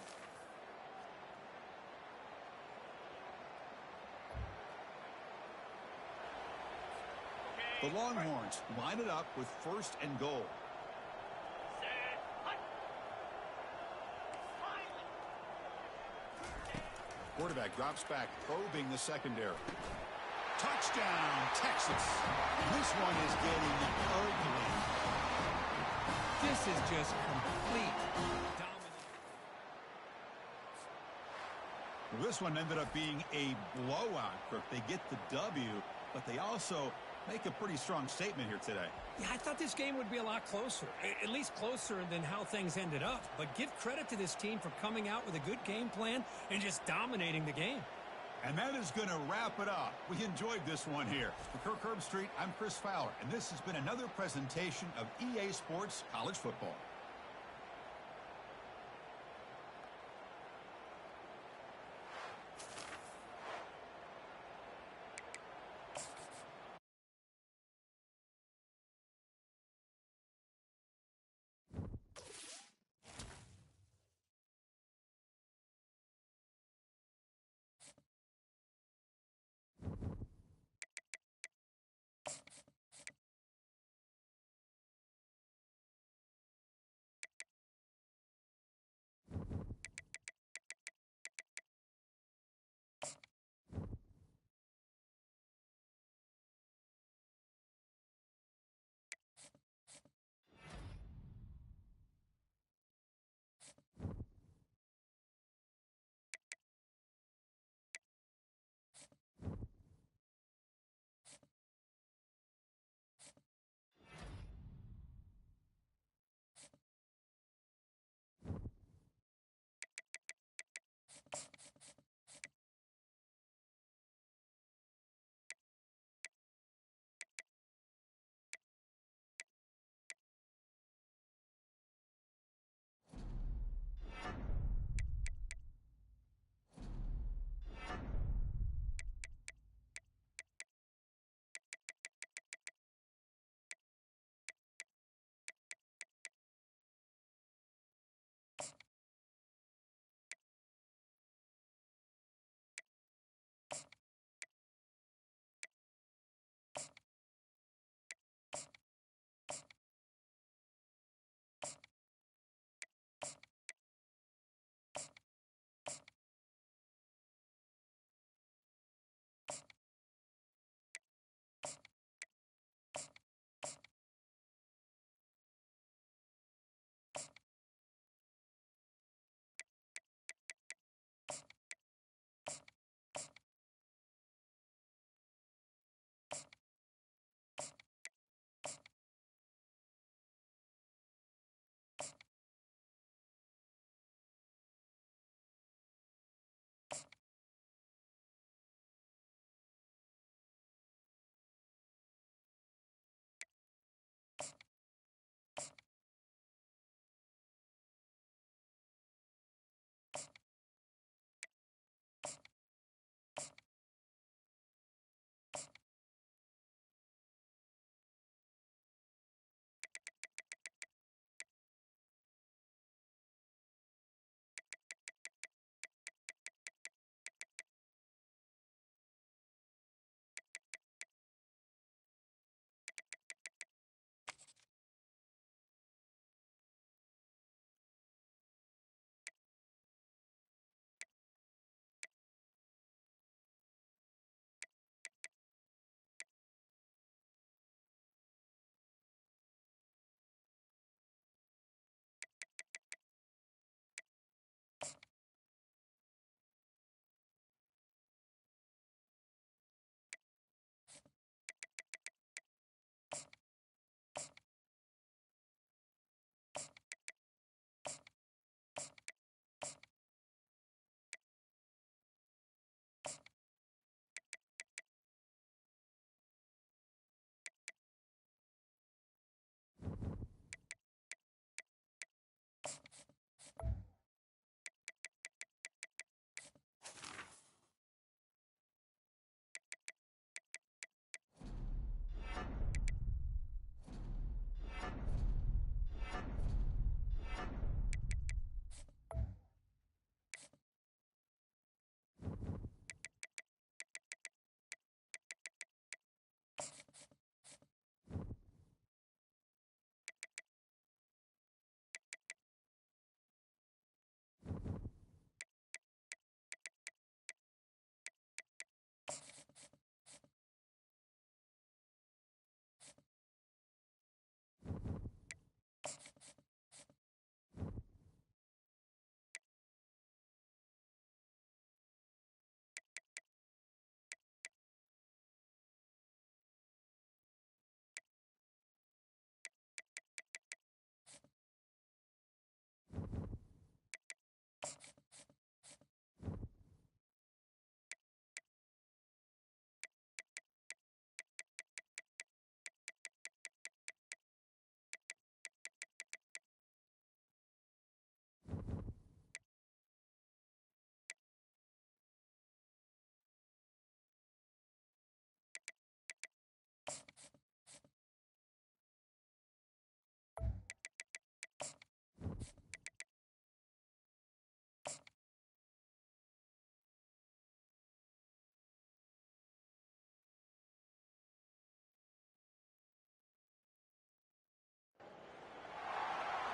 E: The Longhorns line it up with 1st and goal. Quarterback drops back, probing the secondary. Touchdown, Texas. This one is getting ugly.
F: This is just complete dominance.
E: This one ended up being a blowout, Crook. They get the W, but they also make a pretty strong statement here today.
F: Yeah, I thought this game would be a lot closer, at least closer than how things ended up. But give credit to this team for coming out with a good game plan and just dominating the game.
E: And that is going to wrap it up. We enjoyed this one here. For Kirk Herbstreit, I'm Chris Fowler, and this has been another presentation of EA Sports College Football.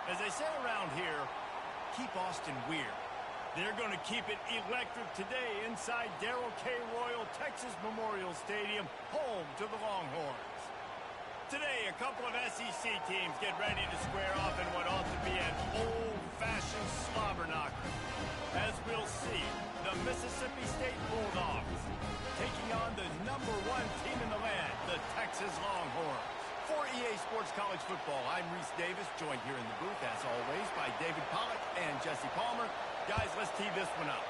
A: As they say around here, keep Austin weird. They're going to keep it electric today inside Darrell K. Royal Texas Memorial Stadium, home to the Longhorns. Today, a couple of SEC teams get ready to square off in what ought to be an old-fashioned slobber knocker. As we'll see, the Mississippi State Bulldogs taking on the #1 team in the land, the Texas Longhorns. For EA Sports College Football, I'm Reese Davis, joined here in the booth, as always, by David Pollack and Jesse Palmer. Guys, let's tee this one up.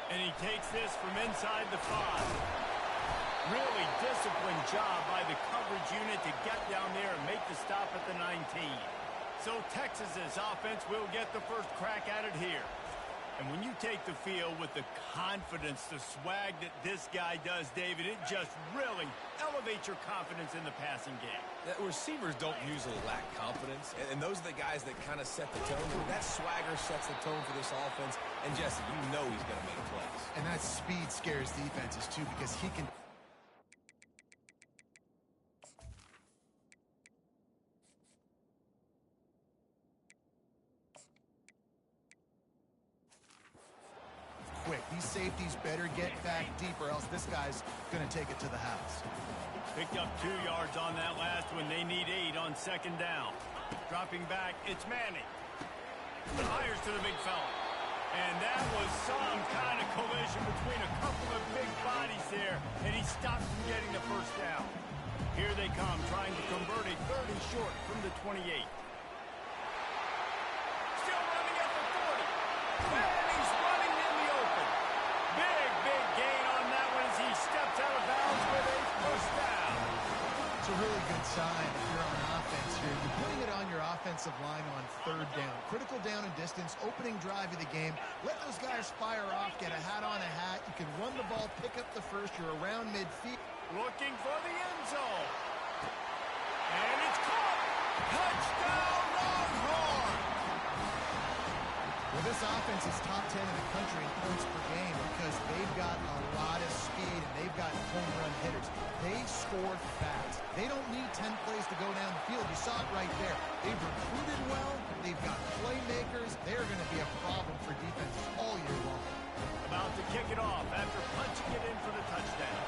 A: And he takes this from inside the 5. Really disciplined job by the coverage unit to get down there and make the stop at the 19. So Texas's offense will get the first crack at it here. And when you take the field with the confidence, the swag that this guy does, David, it just really elevates your confidence in the passing game.
C: The receivers don't usually lack confidence, and those are the guys that kind of set the tone. That swagger sets the tone for this offense, and Jesse, you know he's going to make plays.
B: And that speed scares defenses, too, because he can... quick. These safeties better get back deep or else this guy's going to take it to the house.
A: Picked up 2 yards on that last one. They need 8 on second down. Dropping back, it's Manning. Fires to the big fella. And that was some kind of collision between a couple of big bodies there, and he stopped from getting the first down. Here they come, trying to convert a 3rd and short from the 28. Still running at the 40. And he's running in the open. Big gain on that one as he steps out of bounds with a first down.
B: It's a really good sign if you're on offense here. You're putting it on your offensive line on 3rd down. Critical down and distance, opening drive of the game. Let those guys fire off, get a hat on a hat. You can run the ball, pick up the first. You're around midfield.
A: Looking for the end zone. And it's caught. Touchdown, Longhorn!
B: Well, this offense is top 10 in the country in points per game because they've got a lot of speed and they've got home run hitters. They score fast. They don't need 10 plays to go down the field. You saw it right there. They've recruited well. They've got playmakers. They're going to be a problem for defenses all year long.
A: About to kick it off after punching it in for the touchdown.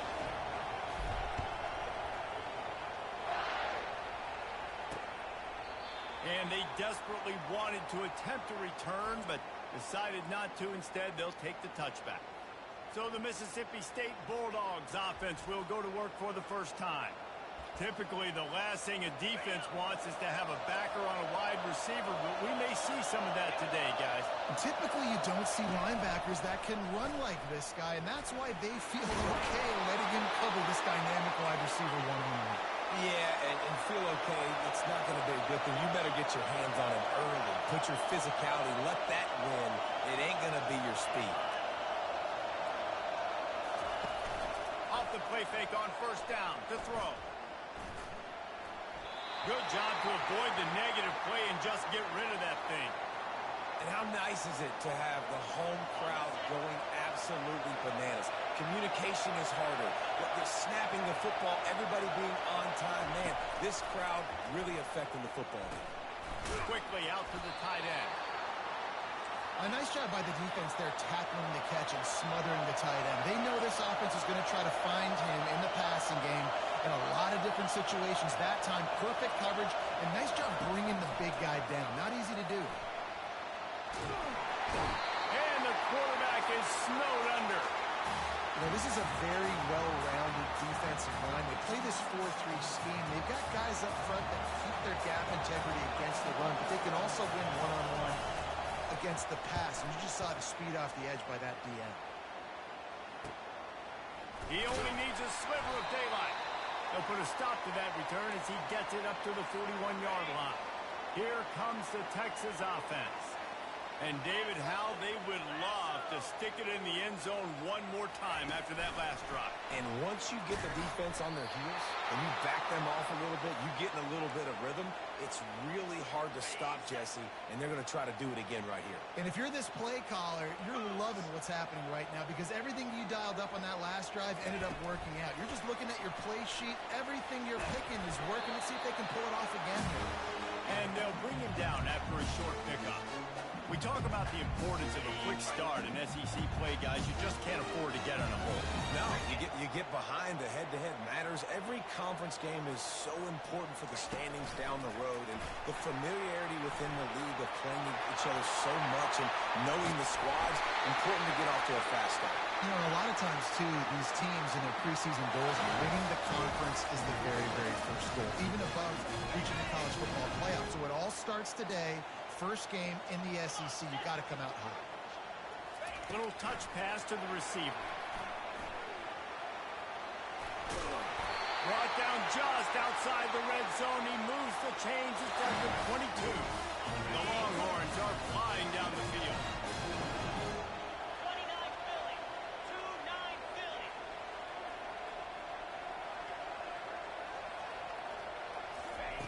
A: And they desperately wanted to attempt a return, but decided not to. Instead, they'll take the touchback. So the Mississippi State Bulldogs offense will go to work for the first time. Typically, the last thing a defense wants is to have a backer on a wide receiver, but we may see some of that today, guys.
B: Typically, you don't see linebackers that can run like this guy, and that's why they feel okay letting him cover this dynamic wide receiver one-on-one.
C: Yeah, and feel okay, it's not going to be a good thing. You better get your hands on him early. Put your physicality. Let that win. It ain't going to be your speed.
A: Off the play fake on first down to throw. Good job to avoid the negative play and just get rid of that thing.
C: And how nice is it to have the home crowd going absolutely bananas? Communication is harder. The snapping the football, everybody being on time. Man, this crowd really affecting the football game.
A: Quickly out to the tight end.
B: A nice job by the defense there tackling the catch and smothering the tight end. They know this offense is going to try to find him in the passing game in a lot of different situations. That time, perfect coverage, and nice job bringing the big guy down. Not easy to do.
A: And the quarterback is snowed under.
B: You know, this is a very well-rounded defensive line. They play this 4-3 scheme. They've got guys up front that keep their gap integrity against the run, but they can also win one-on-one against the pass. And you just saw the speed off the edge by that DN.
A: He only needs a sliver of daylight. They'll put a stop to that return as he gets it up to the 41-yard line. Here comes the Texas offense. And David, how they would love to stick it in the end zone one more time after that last drive.
C: And once you get the defense on their heels and you back them off a little bit, you get in a little bit of rhythm, it's really hard to stop, Jesse, and they're going to try to do it again right here.
B: And if you're this play caller, you're loving what's happening right now because everything you dialed up on that last drive ended up working out. You're just looking at your play sheet. Everything you're picking is working. Let's see if they can pull it off again here.
A: And they'll bring him down after a short pickup. We talk about the importance of a quick start in SEC play, guys. You just can't afford to get on a hole.
C: No, you get behind. The head-to-head matters. Every conference game is so important for the standings down the road, and the familiarity within the league of playing each other so much and knowing the squads, important to get off to a fast start.
B: You know, a lot of times, too, these teams in their preseason goals, winning the conference is the very, very first goal, even above reaching the college football playoff. So it all starts today. First game in the SEC, you got to come out hot.
A: Little touch pass to the receiver. Brought down just outside the red zone. He moves the chains. It's down to 22. The Longhorns are flying down the field.
G: 29 Philly. 2-9 Philly.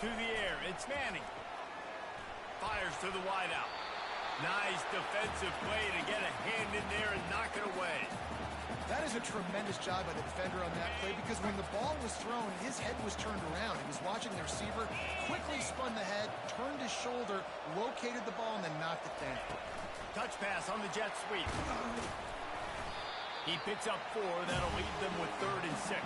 A: To the air, it's Manning. Fires to the wideout. Nice defensive play to get a hand in there and knock it away.
B: That is a tremendous job by the defender on that play because when the ball was thrown, his head was turned around. He was watching the receiver, quickly spun the head, turned his shoulder, located the ball, and then knocked it down.
A: Touch pass on the jet sweep. He picks up 4. That'll leave them with 3rd and 6.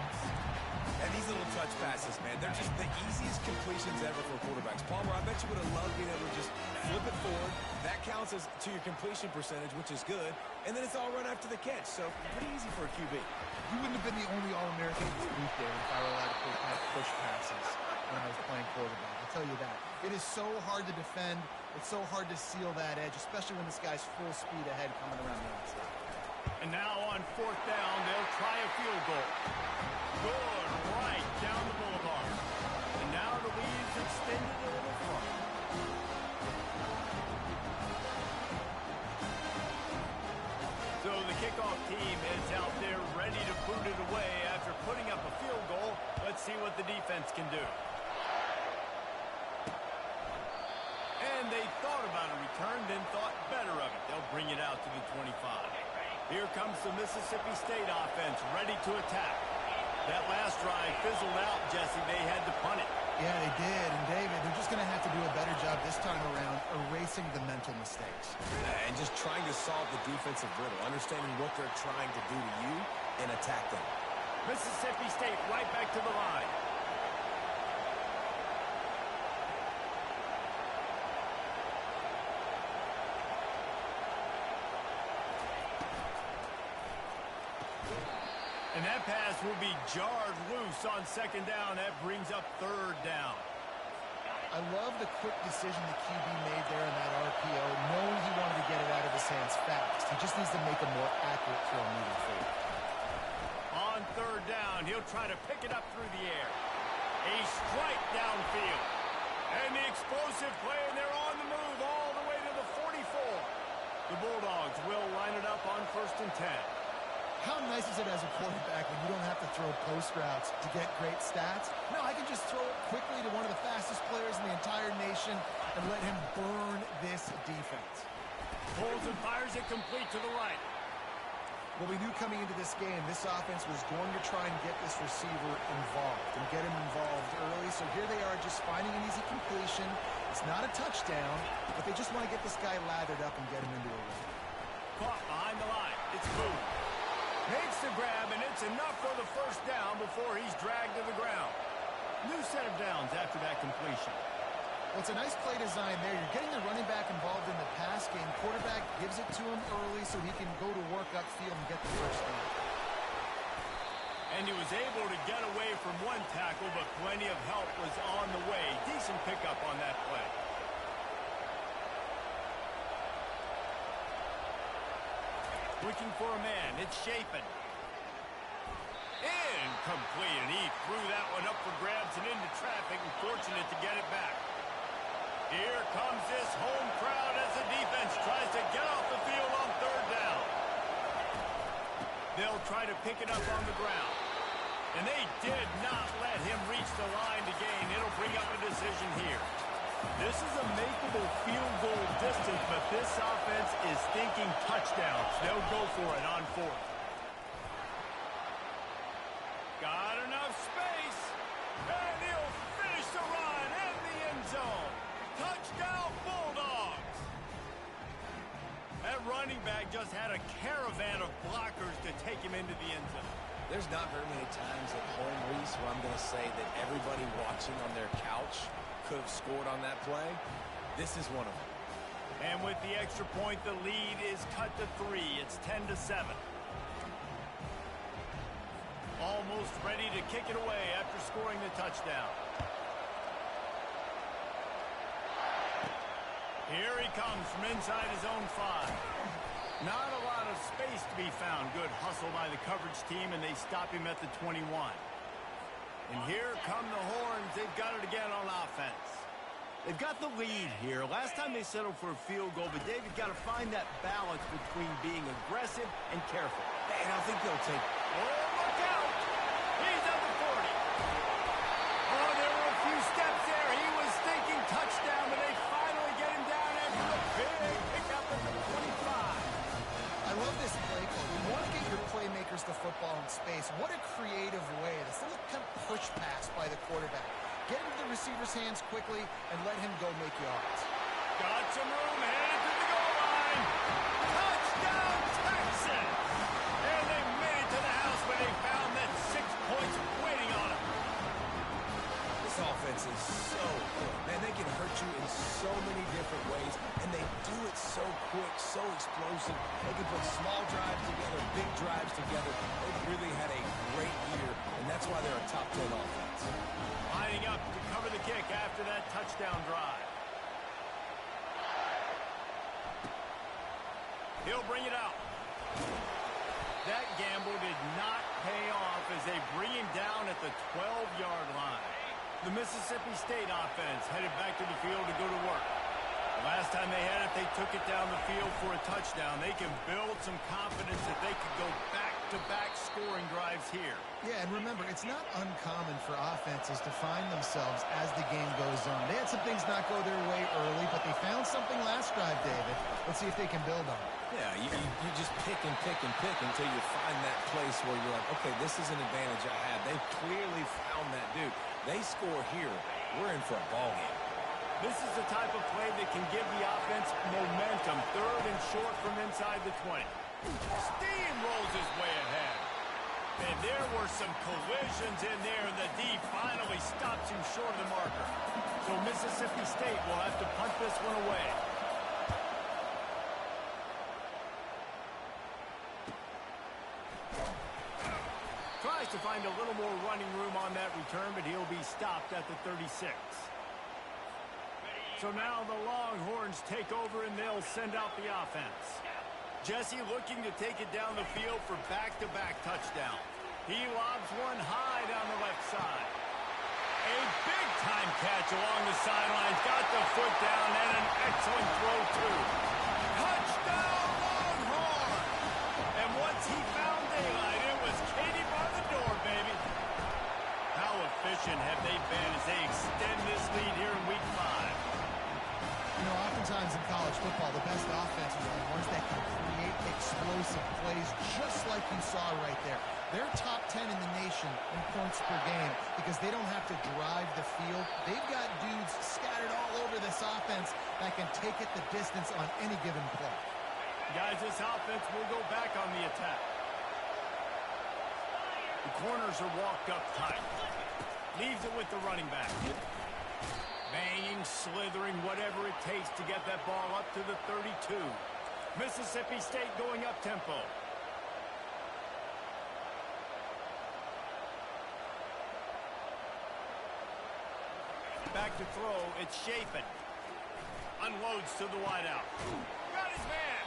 C: And these little touch passes, man, they're just the easiest completions ever for quarterbacks. Palmer, I bet you would have loved being able to just flip it forward. That counts as to your completion percentage, which is good. And then it's all run after the catch, so pretty easy for a QB.
B: You wouldn't have been the only All-American in this booth there if I were allowed to push passes when I was playing quarterback. I'll tell you that. It is so hard to defend. It's so hard to seal that edge, especially when this guy's full speed ahead coming around the outside.
A: And now on 4th down, they'll try a field goal. Good, right down the boulevard. And now the lead's extended a little further. So the kickoff team is out there ready to boot it away after putting up a field goal. Let's see what the defense can do. And they thought about a return, then thought better of it. They'll bring it out to the 25. Here comes the Mississippi State offense, ready to attack. That last drive fizzled out, Jesse. They had to punt it.
B: Yeah, they did. And, David, they're just going to have to do a better job this time around erasing the mental mistakes.
C: And just trying to solve the defensive riddle, understanding what they're trying to do to you and attack them.
A: Mississippi State right back to the line. And that pass will be jarred loose on 2nd down. That brings up 3rd down.
B: I love the quick decision the QB made there in that RPO, knowing he wanted to get it out of his hands fast. He just needs to make a more accurate throw moving forward.
A: On 3rd down, he'll try to pick it up through the air. A strike downfield. And the explosive play, and they're on the move all the way to the 44. The Bulldogs will line it up on 1st and 10.
B: How nice is it as a quarterback when you don't have to throw post routes to get great stats? No, I can just throw it quickly to one of the fastest players in the entire nation and let him burn this defense.
A: Pulls and fires it complete to the right.
B: Well, we knew coming into this game, this offense was going to try and get this receiver involved and get him involved early. So here they are just finding an easy completion. It's not a touchdown, but they just want to get this guy lathered up and get him into a rhythm.
A: Caught behind the line. It's Boone. Makes the grab, and it's enough for the 1st down before he's dragged to the ground. New set of downs after that completion.
B: Well, it's a nice play design there. You're getting the running back involved in the pass game. Quarterback gives it to him early so he can go to work upfield and get the 1st down.
A: And he was able to get away from one tackle, but plenty of help was on the way. Decent pickup on that play. Looking for a man. It's Chapin. Incomplete, and he threw that one up for grabs and into traffic, and fortunate to get it back. Here comes this home crowd as the defense tries to get off the field on third down. They'll try to pick it up on the ground. And they did not let him reach the line to gain. It'll bring up a decision here. This is a makeable field goal distance, but this offense is thinking touchdowns. They'll go for it on fourth. Got enough space. And he'll finish the run in the end zone. Touchdown, Bulldogs. That running back just had a caravan of blockers to take him into the end zone.
C: There's not very many times at home, Reese, where I'm going to say that everybody watching on their couch could have scored on that play. This is one of them.
A: And with the extra point, the lead is cut to 3. It's 10-7. Almost ready to kick it away after scoring the touchdown. Here he comes from inside his own 5. Not a lot of space to be found. Good hustle by the coverage team, and they stop him at the 21. And here come the Horns. They've got it again on offense. They've got the lead here. Last time they settled for a field goal, but David got to find that balance between being aggressive and careful.
C: And I think they'll take...
A: Oh, look out! He's at the 40. Oh, there were a few steps there. He was thinking touchdown, but they finally get him down after the big pickup at the 25.
B: I love this play call. You want to get your playmakers the football in space. What a creative way. This little kind of push pass by the quarterback. Get into the receiver's hands quickly and let him go make yards.
A: Got some room, headed to the goal line. Touchdown, Texans! And they made it to the house when they found that 6 points waiting on them.
C: This offense is so good. Man, they can hurt you in so many different ways, and they do it so quick, so explosive. They can put small drives together, big drives together. They've really had a great year, and that's why they're a top 10 offense.
A: Lining up to cover the kick after that touchdown drive. He'll bring it out. That gamble did not pay off as they bring him down at the 12-yard line. The Mississippi State offense headed back to the field to go to work. Last time they had it, they took it down the field for a touchdown. They can build some confidence that they can go back-to-back scoring drives here.
B: Yeah, and remember, it's not uncommon for offenses to find themselves as the game goes on. They had some things not go their way early, but they found something last drive, David. Let's see if they can build on it.
C: Yeah, you just pick and pick and pick until you find that place where you're like, okay, this is an advantage I have. They've clearly found that dude. They score here. We're in for a ball game.
A: This is the type of play that can give the offense momentum. Third and short from inside the 20. Steamrolls his way ahead. And there were some collisions in there, and the D finally stops him short of the marker. So Mississippi State will have to punt this one away. Tries to find a little more running room on that return, but he'll be stopped at the 36. So now the Longhorns take over, and they'll send out the offense. Jesse looking to take it down the field for back-to-back touchdown. He lobs one high down the left side. A big-time catch along the sidelines. Got the foot down, and an excellent throw, too. Touchdown, Longhorn! And once he found daylight, it was Katie by the door, baby. How efficient have they been as they extend this lead here in Week 5?
B: You know, oftentimes in college football, the best offenses are the ones that can create explosive plays just like you saw right there. They're top 10 in the nation in points per game because they don't have to drive the field. They've got dudes scattered all over this offense that can take it the distance on any given play.
A: Guys, this offense will go back on the attack. The corners are walked up tight. Leaves it with the running back. Banging, slithering, whatever it takes to get that ball up to the 32. Mississippi State going up tempo. Back to throw, it's Chafin. Unloads to the wideout. Got his man.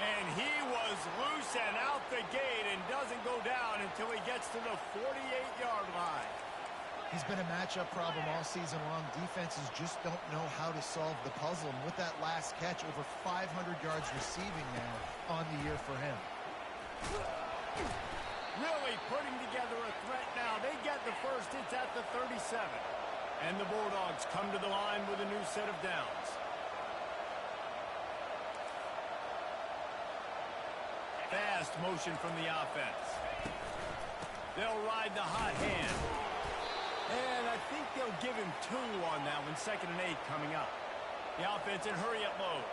A: And he was loose and out the gate and doesn't go down until he gets to the 48-yard line.
B: He's been a matchup problem all season long. Defenses just don't know how to solve the puzzle. And with that last catch, over 500 yards receiving now on the year for him.
A: Really putting together a threat now. They get the first. It's at the 37. And the Bulldogs come to the line with a new set of downs. Fast motion from the offense. They'll ride the hot hand. And I think they'll give him 2 on that one. 2nd and 8 coming up. The offense in hurry-up mode.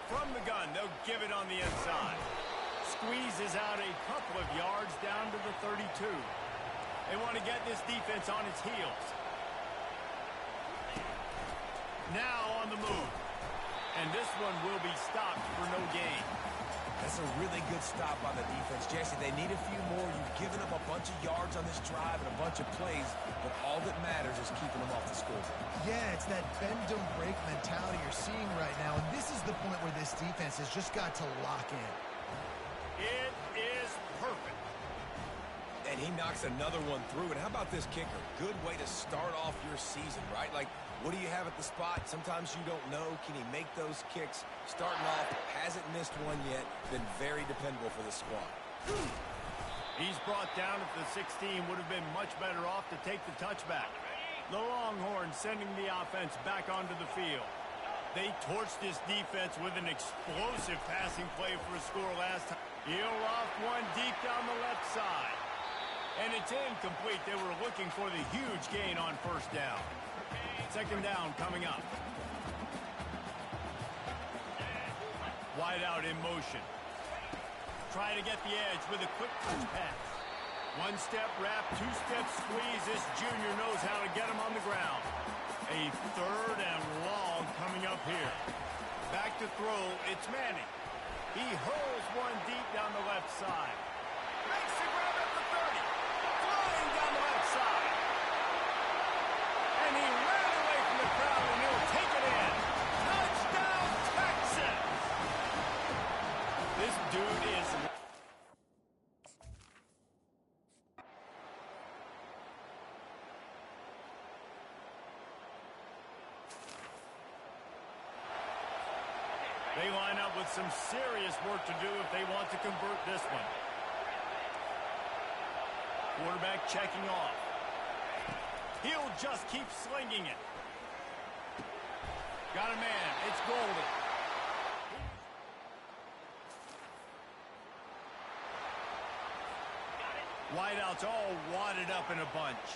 A: From the gun, they'll give it on the inside. Squeezes out a couple of yards down to the 32. They want to get this defense on its heels. Now on the move. And this one will be stopped for no gain.
C: That's a really good stop by the defense. Jesse, they need a few more. You've given them a bunch of yards on this drive and a bunch of plays, but all that matters is keeping them off the scoreboard.
B: Yeah, it's that bend, don't break mentality you're seeing right now, and this is the point where this defense has just got to lock in.
A: It is perfect.
C: And he knocks another one through. And how about this kicker? Good way to start off your season, right? Like, what do you have at the spot? Sometimes you don't know. Can he make those kicks? Starting off, hasn't missed one yet. Been very dependable for the squad.
A: He's brought down at the 16. Would have been much better off to take the touchback. The Longhorns sending the offense back onto the field. They torched this defense with an explosive passing play for a score last time. He'll off one deep down the left side. And it's incomplete. They were looking for the huge gain on 1st down. 2nd down coming up. Wide out in motion. Try to get the edge with a quick touch pass. 1-step wrap, 2-step squeeze. This junior knows how to get him on the ground. A 3rd and long coming up here. Back to throw. It's Manning. He hurls one deep down the left side. Makes the grab at the 30. Flying down the left side. And he ran away from the crowd, and he'll take it in. Touchdown, Texas! This dude is... They line up with some serious work to do if they want to convert this one. Quarterback checking off. He'll just keep slinging it. Got a man. It's Golden. Wideouts all wadded up in a bunch.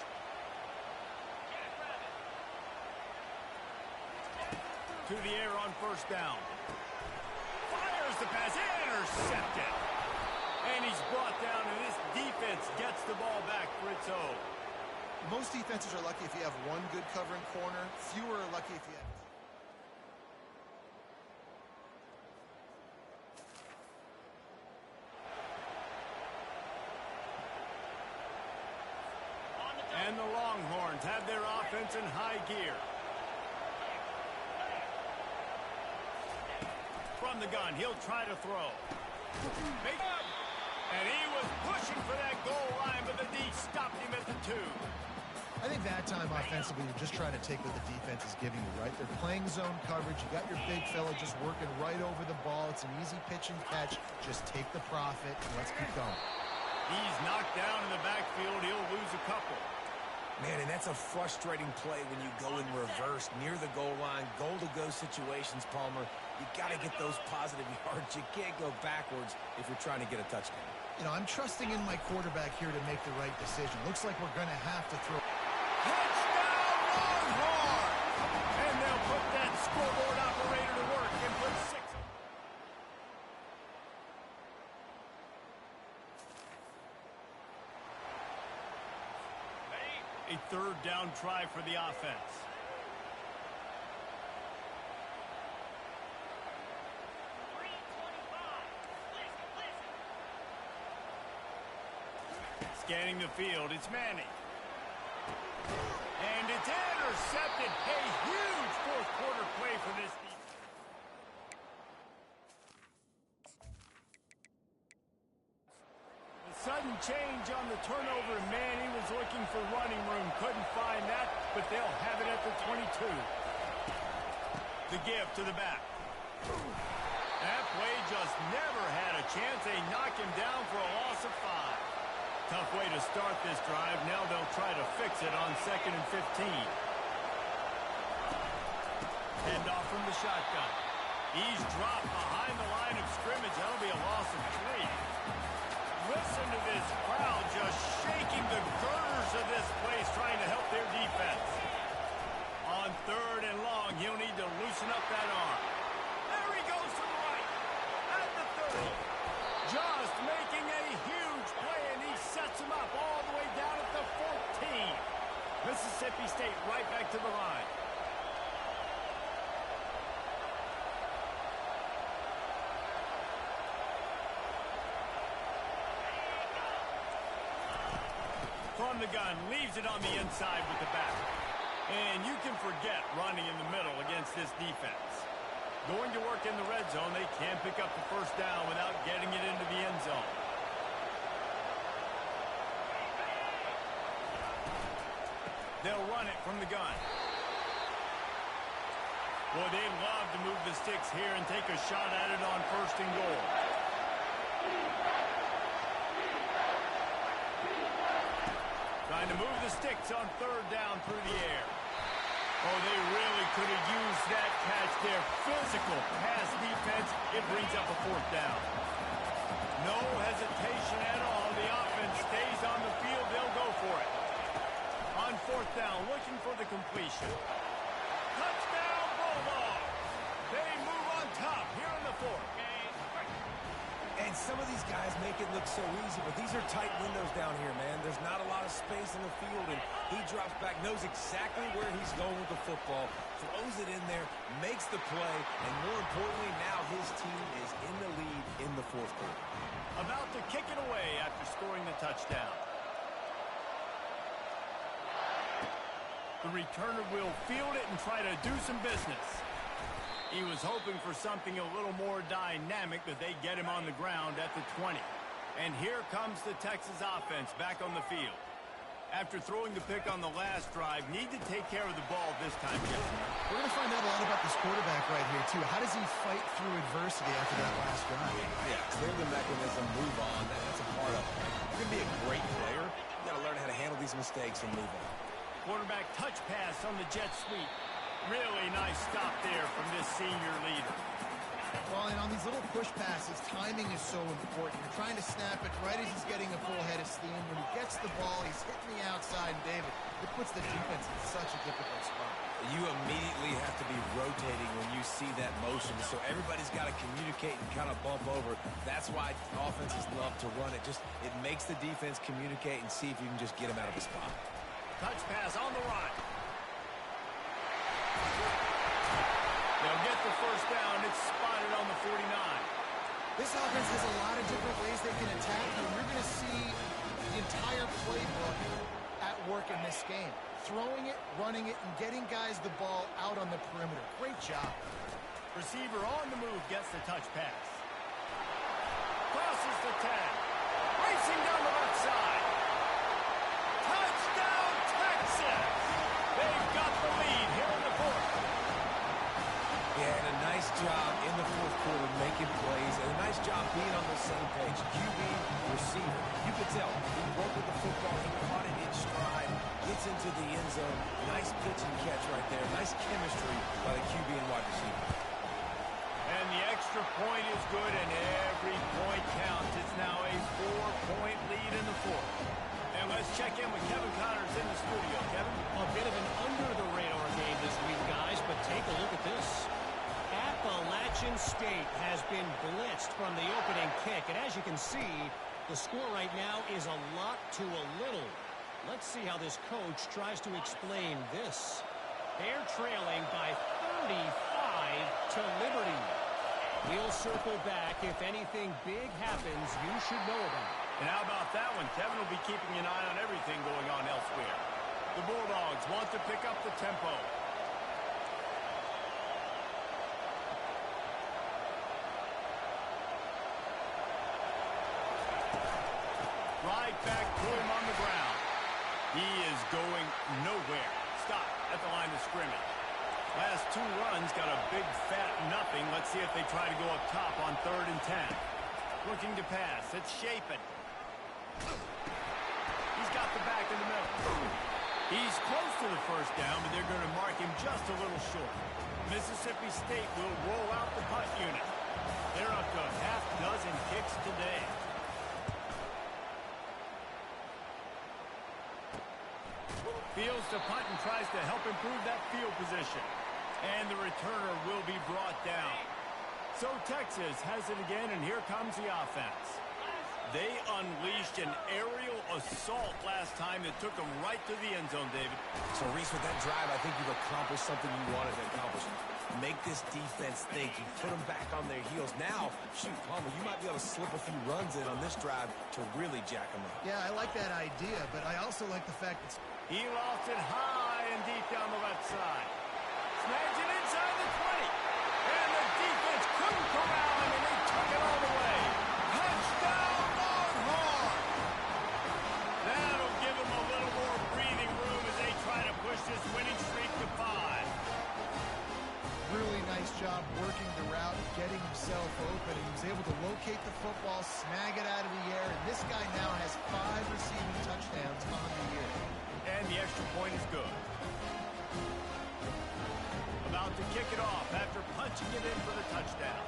A: To the air on 1st down. Fires the pass. Intercepted. And he's brought down, and this defense gets the ball back for its own.
B: Most defenses are lucky if you have one good covering corner. Fewer are lucky if you have...
A: And the Longhorns have their offense in high gear. From the gun, he'll try to throw. And he was pushing for that goal line, but the D stopped him at the 2.
B: I think that time offensively, you're just trying to take what the defense is giving you, right? They're playing zone coverage. You got your big fella just working right over the ball. It's an easy pitch and catch. Just take the profit, and let's keep going.
A: He's knocked down in the backfield. He'll lose a couple.
C: Man, and that's a frustrating play when you go in reverse near the goal line. Goal-to-go situations, Palmer. You got to get those positive yards. You can't go backwards if you're trying to get a touchdown.
B: You know, I'm trusting in my quarterback here to make the right decision. Looks like we're going to have to throw.
A: Touchdown, Longhorn! And they'll put that scoreboard operator to work and put 6. A 3rd down try for the offense. Scanning the field, it's Manning. And it's intercepted. A huge 4th quarter play for this defense. Sudden change on the turnover. Man, he was looking for running room. Couldn't find that, but they'll have it at the 22. The give to the back. That play just never had a chance. They knock him down for a loss of 5. Tough way to start this drive. Now they'll try to fix it on 2nd and 15. Hand off from the shotgun. He's dropped behind the line of scrimmage. That'll be a loss of 3. Listen to this crowd just shaking the girders of this place, trying to help their defense. On 3rd and long, he'll need to loosen up that arm. There he goes to the right. At the 30. Just making a huge play, and he sets him up all the way down at the 14. Mississippi State right back to the line. From the gun, leaves it on the inside with the back. And you can forget running in the middle against this defense. Going to work in the red zone, they can't pick up the first down without getting it into the end zone. They'll run it from the gun. Boy, they love to move the sticks here and take a shot at it on 1st and goal. Trying to move the sticks on 3rd down through the air. Oh, they really could have used that catch there. Physical pass defense. It brings up a 4th down. No hesitation at all. The offense stays on the field. They'll go for it. On 4th down, looking for the completion. Touchdown, Bulldogs. They move on top here in the 4th.
C: And some of these guys make it look so easy, but these are tight windows down here, man. There's not a lot of space in the field, and he drops back, knows exactly where he's going with the football, throws it in there, makes the play, and more importantly, now his team is in the lead in the 4th quarter.
A: About to kick it away after scoring the touchdown. The returner will field it and try to do some business. He was hoping for something a little more dynamic, but they get him on the ground at the 20. And here comes the Texas offense back on the field. After throwing the pick on the last drive, need to take care of the ball this time, Jeff.
B: We're going to find out a lot about this quarterback right here, too. How does he fight through adversity after that last drive?
C: Yeah, clear the mechanism, move on. That's a part of it. You're going to be a great player. You got to learn how to handle these mistakes and move on.
A: Quarterback touch pass on the jet sweep. Really nice stop there from this senior leader.
B: Well, and on these little push passes, timing is so important. You're trying to snap it right as he's getting a full head of steam. When he gets the ball, he's hitting the outside, and David, it puts the defense in such a difficult spot.
C: You immediately have to be rotating when you see that motion, so everybody's got to communicate and kind of bump over. That's why offenses love to run it. It makes the defense communicate and see if you can just get him out of the spot.
A: Touch pass on the right. They'll get the first down. It's spotted on the 49.
B: This offense has a lot of different ways they can attack you. You're going to see the entire playbook at work in this game. Throwing it, running it, and getting guys the ball out on the perimeter. Great job.
A: Receiver on the move gets the touch pass. Crosses the 10. Racing down the left side. Touchdown, Texas! They've got the lead here in the 4th.
C: Yeah, and a nice job in the 4th quarter making plays, and a nice job being on the same page. QB, receiver. You could tell he worked with the football, he caught it in stride, gets into the end zone. Nice pitch and catch right there. Nice chemistry by the QB and wide receiver.
A: And the extra point is good, and every point counts. It's now a 4-point lead in the 4th. And let's check in with Kevin Connors in the studio. Kevin?
D: A bit of an under-the-radar game this week, guys, but take a look at this. Appalachian State has been blitzed from the opening kick, and as you can see, the score right now is a lot to a little. Let's see how this coach tries to explain this. They're trailing by 35 to Liberty. We'll circle back. If anything big happens, you should know about it.
A: And how about that one? Kevin will be keeping an eye on everything going on elsewhere. The Bulldogs want to pick up the tempo. Right back to him on the ground. He is going nowhere. Stop at the line of scrimmage. Last 2 runs got a big fat nothing. Let's see if they try to go up top on 3rd and 10. Looking to pass. It's Shapen. He's got the back in the middle. He's close to the first down, but they're going to mark him just a little short. Mississippi State will roll out the punt unit. They're up to a half dozen kicks today. Fields to punt and tries to help improve that field position. And the returner will be brought down. So Texas has it again, and here comes the offense. They unleashed an aerial assault last time that took them right to the end zone, David.
C: So, Reese, with that drive, I think you've accomplished something you wanted to accomplish. Make this defense think. You put them back on their heels. Now, shoot, Palmer, you might be able to slip a few runs in on this drive to really jack them up.
B: Yeah, I like that idea, but I also like the fact that
A: he lost it high and deep down the left side. Snags it inside the 20. And the defense couldn't corral him, and they took it all the way. Touchdown, Longhorn! That'll give them a little more breathing room as they try to push this winning streak to 5.
B: Really nice job working the route, getting himself open. He was able to locate the football, snag it out of the air, and this guy now has 5 receiving touchdowns on the year.
A: And the extra point is good. About to kick it off after punching it in for the touchdown.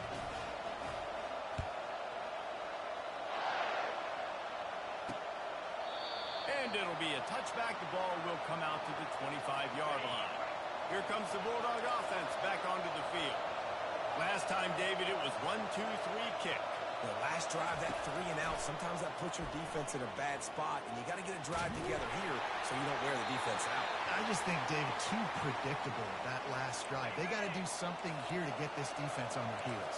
A: And it'll be a touchback. The ball will come out to the 25-yard line. Here comes the Bulldog offense back onto the field. Last time, David, it was 1-2-3 kick.
C: The last drive, that 3 and out, sometimes that puts your defense in a bad spot, and you got to get a drive together here so you don't wear the defense out.
B: I just think, David, too predictable, that last drive. They got to do something here to get this defense on their heels.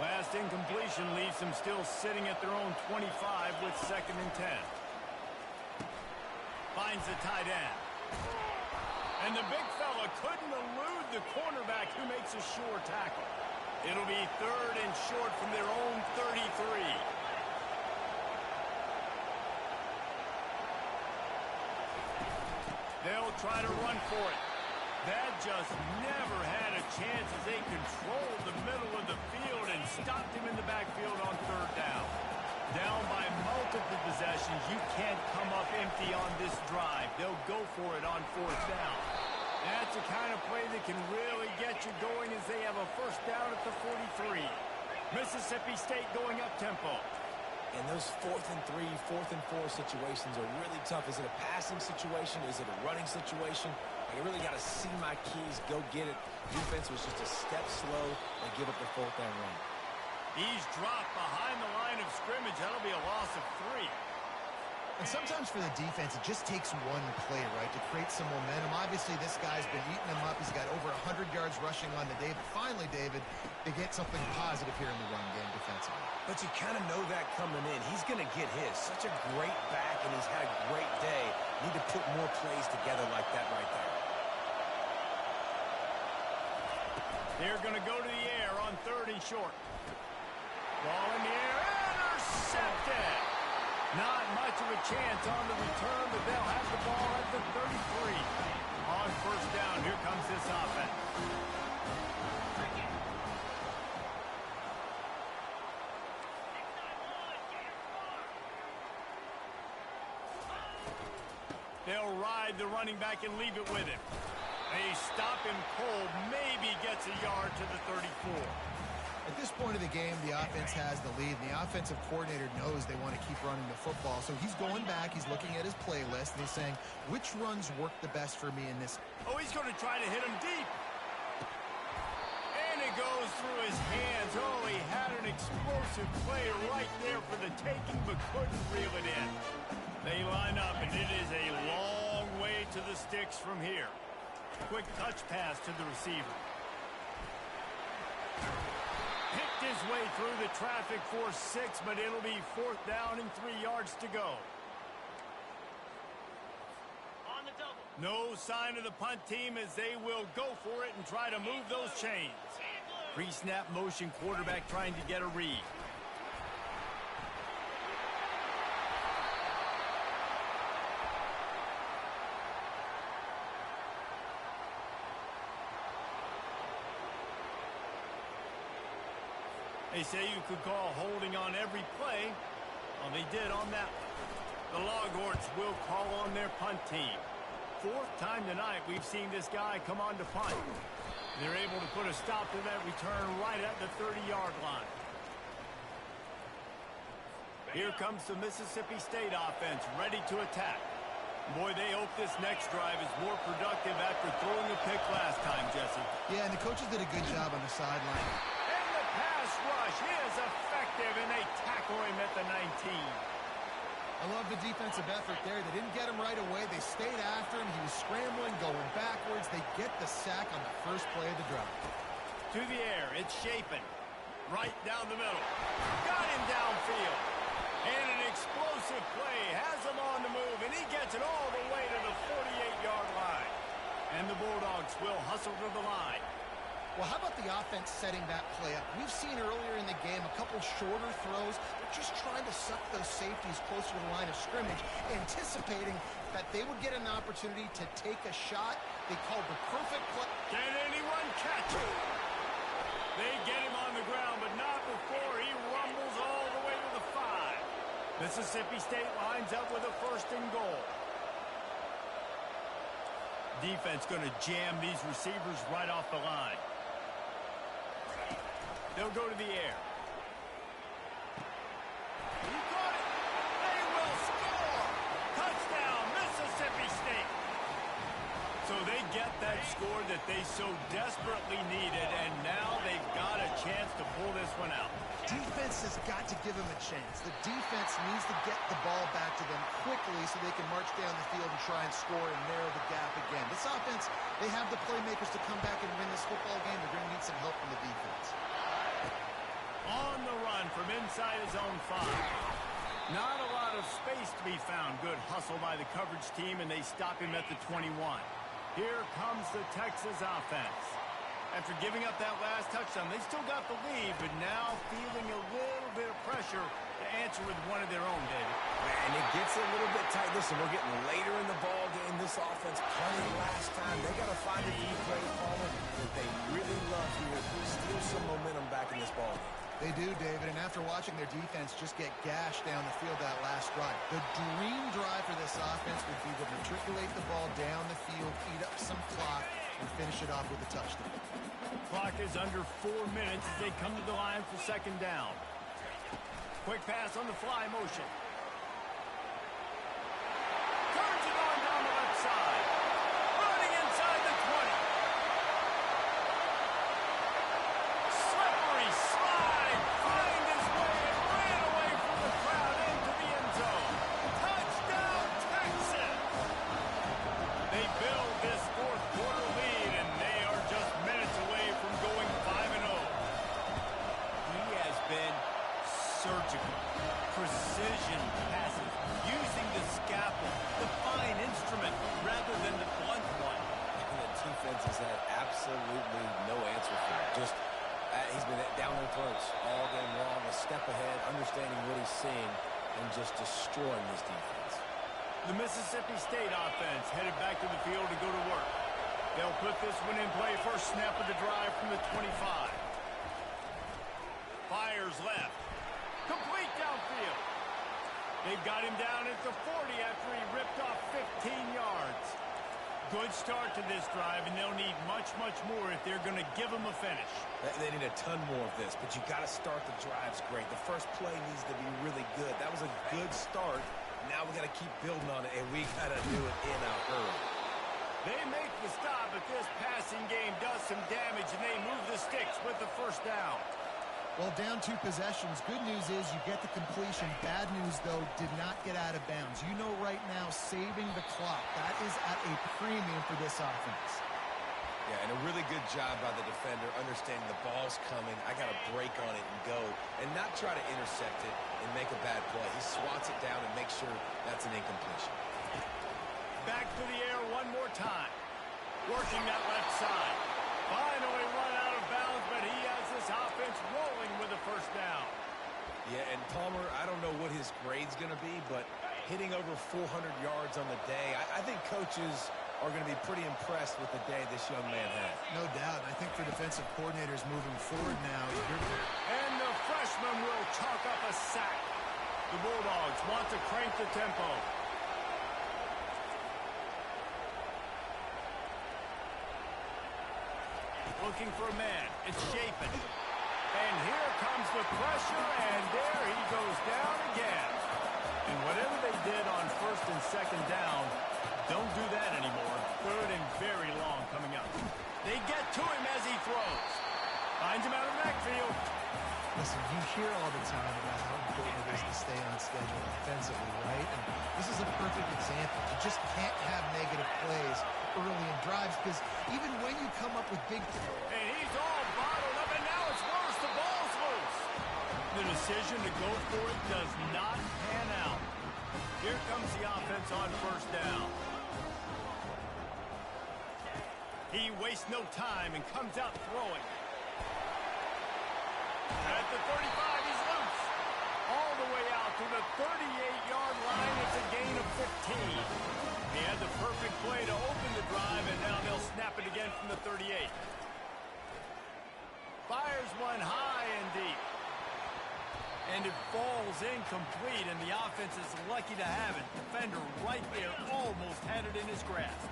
A: Last incompletion leaves them still sitting at their own 25 with 2nd and 10. Finds the tight end. And the big fella couldn't elude the cornerback who makes a sure tackle. It'll be 3rd and short from their own 33. They'll try to run for it. That just never had a chance as they controlled the middle of the field and stopped him in the backfield on 3rd down. Down by multiple possessions, you can't come up empty on this drive. They'll go for it on 4th down. That's the kind of play that can really get you going as they have a 1st down at the 43. Mississippi State going up-tempo.
C: And those 4th and 3, 4th and 4 situations are really tough. Is it a passing situation? Is it a running situation? I really got to see my keys, go get it. Defense was just a step slow and give up the 4th down run.
A: He's dropped behind the line of scrimmage. That'll be a loss of 3.
B: And sometimes for the defense, it just takes one play, right, to create some momentum. Obviously, this guy's been eating them up. He's got over 100 yards rushing on the day. But finally, David, they get something positive here in the run game defensively.
C: But you kind of know that coming in. He's going to get his. Such a great back, and he's had a great day. Need to put more plays together like that right there.
A: They're going to go to the air on 3rd and short. Ball in the air, intercepted. Not much of a chance on the return, but they'll have the ball at the 33. On 1st down, here comes this offense. They'll ride the running back and leave it with him. They stop him cold, maybe gets a yard to the 34.
B: At this point of the game, the offense has the lead, and the offensive coordinator knows they want to keep running the football. So he's going back, he's looking at his playlist, and he's saying, which runs work the best for me in this?
A: Oh, he's going to try to hit him deep. And it goes through his hands. Oh, he had an explosive play right there for the taking, but couldn't reel it in. They line up, and it is a long way to the sticks from here. Quick touch pass to the receiver. Picked his way through the traffic for 6, but it'll be 4th down and 3 yards to go.
G: On the double.
A: No sign of the punt team as they will go for it and try to move those chains. Pre-snap motion, quarterback trying to get a read. They say you could call holding on every play. Well, they did on that one. The Longhorns will call on their punt team. Fourth time tonight we've seen this guy come on to punt. They're able to put a stop to that return right at the 30-yard line. Here comes the Mississippi State offense ready to attack. Boy, they hope this next drive is more productive after throwing a pick last time, Jesse.
B: Yeah, and the coaches did a good job on the sideline.
A: And the pass rush is effective, and they tackle him at the 19.
B: I love the defensive effort there. They didn't get him right away. They stayed after him. He was scrambling, going backwards. They get the sack on the first play of the drive.
A: To the air, it's Shapen. Right down the middle. Got him downfield. And an explosive play has him on the move, and he gets it all the way to the 48-yard line. And the Bulldogs will hustle to the line.
B: Well, how about the offense setting that play up? We've seen earlier in the game a couple shorter throws. They're just trying to suck those safeties closer to the line of scrimmage, anticipating that they would get an opportunity to take a shot. They called the perfect play.
A: Can anyone catch him? They get him on the ground, but not before he rumbles all the way to the 5. Mississippi State lines up with a 1st and goal. Defense going to jam these receivers right off the line. They'll go to the air. He got it. They will score. Touchdown, Mississippi State. So they get that score that they so desperately needed, and now they've got a chance to pull this one out.
B: Defense has got to give them a chance. The defense needs to get the ball back to them quickly so they can march down the field and try and score and narrow the gap again. This offense, they have the playmakers to come back and win this football game. They're going to need some help from the defense.
A: On the run from inside his own 5. Not a lot of space to be found. Good hustle by the coverage team, and they stop him at the 21. Here comes the Texas offense. After giving up that last touchdown, they still got the lead, but now feeling a little bit of pressure to answer with one of their own, David.
C: And it gets a little bit tight. Listen, we're getting later in the ball game. This offense punted last time. They got to find a key play, Palmer, that they really love here. Steal some momentum back in this ball game.
B: They do, David, and after watching their defense just get gashed down the field that last drive, the dream drive for this offense would be to matriculate the ball down the field, eat up some clock, and finish it off with a touchdown.
A: Clock is under 4 minutes as they come to the line for 2nd down. Quick pass on the fly motion. Turns it on down the left side. Running inside the 20. Slippery slide. Find his way and ran away from the crowd into the end zone. Touchdown, Texas. They build this 4th quarter lead, and they are just minutes away from going 5-0. He has been surgical, precision passes, using the scalpel, the fine instrument, rather than the blunt one.
C: And the defense has had absolutely no answer for it. Just, he's been down their throats all game long, a step ahead, understanding what he's seeing, and just destroying this defense.
A: The Mississippi State offense headed back to the field to go to work. They'll put this one in play. First snap of the drive from the 25. Fires left. Complete downfield. They've got him down at the 40 after he ripped off 15 yards. Good start to this drive, and they'll need much, much more if they're going to give him a finish.
C: They need a ton more of this, but you got to start the drives great. The first play needs to be really good. That was a good start. Now we got to keep building on it, and we got to do it in a hurry.
A: They make the stop, but this passing game does some damage, and they move the sticks with the 1st down.
B: Well, down 2 possessions. Good news is you get the completion. Bad news, though, did not get out of bounds. You know right now, saving the clock. That is at a premium for this offense.
C: Yeah, and a really good job by the defender, understanding the ball's coming. I got to break on it and go, and not try to intercept it and make a bad play. He swats it down and makes sure that's an incompletion.
A: Back to the air one more time. Working that left side. Finally run out of bounds, but he has this offense rolling with a 1st down.
C: Yeah, and Palmer, I don't know what his grade's going to be, but hitting over 400 yards on the day, I think coaches are going to be pretty impressed with the day this young man had.
B: No doubt. I think for defensive coordinators moving forward now,
A: and the front baseman will chalk up a sack. The Bulldogs want to crank the tempo. Looking for a man. It's Chapin. And here comes the pressure, and there he goes down again. And whatever they did on first and second down, don't do that anymore. Third and very long coming up. They get to him as he throws. Finds him out of the backfield.
B: Listen, you hear all the time about how important it is to stay on schedule offensively, right? And this is a perfect example. You just can't have negative plays early in drives because even when you come up with big...
A: And he's all bottled up, and now it's worse. The ball's loose. The decision to go for it does not pan out. Here comes the offense on first down. He wastes no time and comes out throwing. At the 35, he's loose. All the way out to the 38-yard line. It's a gain of 15. He had the perfect play to open the drive, and now they'll snap it again from the 38. Fires one high and deep. And it falls incomplete, and the offense is lucky to have it. Defender right there almost had it in his grasp.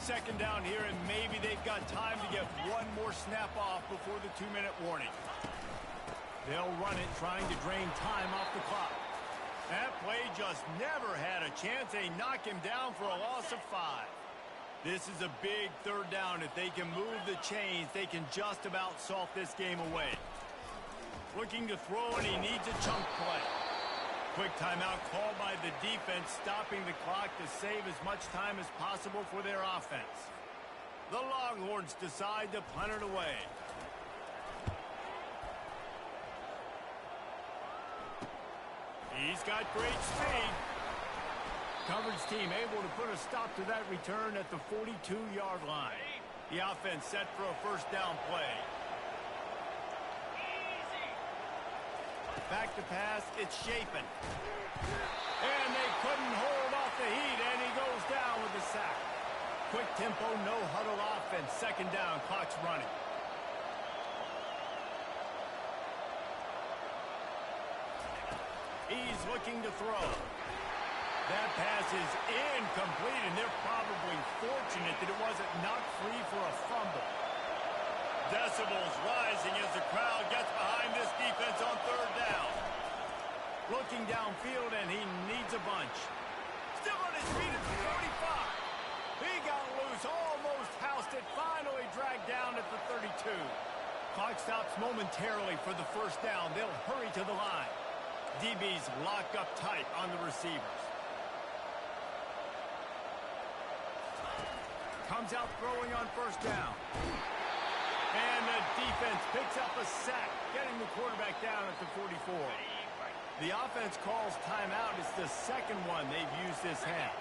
A: Second down here, and maybe they've got time to get one more snap off before the 2-minute warning. They'll run it, trying to drain time off the clock. That play just never had a chance. They knock him down for a loss of 5. This is a big third down. If they can move the chains, they can just about salt this game away. Looking to throw, and he needs a chunk play. Quick timeout called by the defense, stopping the clock to save as much time as possible for their offense. The Longhorns decide to punt it away. He's got great speed. Coverage team able to put a stop to that return at the 42-yard line. The offense set for a first down play. Back to pass, it's Chapin. And they couldn't hold off the heat, and he goes down with the sack. Quick tempo, no huddle offense. Second down, clock's running. He's looking to throw. That pass is incomplete, and they're probably fortunate that it wasn't knocked free for a fumble. Decibels rising as the crowd gets behind this defense on third down. Looking downfield, and he needs a bunch. Still on his feet at the 35. He got loose, almost housed it, finally dragged down at the 32. Clock stops momentarily for the first down. They'll hurry to the line. DBs locked up tight on the receivers. Comes out throwing on first down. And the defense picks up a sack, getting the quarterback down at the 44. The offense calls timeout. It's the second one they've used this half.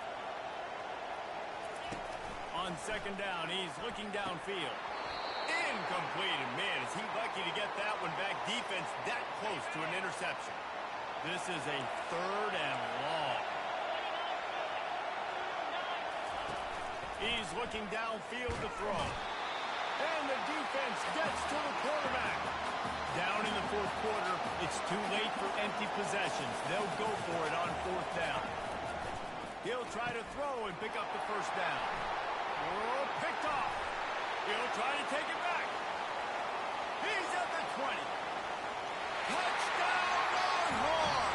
A: On second down, he's looking downfield. Incomplete, and man, is he lucky to get that one back. Defense that close to an interception. This is a third and long. He's looking downfield to throw. And the defense gets to the quarterback. Down in the fourth quarter, it's too late for empty possessions. They'll go for it on fourth down. He'll try to throw and pick up the first down. Oh, picked off. He'll try to take it back. He's at the 20. Touchdown, Longhorn!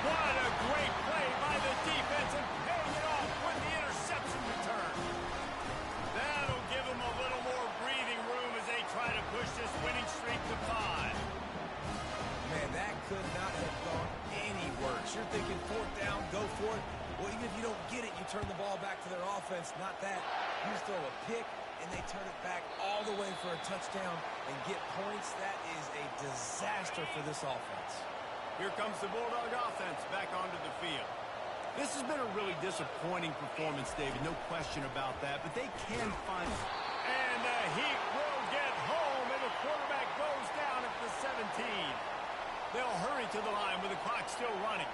A: What a great play by the defense, and paying it off with the interception return. That'll give them a little more breathing room as they try to push this winning streak to 5.
C: Man, that could not have gone any worse. You're thinking fourth down, go for it. Well, even if you don't get it, you turn the ball back to their offense. Not that. You just throw a pick, and they turn it back all the way for a touchdown and get points. That is a disaster for this offense.
A: Here comes the Bulldog offense back onto the field. This has been a really disappointing performance, David, no question about that, but they can find it. And the Heat will get home, and the quarterback goes down at the 17. They'll hurry to the line with the clock still running.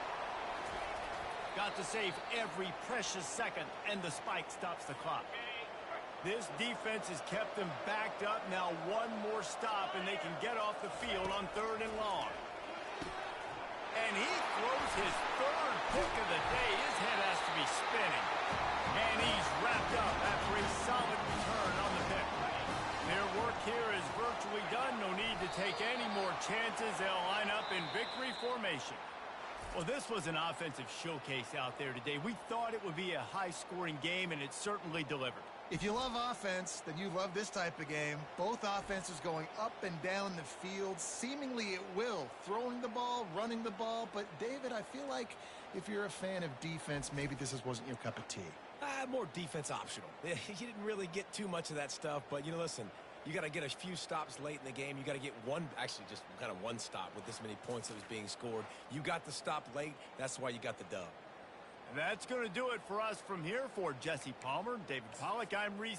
A: Got to save every precious second, and the spike stops the clock. This defense has kept them backed up. Now one more stop, and they can get off the field on third and long. And he throws his third pick of the day. His head has to be spinning. And he's wrapped up after a solid return on the pick. Their work here is virtually done. No need to take any more chances. They'll line up in victory formation. Well, this was an offensive showcase out there today. We thought it would be a high-scoring game, and it certainly delivered.
B: If you love offense, then you love this type of game. Both offenses going up and down the field, seemingly at will, throwing the ball, running the ball. But, David, I feel like if you're a fan of defense, maybe this wasn't your cup of tea.
C: More defense optional. You didn't really get too much of that stuff, but, listen, you got to get a few stops late in the game. You got to get just kind of one stop with this many points that was being scored. You got the stop late. That's why you got the dub.
A: And that's going to do it for us from here. For Jesse Palmer, David Pollack, I'm Reese.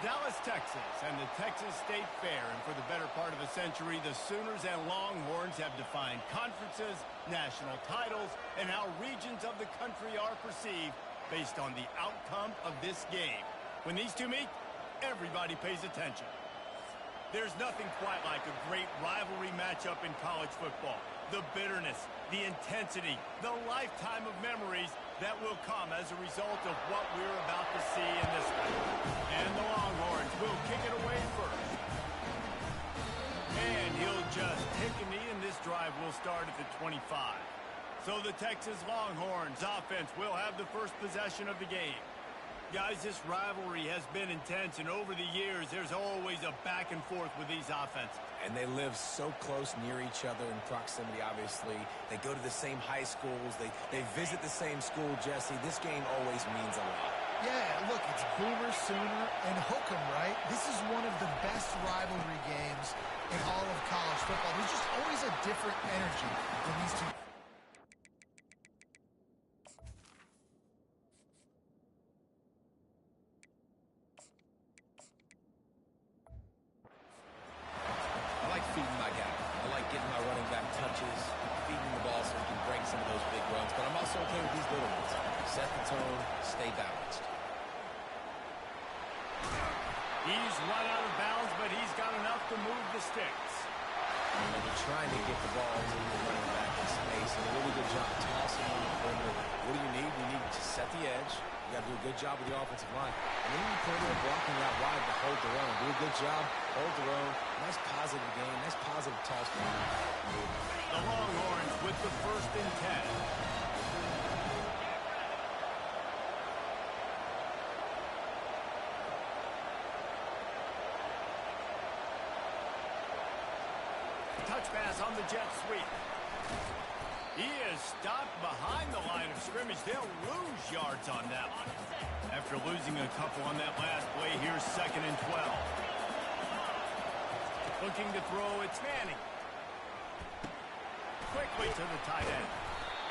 A: Dallas, Texas, and the Texas State Fair. And for the better part of a century, the Sooners and Longhorns have defined conferences, national titles, and how regions of the country are perceived based on the outcome of this game. When these two meet, everybody pays attention. There's nothing quite like a great rivalry matchup in college football. The bitterness, the intensity, the lifetime of memories that will come as a result of what we're about to see in this one. And the Longhorns will kick it away first. And he'll just take a knee, and this drive will start at the 25. So the Texas Longhorns offense will have the first possession of the game. Guys, this rivalry has been intense, and over the years, there's always a back and forth with these offenses.
C: And they live so close near each other in proximity, obviously. They go to the same high schools. They visit the same school, Jesse. This game always means a lot.
B: Yeah, look, it's Boomer, Sooner, and Hook'em, right? This is one of the best rivalry games in all of college football. There's just always a different energy when these two...
C: Feeding my guy. I like getting my running back touches, feeding the ball so he can break some of those big runs, but I'm also okay with these little ones. Set the tone, stay balanced.
A: He's run out of bounds, but he's got enough to move the sticks.
C: And they're trying to get the ball to the running back in space, and a really good job tossing on the perimeter. What do you need? You need to set the edge. You got to do a good job with the offensive line. And then you put it blocking out wide to hold their own. Do a good job, hold their own. Nice positive game, nice positive toss game.
A: The Longhorns with the 1st and 10. Touch pass on the jet sweep. He is stopped behind the line of scrimmage. They'll lose yards on that one. After losing a couple on that last play, here's 2nd and 12. Looking to throw, it's Manning. Quickly to the tight end.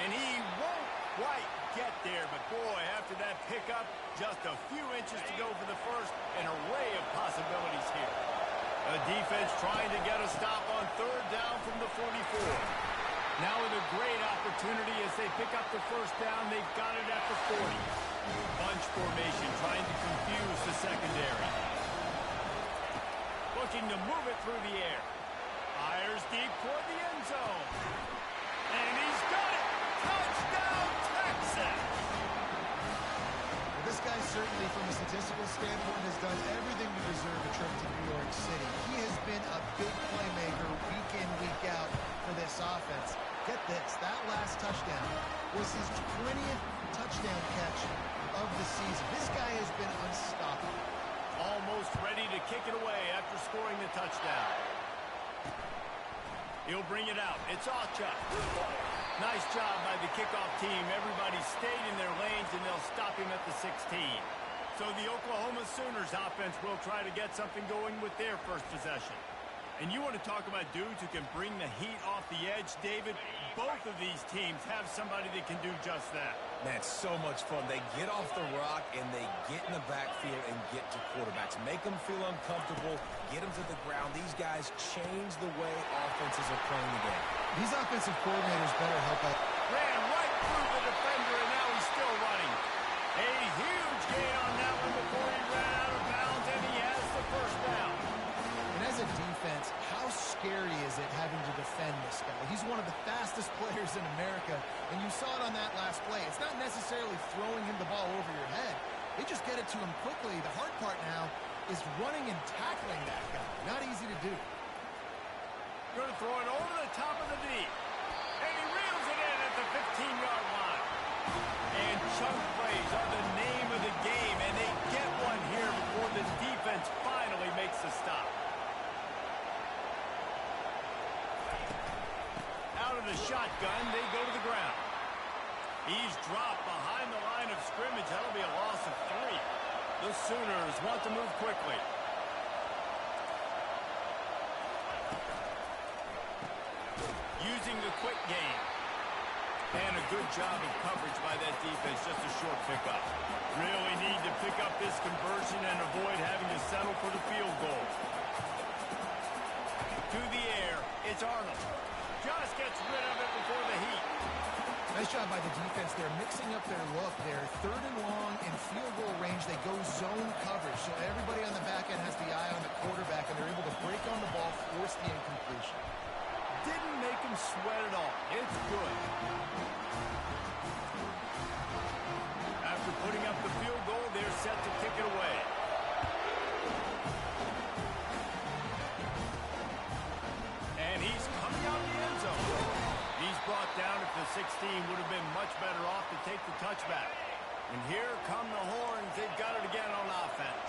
A: And he won't quite get there, but boy, after that pickup, just a few inches to go for the first. An array of possibilities here. The defense trying to get a stop on 3rd down from the 44. Now with a great opportunity as they pick up the 1st down, they've got it at the 40. Bunch formation trying to confuse the secondary. Looking to move it through the air. Fires deep toward the end zone. And he's got it! Touchdown, Texas!
B: Well, this guy certainly, from a statistical standpoint, has done everything to deserve a trip to New York City. He has been a big playmaker week in, week out for this offense. Get this, that last touchdown was his 20th touchdown catch of the season. This guy has been unstoppable.
A: Almost ready to kick it away after scoring the touchdown. He'll bring it out. It's Ocha. Nice job by the kickoff team. Everybody stayed in their lanes, and they'll stop him at the 16. So the Oklahoma Sooners offense will try to get something going with their first possession. And you want to talk about dudes who can bring the heat off the edge, David? Both of these teams have somebody that can do just that.
C: Man, it's so much fun. They get off the rock, and they get in the backfield and get to quarterbacks. Make them feel uncomfortable, get them to the ground. These guys change the way offenses are playing the game.
B: These offensive coordinators better help out.
A: Ran right through the defender, and now he's still running. A huge gain on that one before he ran out of bounds, and he has the 1st down.
B: And as a defense, how scary is it having to defend this guy? He's one of the fastest players in America, and you saw it on that last play. It's not necessarily throwing him the ball over your head. They just get it to him quickly. The hard part now is running and tackling that guy. Not easy to do.
A: Going to throw it over the top of the D. And he reels it in at the 15-yard line. And chunk plays are the name of the game, and they get one here before the defense finally makes the stop. Out of the shotgun, they go to the ground. He's dropped behind the line of scrimmage. That'll be a loss of 3. The Sooners want to move quickly. Using the quick game. And a good job of coverage by that defense, just a short pickup. Really need to pick up this conversion and avoid having to settle for the field goal. To the air, it's Arnold. Just gets rid of it before the heat.
B: Nice job by the defense. They're mixing up their look. They're 3rd and long in field goal range. They go zone coverage. So everybody on the back end has the eye on the quarterback, and they're able to break on the ball, force the incompletion.
A: Didn't make him sweat at all. It's good. After putting up the field goal, they're set to kick it away. And he's coming out of the end zone. He's brought down at the 16. Would have been much better off to take the touchback. And here come the horns. They've got it again on offense.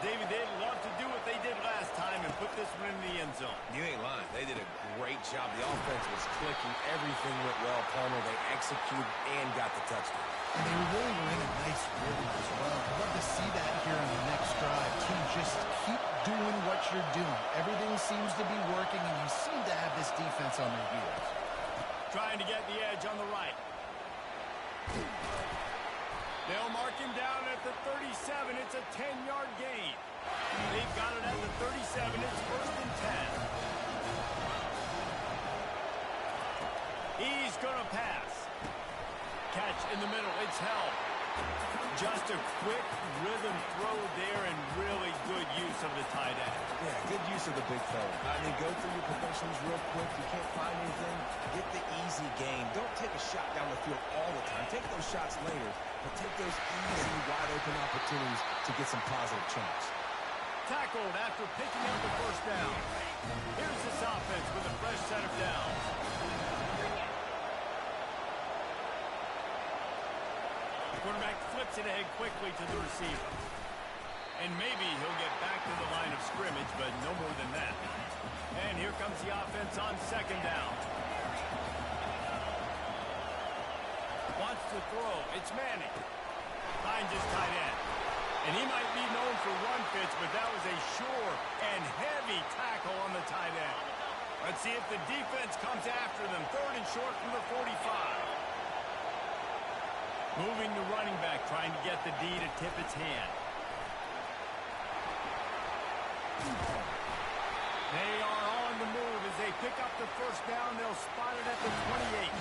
A: David, they'd love to do what they did last time and put this one in the end zone.
C: You ain't lying. They did a great job. The offense was clicking. Everything went well, Palmer. They executed and got the touchdown.
B: And they really were in a nice rhythm as well. I'd love to see that here on the next drive. Team, just keep doing what you're doing. Everything seems to be working, and you seem to have this defense on their heels.
A: Trying to get the edge on the right. They'll mark him down at the 37. It's a 10-yard gain. They've got it at the 37. It's 1st and 10. He's going to pass. Catch in the middle. It's held. Just a quick rhythm throw there and really good use of the tight end.
C: Yeah, good use of the big fella. I mean, go through your progressions real quick. You can't find anything. Get the easy gain. Don't take a shot down the field all the time. Take those shots later, but take those easy, wide-open opportunities to get some positive chunks.
A: Tackled after picking up the 1st down. Here's this offense with a fresh set of downs. Quarterback flips it ahead quickly to the receiver. And maybe he'll get back to the line of scrimmage, but no more than that. And here comes the offense on 2nd down. Wants to throw. It's Manning. Finds his tight end. And he might be known for run fits, but that was a sure and heavy tackle on the tight end. Let's see if the defense comes after them. 3rd and short from the 45. Moving the running back, trying to get the D to tip its hand. They are on the move as they pick up the 1st down. They'll spot it at the 28.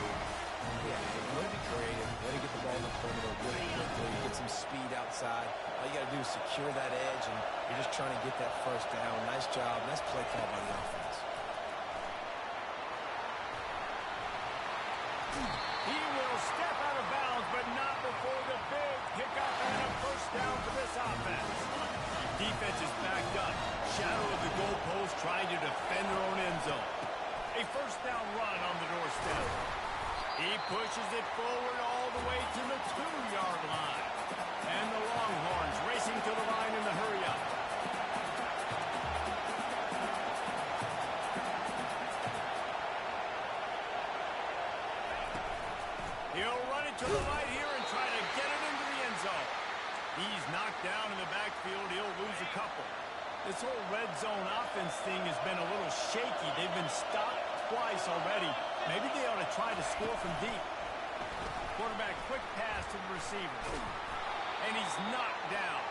C: Yeah, way to be creative. Way to get the ball in the perimeter really quickly. Get some speed outside. All you got to do is secure that edge, and you're just trying to get that 1st down. Nice job. Nice play call by the offense.
A: He will step out of bounds, but not before the big pickup and a 1st down for this offense. Defense is backed up. Shadow of the goalpost, trying to defend their own end zone. A 1st down run on the doorstep. He pushes it forward all the way to the 2-yard line. And the Longhorns racing to the line in the hurry-up. He'll run it to the right here and try to get it into the end zone. He's knocked down in the backfield. He'll lose a couple. This whole red zone offense thing has been a little shaky. They've been stopped twice already. Maybe they ought to try to score from deep. Quarterback, quick pass to the receiver. And he's knocked down.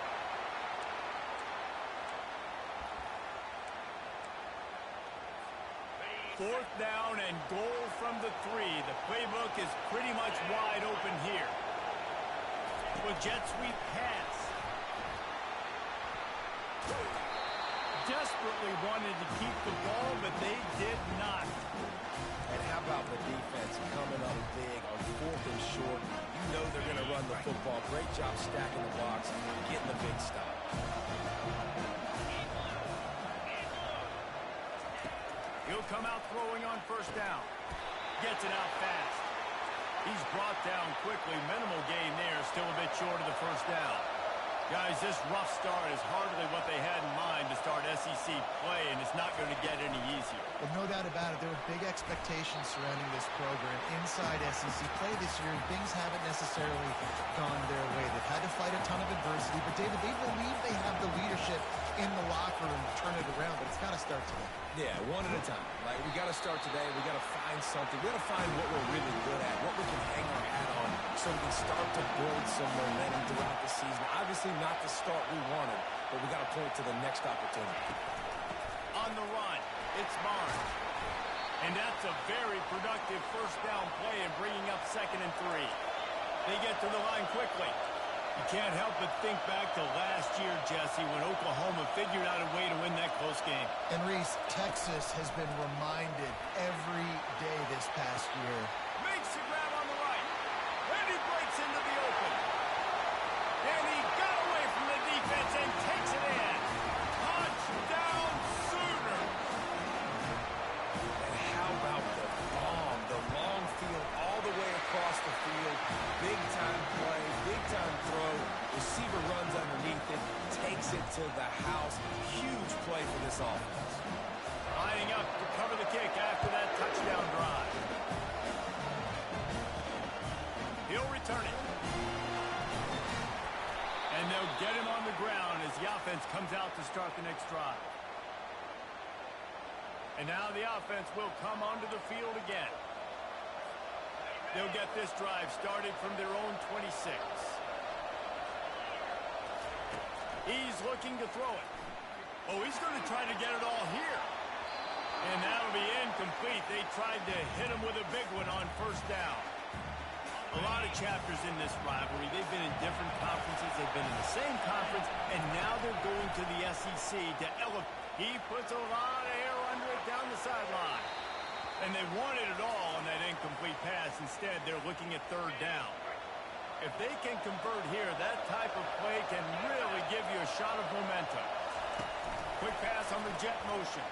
A: Fourth down and goal from the 3. The playbook is pretty much wide open here. With jet sweep pass. Desperately wanted to keep the ball, but they did not.
C: And how about the defense coming up big on 4th and short? You know they're going to run the football. Great job stacking the box and getting the big stop.
A: He'll come out throwing on 1st down. Gets it out fast. He's brought down quickly. Minimal gain there. Still a bit short of the 1st down. Guys, this rough start is hardly what they had in mind to start SEC play, and it's not going to get any easier.
B: Well, no doubt about it. There were big expectations surrounding this program inside SEC play this year, and things haven't necessarily gone their way. They've had to fight a ton of adversity, but, David, they believe they have the leadership in the locker room to turn it around, but it's got to start today.
C: Yeah, one at a time. Like, we got to start today. We got to find something. We got to find what we're really good at, what we can hang our hat on, so we can start to build some momentum throughout the season. Obviously not the start we wanted, but we got to point to the next opportunity.
A: On the run, it's Barnes. And that's a very productive first down play in bringing up 2nd and 3. They get to the line quickly. You can't help but think back to last year, Jesse, when Oklahoma figured out a way to win that close game.
B: And, Reese, Texas has been reminded every day this past year.
A: Makes the grab on the right. And he breaks into the open. And he got away from the defense and takes it in. Touchdown, Sooner.
C: And how about the bomb, the long field all the way across the field. Big time play, big time throw. Receiver runs underneath it, takes it to the house. Huge play for this offense.
A: Lining up to cover the kick after that touchdown drive. He'll return it. And they'll get him on the ground as the offense comes out to start the next drive. And now the offense will come onto the field again. They'll get this drive started from their own 26. He's looking to throw it. Oh, he's going to try to get it all here. And that'll be incomplete. They tried to hit him with a big one on first down. A lot of chapters in this rivalry. They've been in different conferences. They've been in the same conference. And now they're going to the SEC to elevate. He puts a lot of air under it down the sideline. And they wanted it all on that incomplete pass. Instead, they're looking at 3rd down. If they can convert here, that type of play can really give you a shot of momentum. Quick pass on the jet motion.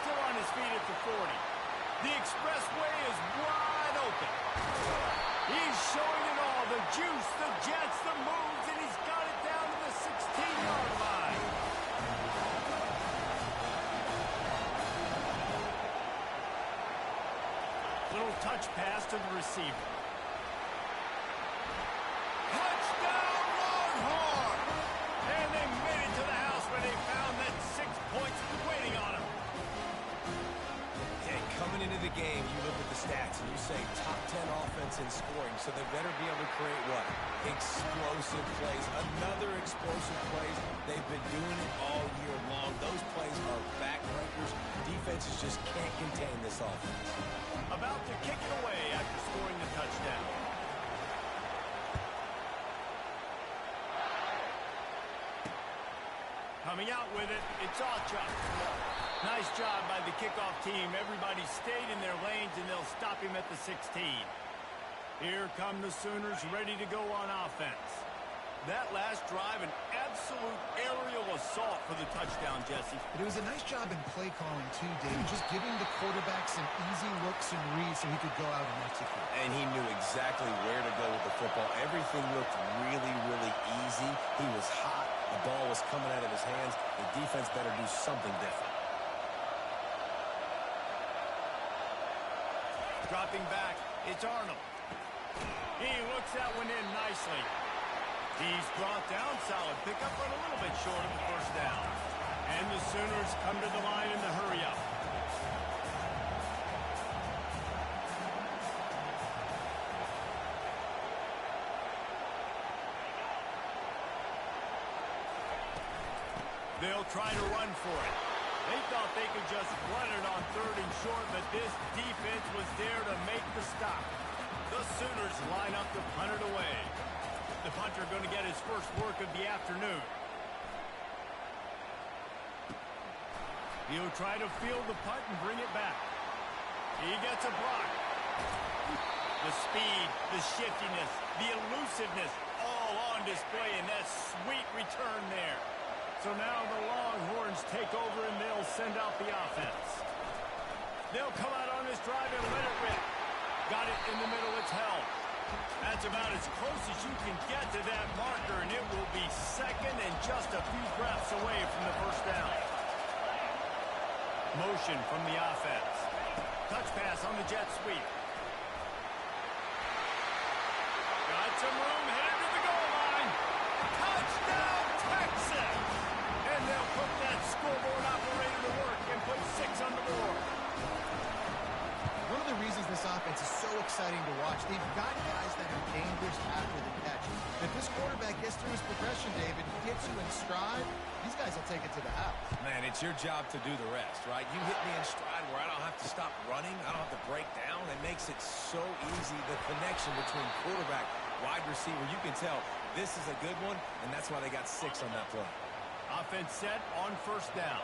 A: Still on his feet at the 40. The expressway is wide open. He's showing it all. The juice, the jets, the moves, and he's got it down to the 16-yard line. Little touch pass to the receiver. Touchdown, Longhorn! And they made it to the house where they found that 6 points waiting on them.
C: Okay, coming into the game, you look at the stats and you say top 10 offense in scoring, so they better be able to create what? Explosive plays. Another explosive plays. They've been doing it all year long. Those plays are backbreakers. Defenses just can't contain this offense.
A: About to kick it away after scoring the touchdown. Coming out with it, it's Ocha. Nice job by the kickoff team. Everybody stayed in their lanes, and they'll stop him at the 16. Here come the Sooners ready to go on offense. That last drive, an absolute aerial assault for the touchdown, Jesse.
B: But it was a nice job in play calling, too, David. Just giving the quarterback some easy looks and reads so he could go out and execute.
C: And he knew exactly where to go with the football. Everything looked really, really easy. He was hot. The ball was coming out of his hands. The defense better do something different.
A: Dropping back, it's Arnold. He looks that one in nicely. He's brought down solid. Pick up on a little bit short of the first down. And the Sooners come to the line in the hurry-up. They'll try to run for it. They thought they could just run it on 3rd and short, but this defense was there to make the stop. The Sooners line up to punt it away. The punter going to get his first work of the afternoon. He'll try to field the punt and bring it back. He gets a block. The speed, the shiftiness, the elusiveness, all on display in that sweet return there. So now the Longhorns take over and they'll send out the offense. They'll come out on this drive and let it rip. Got it in the middle, it's held. That's about as close as you can get to that marker, and it will be second and just a few breaths away from the first down. Motion from the offense. Touch pass on the jet sweep. Got some room, headed to the goal line. Touchdown, Texas! And they'll put that scoreboard operator to work and put 6 on the board.
B: One of the reasons this offense is so exciting to watch, they've got guys that are dangerous after the catch. If this quarterback gets through his progression, David, gets you in stride, these guys will take it to the house.
C: Man, it's your job to do the rest, right? You hit me in stride where I don't have to stop running. I don't have to break down. It makes it so easy, the connection between quarterback, wide receiver. You can tell this is a good one, and that's why they got 6 on that play.
A: Offense set on first down.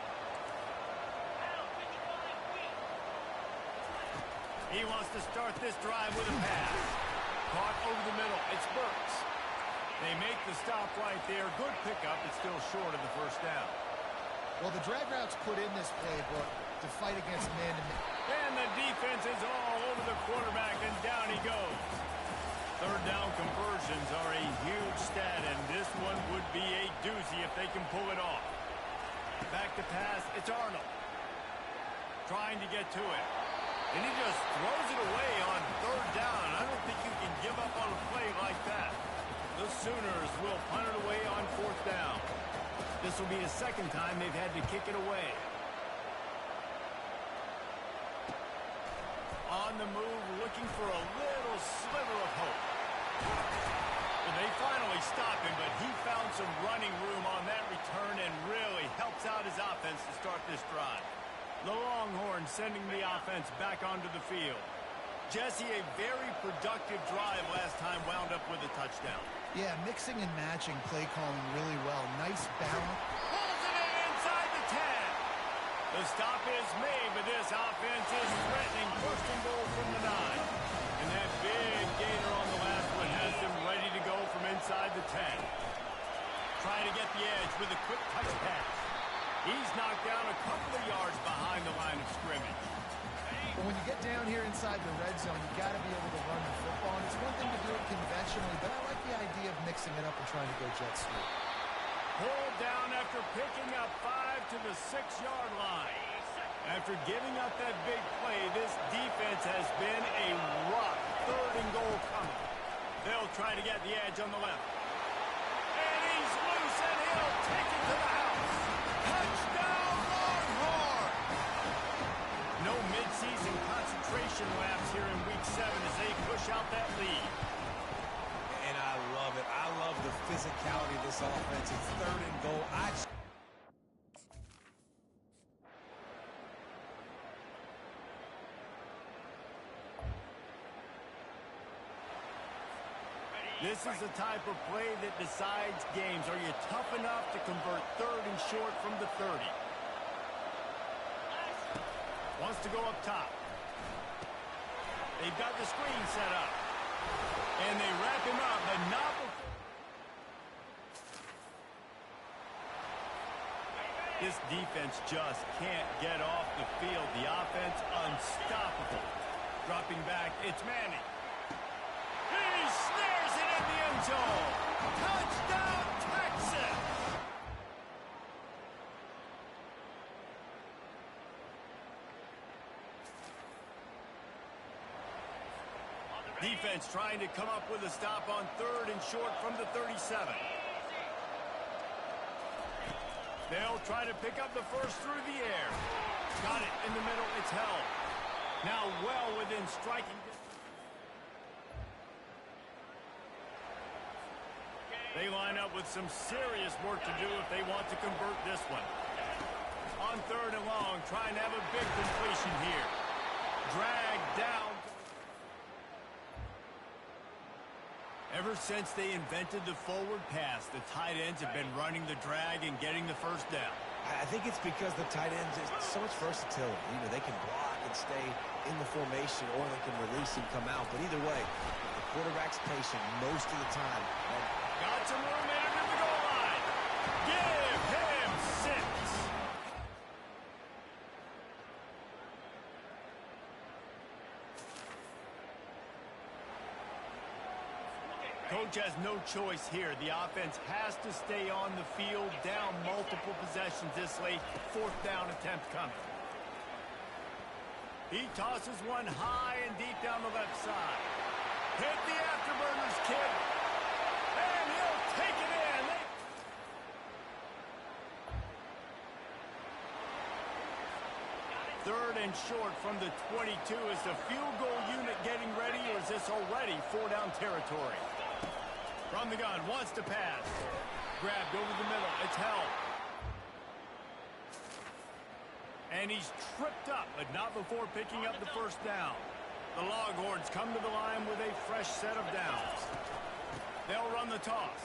A: He wants to start this drive with a pass. Caught over the middle. It's Burks. They make the stop right there. Good pickup. It's still short of the first down.
B: Well, the drag routes put in this playbook to fight against man-to-man.
A: And the defense is all over the quarterback, and down he goes. Third down conversions are a huge stat, and this one would be a doozy if they can pull it off. Back to pass. It's Arnold. Trying to get to it. And he just throws it away on third down. I don't think you can give up on a play like that. The Sooners will punt it away on fourth down. This will be the second time they've had to kick it away. On the move, looking for a little sliver of hope. Well, they finally stop him, but he found some running room on that return and really helps out his offense to start this drive. The Longhorns sending the offense back onto the field. Jesse, a very productive drive last time, wound up with a touchdown.
B: Yeah, mixing and matching play calling really well. Nice balance.
A: Pulls it in inside the 10. The stop is made, but this offense is threatening first and goal from the 9. And that big gainer on the last one has them ready to go from inside the 10. Trying to get the edge with a quick touch pass. He's knocked down a couple of yards behind the line of scrimmage.
B: But when you get down here inside the red zone, you got to be able to run the football. And it's one thing to do it conventionally, but I like the idea of mixing it up and trying to go jet sweep.
A: Pulled down after picking up 5 to the 6-yard line. After giving up that big play, this defense has been a rock third and goal coming. They'll try to get the edge on the left. And he's loose, and he'll take it to the house. Touchdown, Longhorn! No midseason concentration laps here in Week 7 as they push out that lead.
C: And I love it. I love the physicality of this offense. It's third and goal.
A: This is the type of play that decides games. Are you tough enough to convert third and short from the 30? Wants to go up top. They've got the screen set up. And they wrap him up, but not before. This defense just can't get off the field. The offense unstoppable. Dropping back, it's Manning. He snares it in the end zone. Touchdown, Texas! Defense trying to come up with a stop on third and short from the 37. They'll try to pick up the first through the air. Got it in the middle. It's held. Now well within striking distance. They line up with some serious work to do if they want to convert this one. On third and long, trying to have a big completion here. Dragged down. Ever since they invented the forward pass, the tight ends have been running the drag and getting the first down.
C: I think it's because the tight ends is so much versatility. You know, they can block and stay in the formation, or they can release and come out. But either way, the quarterback's patient most of the time.
A: Got some room in it in the goal line. Give him 6. Coach has no choice here. The offense has to stay on the field, down multiple possessions this late. Fourth down attempt coming. He tosses one high and deep down the left side. Hit the afterburners, kid. And he'll take it in. Third and short from the 22. Is the field goal unit getting ready, or is this already four-down territory? From the gun, wants to pass. Grabbed over the middle. It's held. And he's tripped up, but not before picking up the first down. The Longhorns come to the line with a fresh set of downs. They'll run the toss.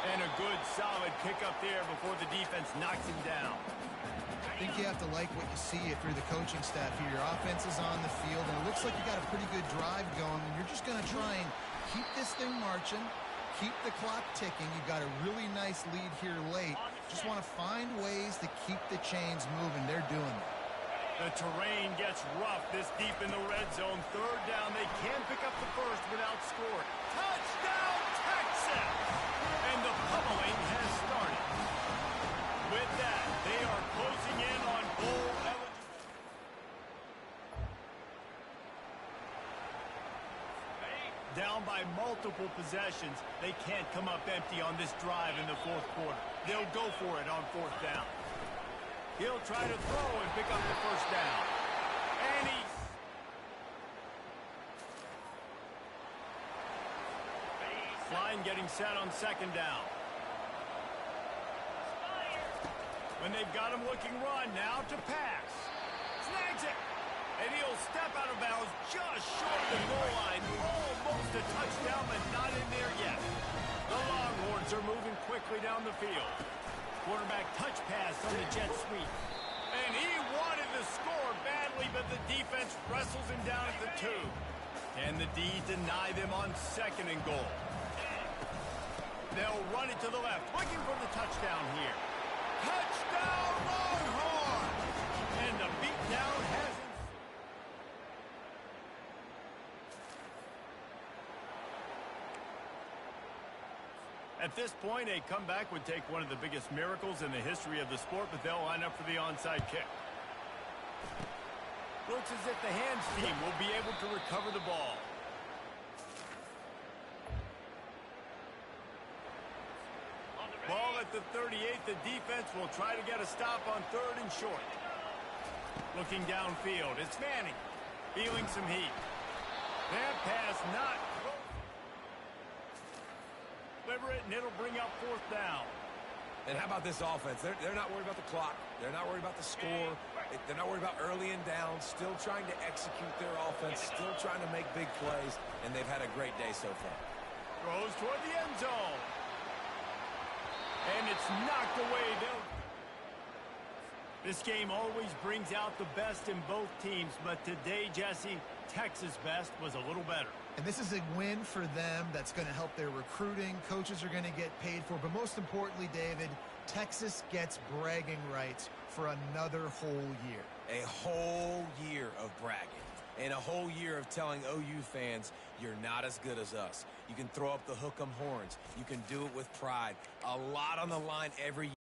A: And a good, solid pickup there before the defense knocks him down.
B: I think you have to like what you see if you're the coaching staff here. Your offense is on the field, and it looks like you got a pretty good drive going, and you're just going to try and keep this thing marching, keep the clock ticking. You've got a really nice lead here late. Just want to find ways to keep the chains moving. They're doing that.
A: The terrain gets rough this deep in the red zone. Third down, they can pick up the first without scoring. Touchdown, Texas! And the pummeling has started. With that, they are closing in on bowl eligibility. Down by multiple possessions, they can't come up empty on this drive in the fourth quarter. They'll go for it on fourth down. He'll try to throw and pick up the first down. And he's... Line getting set on second down. When they've got him looking run, now to pass. Snags it. And he'll step out of bounds just short of the goal line. Almost a touchdown, but not in there yet. The Longhorns are moving quickly down the field. Quarterback touch pass on the jet sweep. And he wanted to score badly, but the defense wrestles him down at the 2. Can the D deny them on second and goal? They'll run it to the left, looking for the touchdown here. Touchdown, Longhorn! And the beatdown has him. At this point, a comeback would take one of the biggest miracles in the history of the sport, but they'll line up for the onside kick. Looks as if the hands team will be able to recover the ball. Ball at the 38. The defense will try to get a stop on third and short. Looking downfield, it's Manning. Feeling some heat. That pass not close. Deliver it, and it'll bring up fourth down.
C: And how about this offense? They're not worried about the clock. They're not worried about the score. They're not worried about early and down. Still trying to execute their offense. Still trying to make big plays. And they've had a great day so far.
A: Throws toward the end zone. And it's knocked away. This game always brings out the best in both teams, but today, Jesse, Texas' best was a little better.
B: And this is a win for them that's going to help their recruiting. Coaches are going to get paid for. But most importantly, David, Texas gets bragging rights for another whole year.
C: A whole year of bragging. And a whole year of telling OU fans, you're not as good as us. You can throw up the hook 'em horns. You can do it with pride. A lot on the line every year.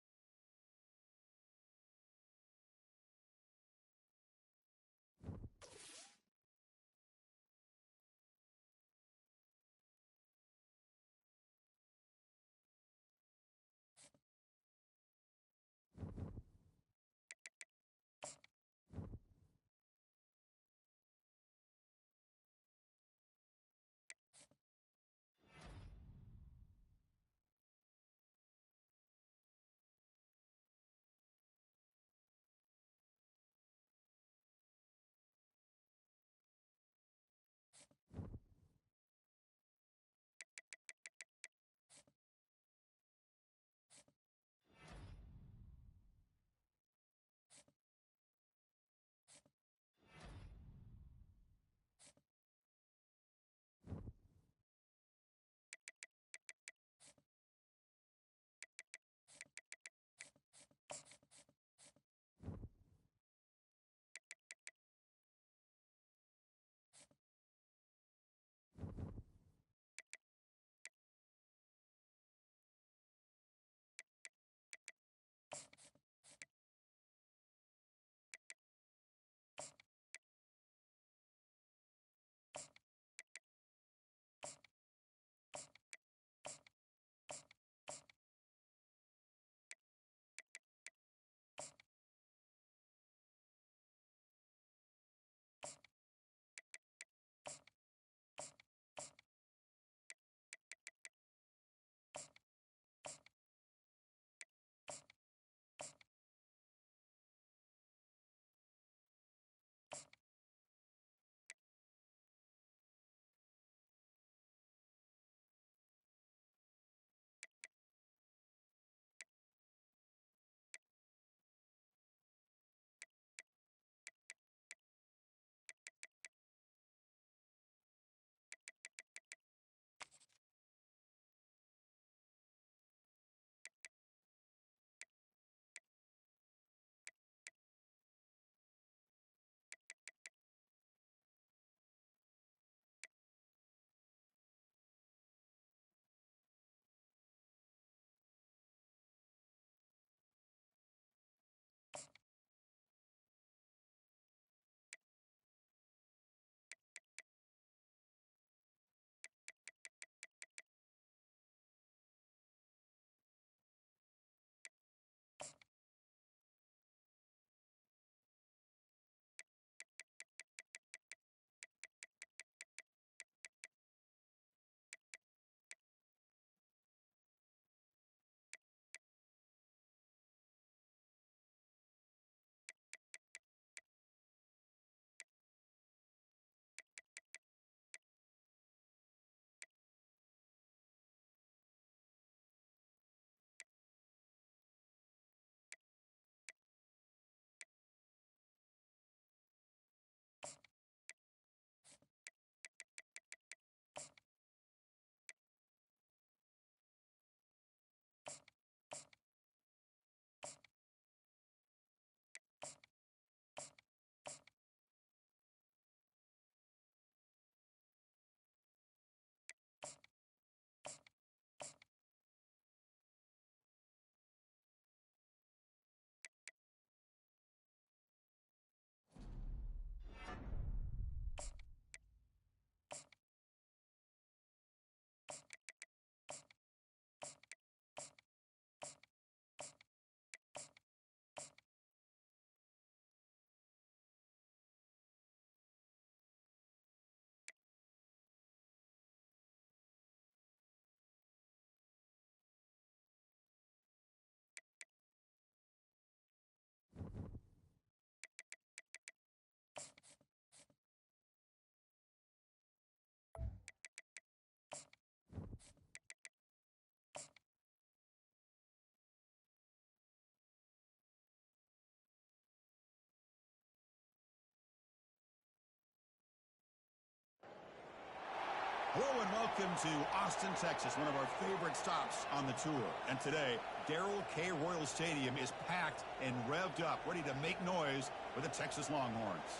E: Hello and welcome to Austin, Texas, one of our favorite stops on the tour. And today, Darrell K. Royal Stadium is packed and revved up, ready to make noise with the Texas Longhorns.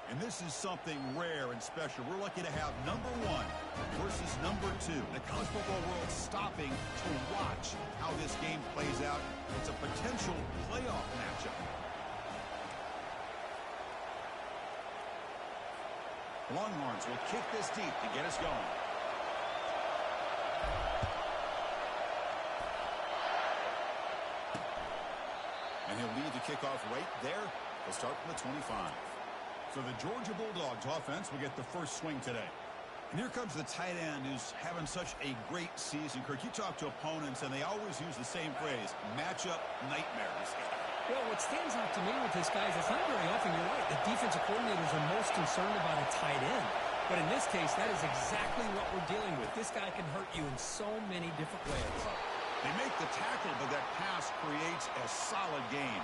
E: And this is something rare and special. We're lucky to have number 1 versus number 2. The college football world stopping to watch how this game plays out. It's a potential playoff matchup. The Longhorns will kick this deep to get us going. And he'll lead the kickoff right there. He'll start from the 25. So the Georgia Bulldogs offense will get the first swing today. And here comes the tight end who's having such a great season. Kirk, you talk to opponents, and they always use the same phrase, matchup nightmares.
F: Well, what stands out to me with this guy is it's not very often, you're right, the defensive coordinators are most concerned about a tight end. But in this case, that is exactly what we're dealing with. This guy can hurt you in so many different ways.
E: They make the tackle, but that pass creates a solid gain.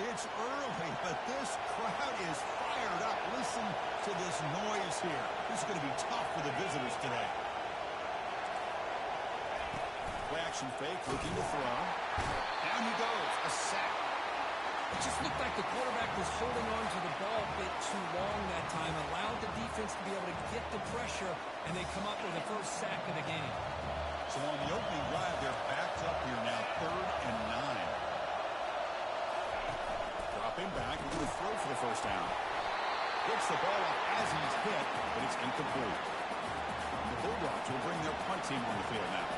E: It's early, but this crowd is fired up. Listen to this noise here. This is going to be tough for the visitors today. Play action fake, looking to throw. Down he goes, a sack.
F: It just looked like the quarterback was holding on to the ball a bit too long that time, allowed the defense to be able to get the pressure, and they come up with the first sack of the game.
E: So on the opening drive, they're backed up here now, 3rd and 9. Dropping back, and going to throw for the first down. Gets the ball up as he's hit, but it's incomplete. The Bulldogs will bring their punt team on the field now.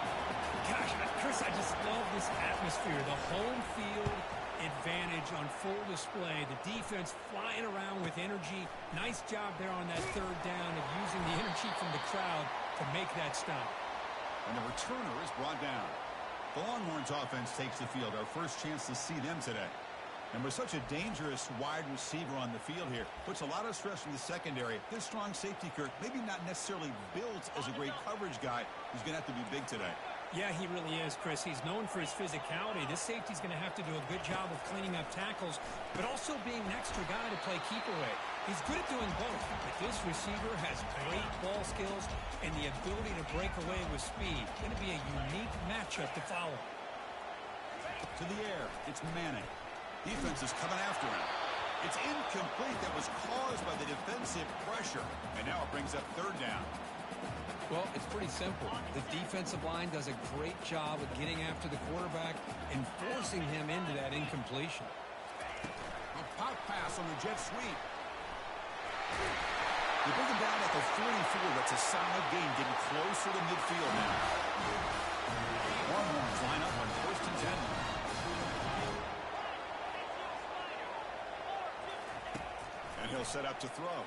F: Gosh, Chris, I just love this atmosphere. The home field advantage on full display. The defense flying around with energy. Nice job there on that 3rd down of using the energy from the crowd to make that stop.
E: And the returner is brought down. The Longhorns offense takes the field. Our first chance to see them today. And with such a dangerous wide receiver on the field here, puts a lot of stress from the secondary. This strong safety, Kirk, maybe not necessarily built as a great coverage guy. He's going to have to be big today.
F: Yeah, he really is, Chris. He's known for his physicality. This safety's going to have to do a good job of cleaning up tackles, but also being an extra guy to play keep away. He's good at doing both, but this receiver has great ball skills and the ability to break away with speed. Going to be a unique matchup to follow.
E: To the air, it's Manning. Defense is coming after him. It's incomplete. That was caused by the defensive pressure, and now it brings up 3rd down.
F: Well, it's pretty simple. The defensive line does a great job of getting after the quarterback and forcing him into that incompletion.
E: A pop pass on the jet sweep. They bring him down at the 44. That's a solid gain, getting closer to midfield now. Longhorns line up on 1st and 10. And he'll set up to throw.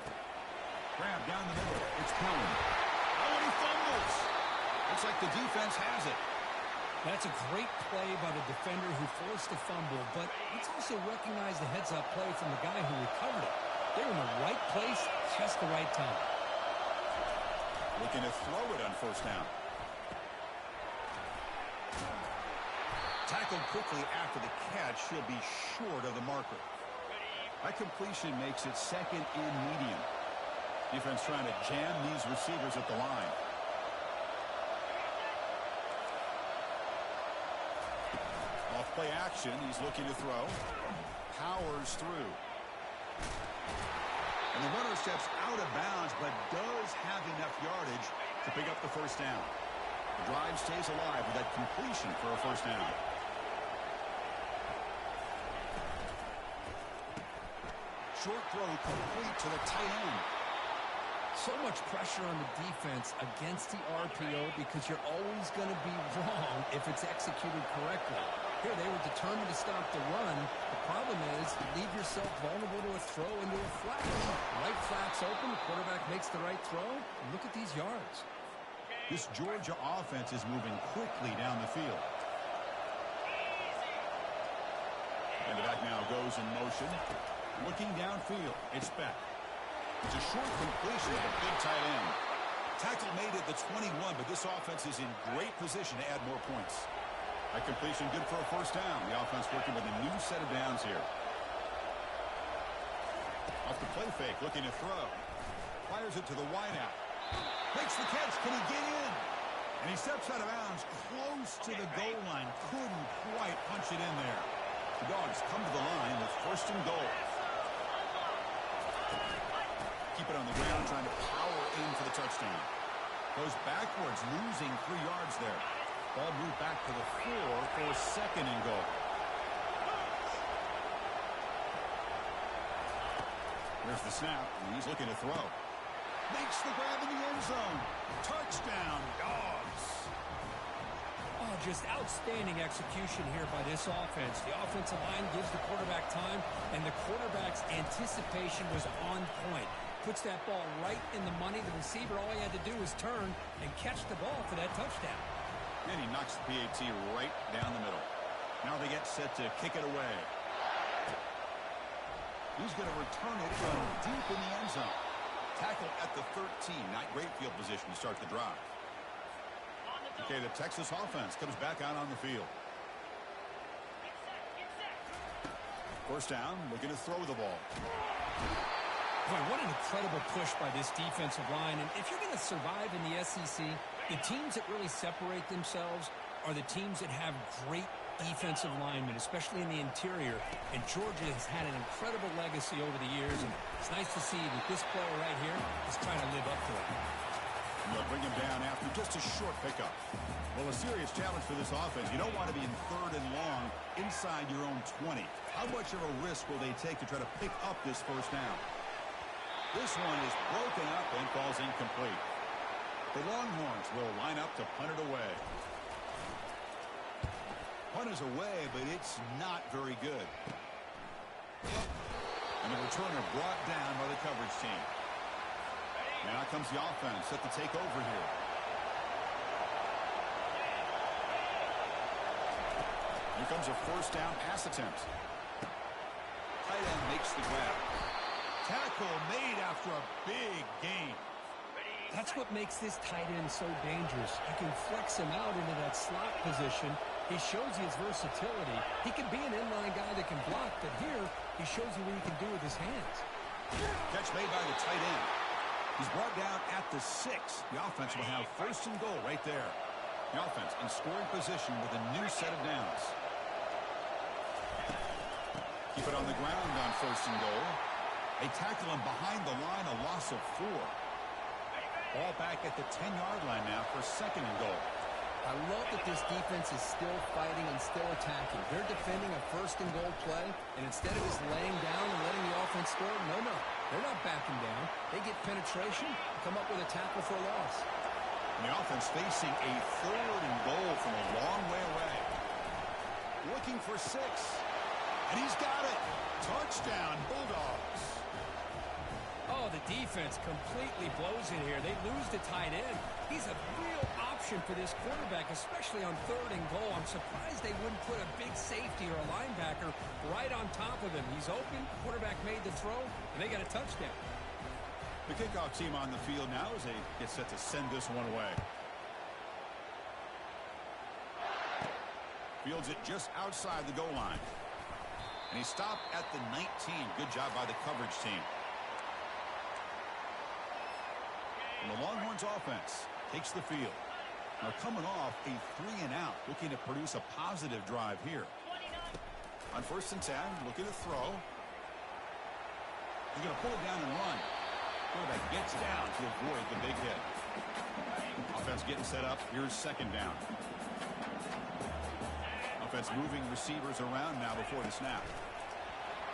E: Grab down the middle. It's Pelham. Oh, and he fumbles. Looks like the defense has it.
F: That's a great play by the defender who forced the fumble, but let's also recognize the heads-up play from the guy who recovered it. They're in the right place, just the right time.
E: Looking to throw it on 1st down. Tackled quickly after the catch. She'll be short of the marker. That completion makes it 2nd and medium. Defense trying to jam these receivers at the line. Off play action. He's looking to throw. Powers through. And the runner steps out of bounds, but does have enough yardage to pick up the 1st down. The drive stays alive with that completion for a 1st down. Short throw complete to the tight end.
F: So much pressure on the defense against the RPO because you're always going to be wrong if it's executed correctly. Here, they were determined to stop the run. The problem is you leave yourself vulnerable to a throw into a flat. Right flat's open, the quarterback makes the right throw, and look at these yards.
E: This Georgia offense is moving quickly down the field. And the back now goes in motion. Looking downfield, it's Beck. It's a short completion of a big tight end. Tackle made at the 21, but this offense is in great position to add more points. That completion good for a 1st down. The offense working with a new set of downs here. Off the play fake, looking to throw. Fires it to the wideout. Makes the catch. Can he get in? And he steps out of bounds close to the goal line. Couldn't quite punch it in there. The Dogs come to the line with first and goal. Keep it on the ground, trying to power in for the touchdown. Goes backwards, losing 3 yards there. Ball moved back to the 4 for second and goal. There's the snap, and he's looking to throw. Makes the grab in the end zone. Touchdown, Dogs.
F: Oh, just outstanding execution here by this offense. The offensive line gives the quarterback time, and the quarterback's anticipation was on point. Puts that ball right in the money. The receiver, all he had to do was turn and catch the ball for that touchdown.
E: And he knocks the PAT right down the middle. Now they get set to kick it away. He's going to return it from deep in the end zone. Tackle at the 13. Not great field position to start the drive. Okay, the Texas offense comes back out on the field. First down, looking to throw the ball.
F: Boy, what an incredible push by this defensive line. And if you're going to survive in the SEC, the teams that really separate themselves are the teams that have great defensive linemen, especially in the interior. And Georgia has had an incredible legacy over the years, and it's nice to see that this player right here is trying to live up to it.
E: And they'll bring him down after just a short pickup. Well, a serious challenge for this offense. You don't want to be in 3rd and long inside your own 20. How much of a risk will they take to try to pick up this first down? This one is broken up and falls incomplete. The Longhorns will line up to punt it away. Punt is away, but it's not very good. And the returner brought down by the coverage team. Now comes the offense set to take over here. Here comes a first down pass attempt. Tight end makes the grab. Tackle made after a big gain.
F: That's what makes this tight end so dangerous. You can flex him out into that slot position. He shows you his versatility. He can be an inline guy that can block, but here he shows you what he can do with his hands.
E: Catch made by the tight end. He's brought down at the 6. The offense will have first and goal right there. The offense in scoring position with a new set of downs. Keep it on the ground on first and goal. They tackle him behind the line, a loss of 4. Ball back at the 10-yard line now for second and goal.
F: I love that this defense is still fighting and still attacking. They're defending a first and goal play, and instead of just laying down and letting the offense score, no. They're not backing down. They get penetration, come up with a tackle for a loss.
E: And the offense facing a 3rd and goal from a long way away. Looking for 6. And he's got it. Touchdown, Bulldogs.
F: Oh, the defense completely blows it here. They lose the tight end. He's a real option for this quarterback, especially on 3rd and goal. I'm surprised they wouldn't put a big safety or a linebacker right on top of him. He's open. Quarterback made the throw, and they got a touchdown.
E: The kickoff team on the field now as they get set to send this one away. Fields it just outside the goal line. And he stopped at the 19. Good job by the coverage team. And the Longhorns offense takes the field. Now coming off a 3-and-out, looking to produce a positive drive here. On first and 10, looking to throw. He's going to pull it down and run. Quarterback gets down to avoid the big hit. Offense getting set up. Here's second down. Offense moving receivers around now before the snap.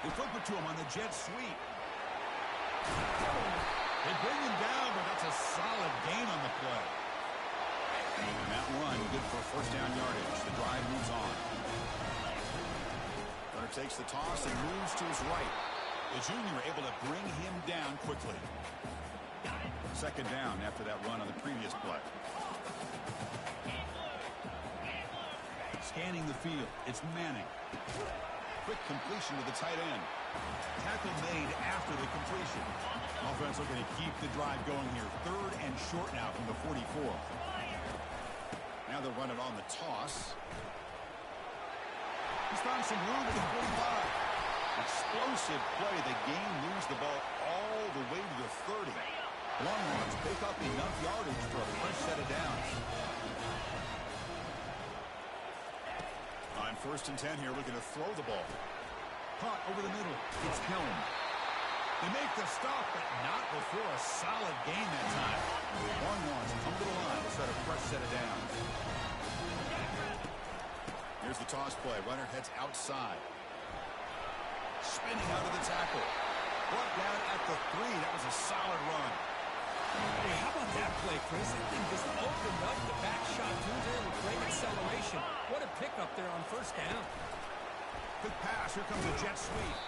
E: They flip it to him on the jet sweep. They bring him down, but that's a solid gain on the play. And that run good for first down yardage. The drive moves on. Runner takes the toss and moves to his right. The junior able to bring him down quickly. Second down after that run on the previous play. Scanning the field, it's Manning. Quick completion to the tight end. Tackle made after the completion. Offense looking to keep the drive going here. 3rd and short now from the 44. Now they'll run it on the toss. He's found some room at the 45. Explosive play. The game moves the ball all the way to the 30. Longhorns pick up enough yardage for a fresh set of downs. On 1st and 10 here, we're going to throw the ball. Caught over the middle. It's Helm. They make the stop, but not before a solid gain that time. Longhorns come to the line to set a fresh set of downs. Here's the toss play. Runner heads outside. Spinning out of the tackle. Brought down at the 3. That was a solid run.
F: Hey, how about that play, Chris? That thing just opened up the back shot through there with great acceleration. What a pickup there on 1st down.
E: Quick pass. Here comes a jet sweep.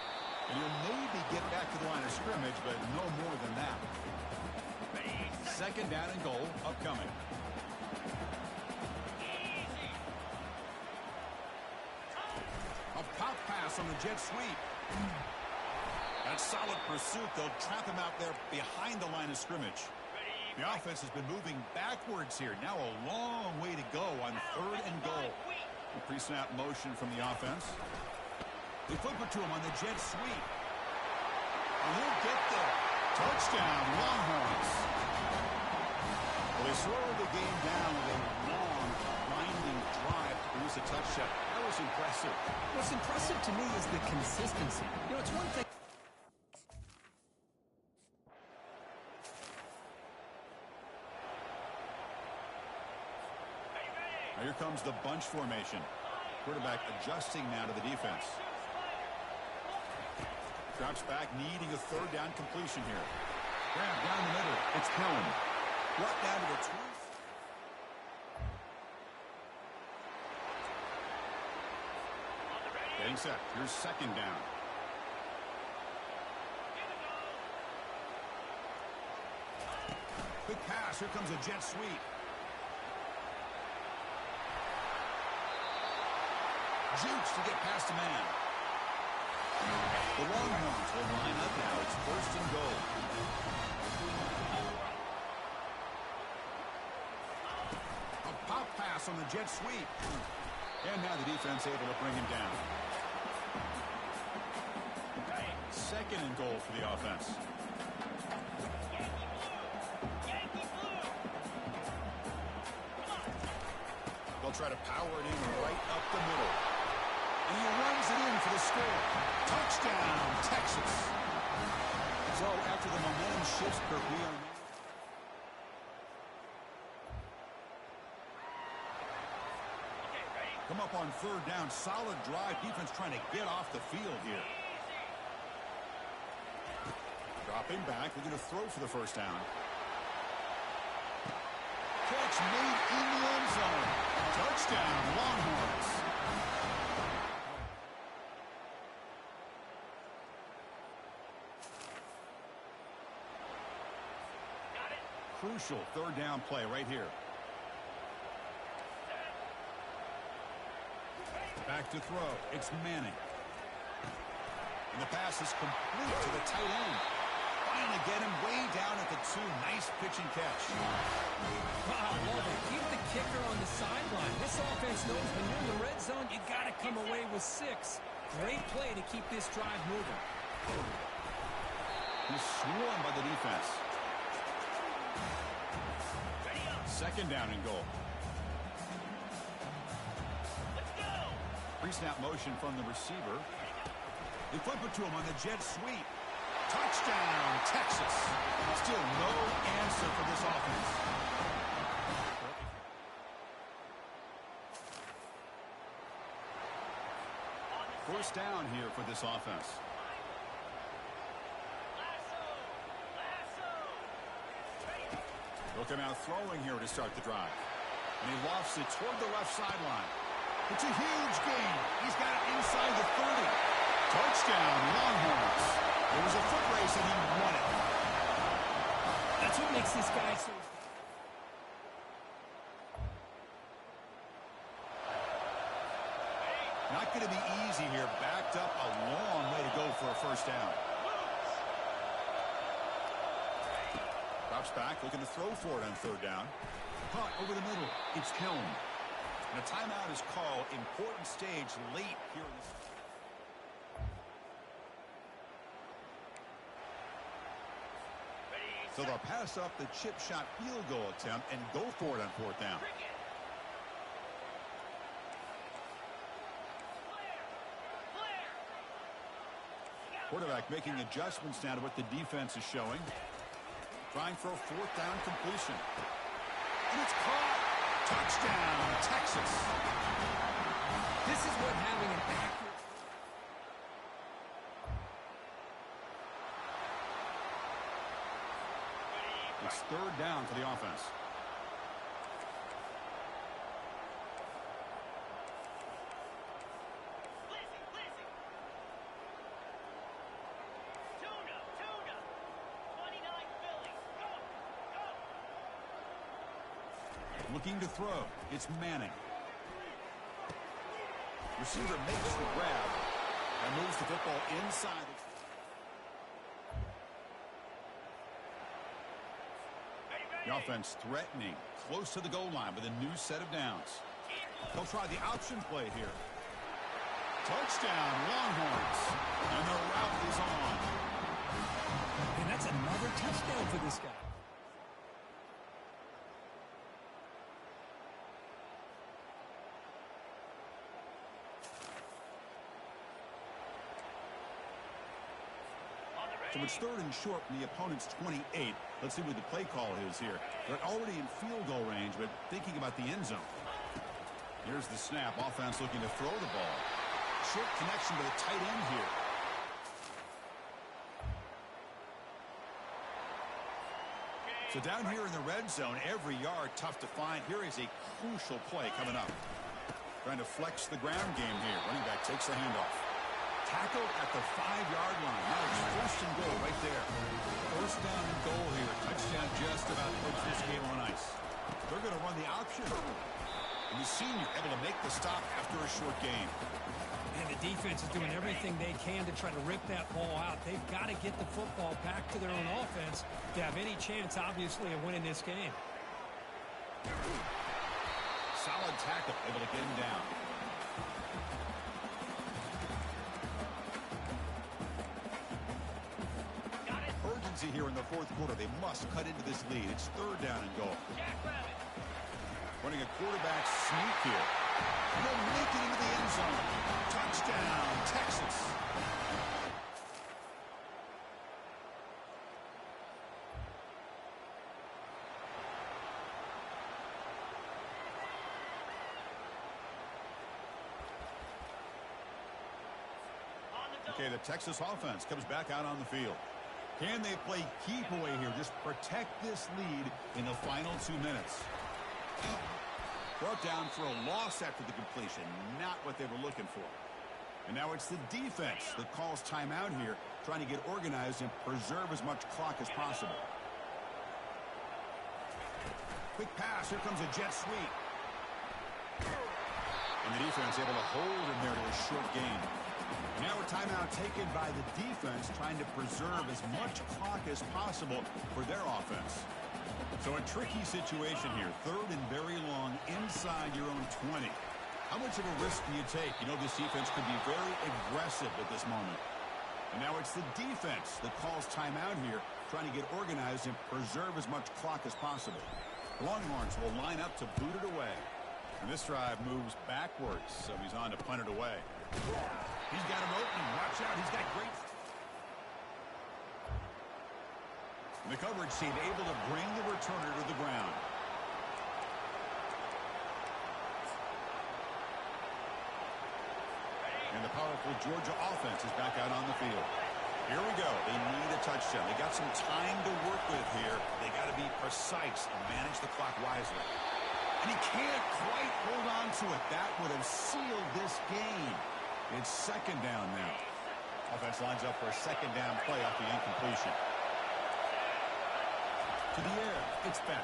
E: And you'll maybe get back to the line of scrimmage, but no more than that. 2nd down and goal upcoming. A pop pass on the jet sweep. That's solid pursuit. They'll trap him out there behind the line of scrimmage. The offense has been moving backwards here. Now a long way to go on 3rd and goal. The pre-snap motion from the offense. They flip it to him on the jet sweep. And he'll get there. Touchdown, Longhorns. Well, they slowed the game down with a long, winding drive to produce a touchdown. That was impressive.
F: What's impressive to me is the consistency. You know, it's one thing.
E: Now here comes the bunch formation. Quarterback adjusting now to the defense. Drops back, needing a 3rd down completion here. Grab down the middle. It's Helm. Brought down to the 2. Getting set. Here's 2nd down. Quick pass. Here comes a jet sweep. Jukes to get past a man. The Longhorns will line up now. It's 1st and goal. A pop pass on the jet sweep. And now the defense able to bring him down. 2nd and goal for the offense. They'll try to power it in right up the middle. And he runs it in for the score. Touchdown, Texas. So after the momentum shifts, Kirk, we are... Come up on 3rd down. Solid drive. Defense trying to get off the field here. Dropping back. We're going to throw for the 1st down. Catch made in the end zone. Touchdown, Longhorns. Crucial 3rd down play right here. Back to throw. It's Manning. And the pass is complete to the tight end. Trying to get him way down at the 2. Nice pitch and catch.
F: Wow, love it. Keep the kicker on the sideline. This offense knows when you're in the red zone, you got to come away with 6. Great play to keep this drive moving.
E: He's swarmed by the defense. 2nd down and goal. Pre-snap motion from the receiver. They flip it to him on the jet sweep. Touchdown, Texas. Still no answer for this offense. 1st down here for this offense. They'll come out throwing here to start the drive. And he lofts it toward the left sideline. It's a huge gain. He's got it inside the 30. Touchdown, Longhorns. It was a foot race and he won it.
F: That's what makes this guy so...
E: Not going to be easy here. Backed up a long way to go for a 1st down. Drops back, looking to throw for it on 3rd down. Caught over the middle. It's Helm. And a timeout is called. Important stage late here in this. So they'll pass up the chip shot field goal attempt and go for it on 4th down. Quarterback making adjustments now to what the defense is showing. Trying for a 4th down completion. And it's caught. Touchdown, Texas.
F: This is what having an accurate...
E: It's 3rd down for the offense. Looking to throw. It's Manning. Receiver makes the grab and moves the football inside. The offense threatening, close to the goal line with a new set of downs. They'll try the option play here. Touchdown, Longhorns. And the route is on.
F: And that's another touchdown for this guy.
E: So it's 3rd and short from the opponent's 28. Let's see what the play call is here. They're already in field goal range, but thinking about the end zone. Here's the snap. Offense looking to throw the ball. Short connection to the tight end here. So down here in the red zone, every yard tough to find. Here is a crucial play coming up. Trying to flex the ground game here. Running back takes the handoff. Tackle at the 5-yard line. Now it's 1st and goal right there. 1st down and goal here. Touchdown just about puts this game on ice. They're going to run the option. And the senior able to make the stop after a short game.
F: And the defense is doing everything they can to try to rip that ball out. They've got to get the football back to their own offense to have any chance, obviously, of winning this game.
E: Solid tackle. Able to get him down. Here in the 4th quarter. They must cut into this lead. It's 3rd down and goal. Running a quarterback sneak here. They'll make it into the end zone. Touchdown, Texas. Okay, the Texas offense comes back out on the field. Can they play keep away here? Just protect this lead in the final 2 minutes. Brought down for a loss after the completion. Not what they were looking for. And now it's the defense that calls timeout here, trying to get organized and preserve as much clock as possible. Quick pass. Here comes a jet sweep. And the defense able to hold him there to a short gain. Now a timeout taken by the defense, trying to preserve as much clock as possible for their offense. So a tricky situation here. 3rd and very long inside your own 20. How much of a risk do you take? You know, this defense could be very aggressive at this moment. And now it's the defense that calls timeout here, trying to get organized and preserve as much clock as possible. The Longhorns will line up to boot it away. And this drive moves backwards, so he's on to punt it away. He's got him open. Watch out. He's got great... And the coverage team able to bring the returner to the ground. And the powerful Georgia offense is back out on the field. Here we go. They need a touchdown. They got some time to work with here. They got to be precise and manage the clock wisely. And he can't quite hold on to it. That would have sealed this game. It's 2nd down now. Offense lines up for a 2nd down play off the incompletion. To the air. It's back.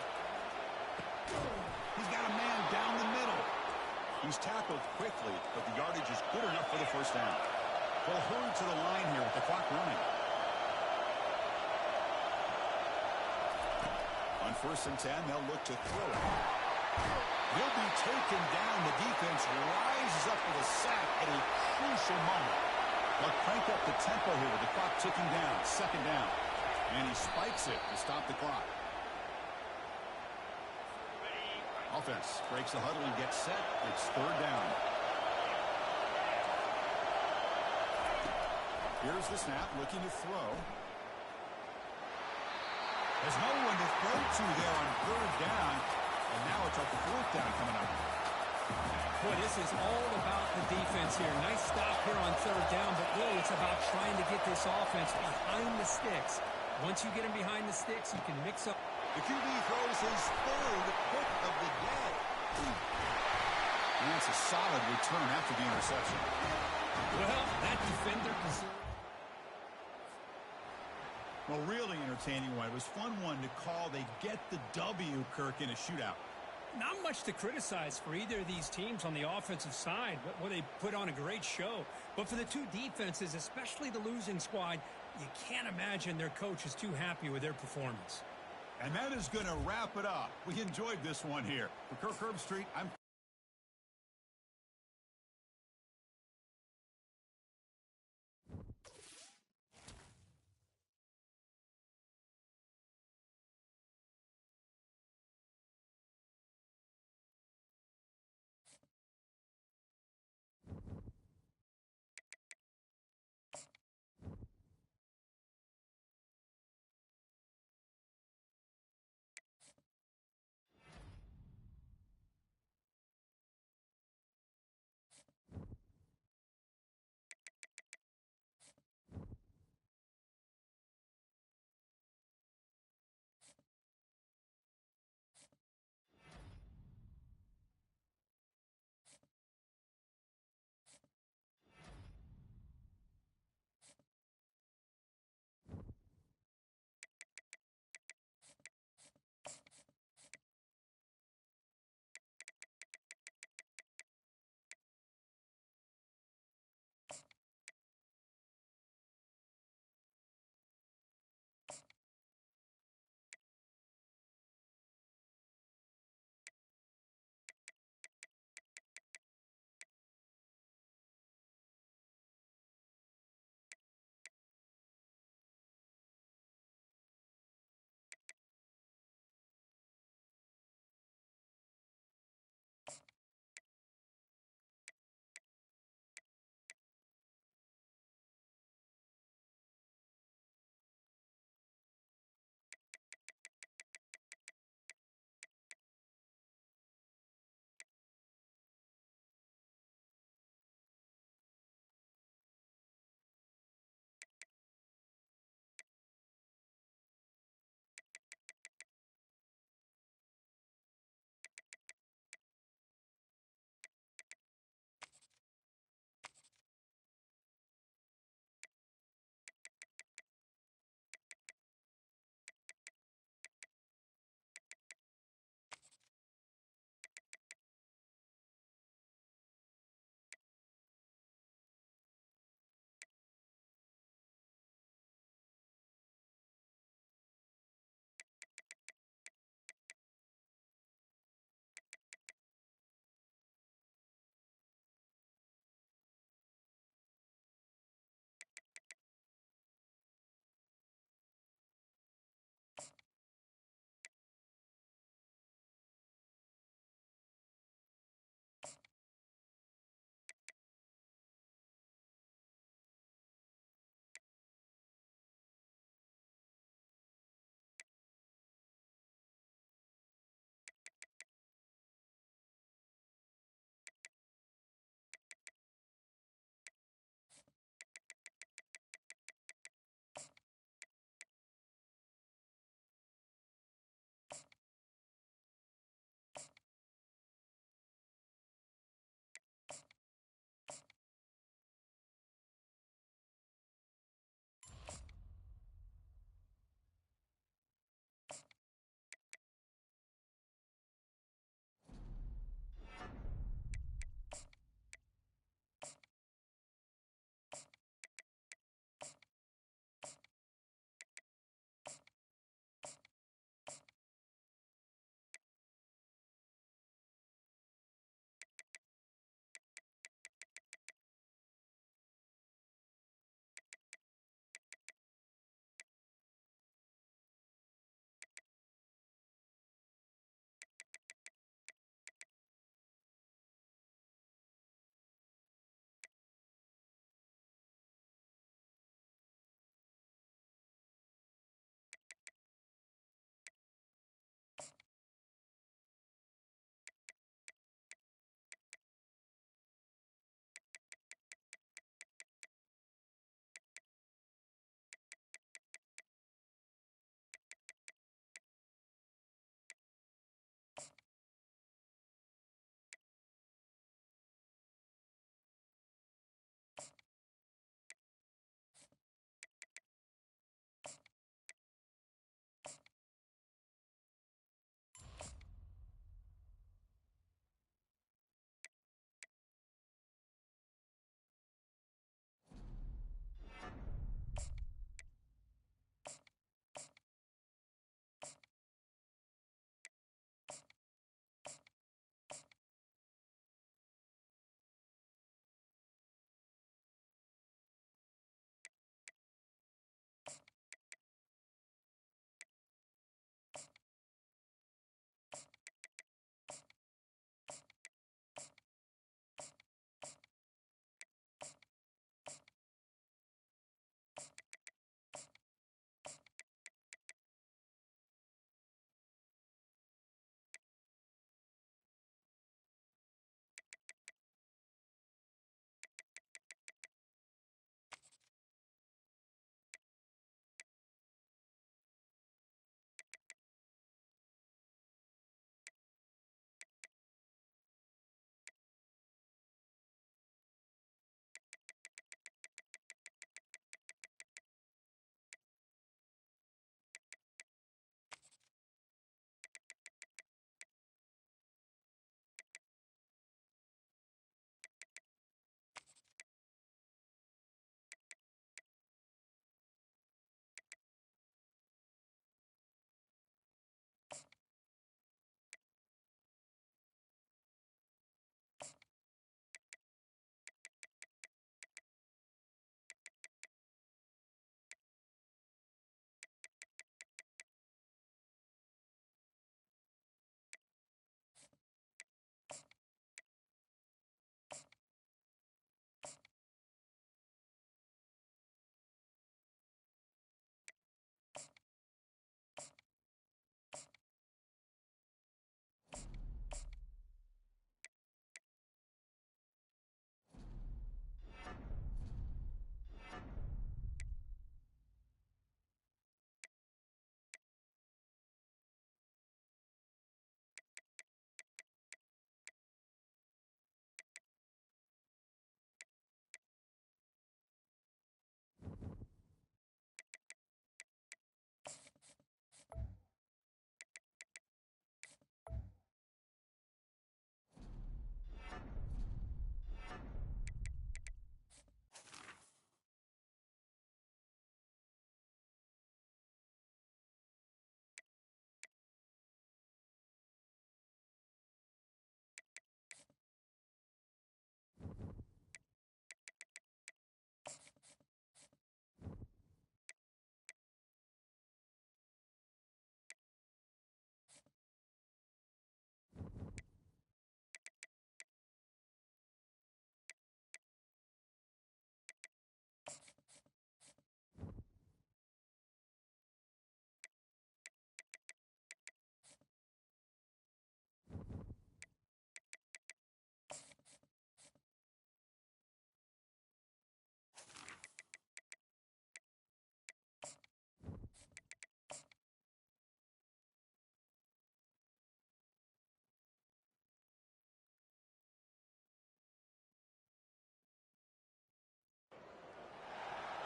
E: He's got a man down the middle. He's tackled quickly, but the yardage is good enough for the 1st down. They'll hurry to the line here with the clock running. On 1st and 10, they'll look to throw it. He'll be taken down. The defense rises up with a sack at a crucial moment. They'll crank up the tempo here with the clock ticking down. 2nd down. And he spikes it to stop the clock. Offense breaks the huddle and gets set. It's third down. Here's the snap, looking to throw. There's no one to throw to there on third down. And now it's up to fourth down coming up.
F: Boy, this is all about the defense here. Nice stop here on third down, but really it's about trying to get this offense behind the sticks. Once you get them behind the sticks, you can mix up.
E: The QB throws his third pick of the day. And that's a solid return after the interception.
F: Well, that defender deserves.
E: Well, really entertaining one. It was fun one to call. They get the W, Kirk, in a shootout.
F: Not much to criticize for either of these teams on the offensive side. Well, they put on a great show. But for the two defenses, especially the losing squad, you can't imagine their coach is too happy with their performance.
E: And that is going to wrap it up. We enjoyed this one here. For Kirk Herbstreit, I'm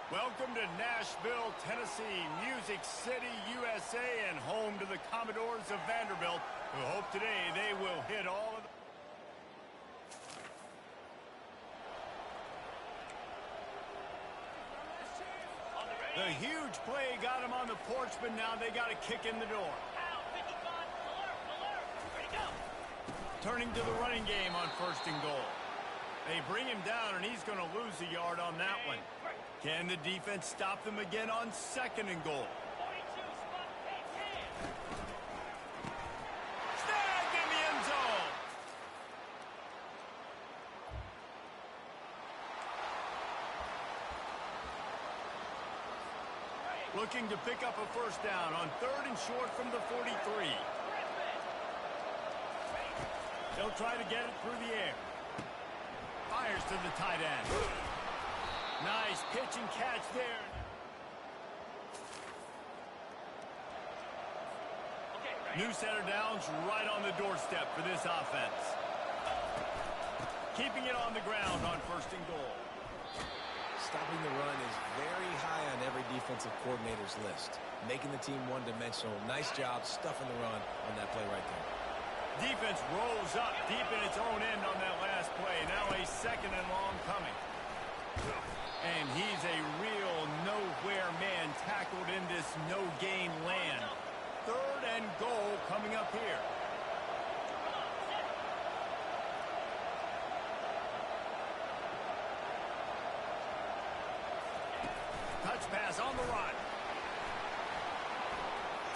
A: Welcome to Nashville, Tennessee, Music City, USA, and home to the Commodores of Vanderbilt, who hope today they will hit all of the huge play got him on the porch, but now they got a kick in the door. Turning to the running game on 1st and goal. They bring him down, and he's going to lose a yard on that one. Can the defense stop them again on 2nd and goal? Snagged in the end zone. Looking to pick up a 1st down on 3rd and short from the 43. They'll try to get it through the air. Fires to the tight end. Nice pitch and catch there. New center downs right on the doorstep for this offense. Keeping it on the ground on 1st and goal.
C: Stopping the run is very high on every defensive coordinator's list. Making the team one-dimensional. Nice job stuffing the run on that play right there.
A: Defense rolls up deep in its own end on that last play. Now a 2nd and long coming. And he's a real nowhere man tackled in this no-gain land. 3rd and goal coming up here. Touch pass on the run.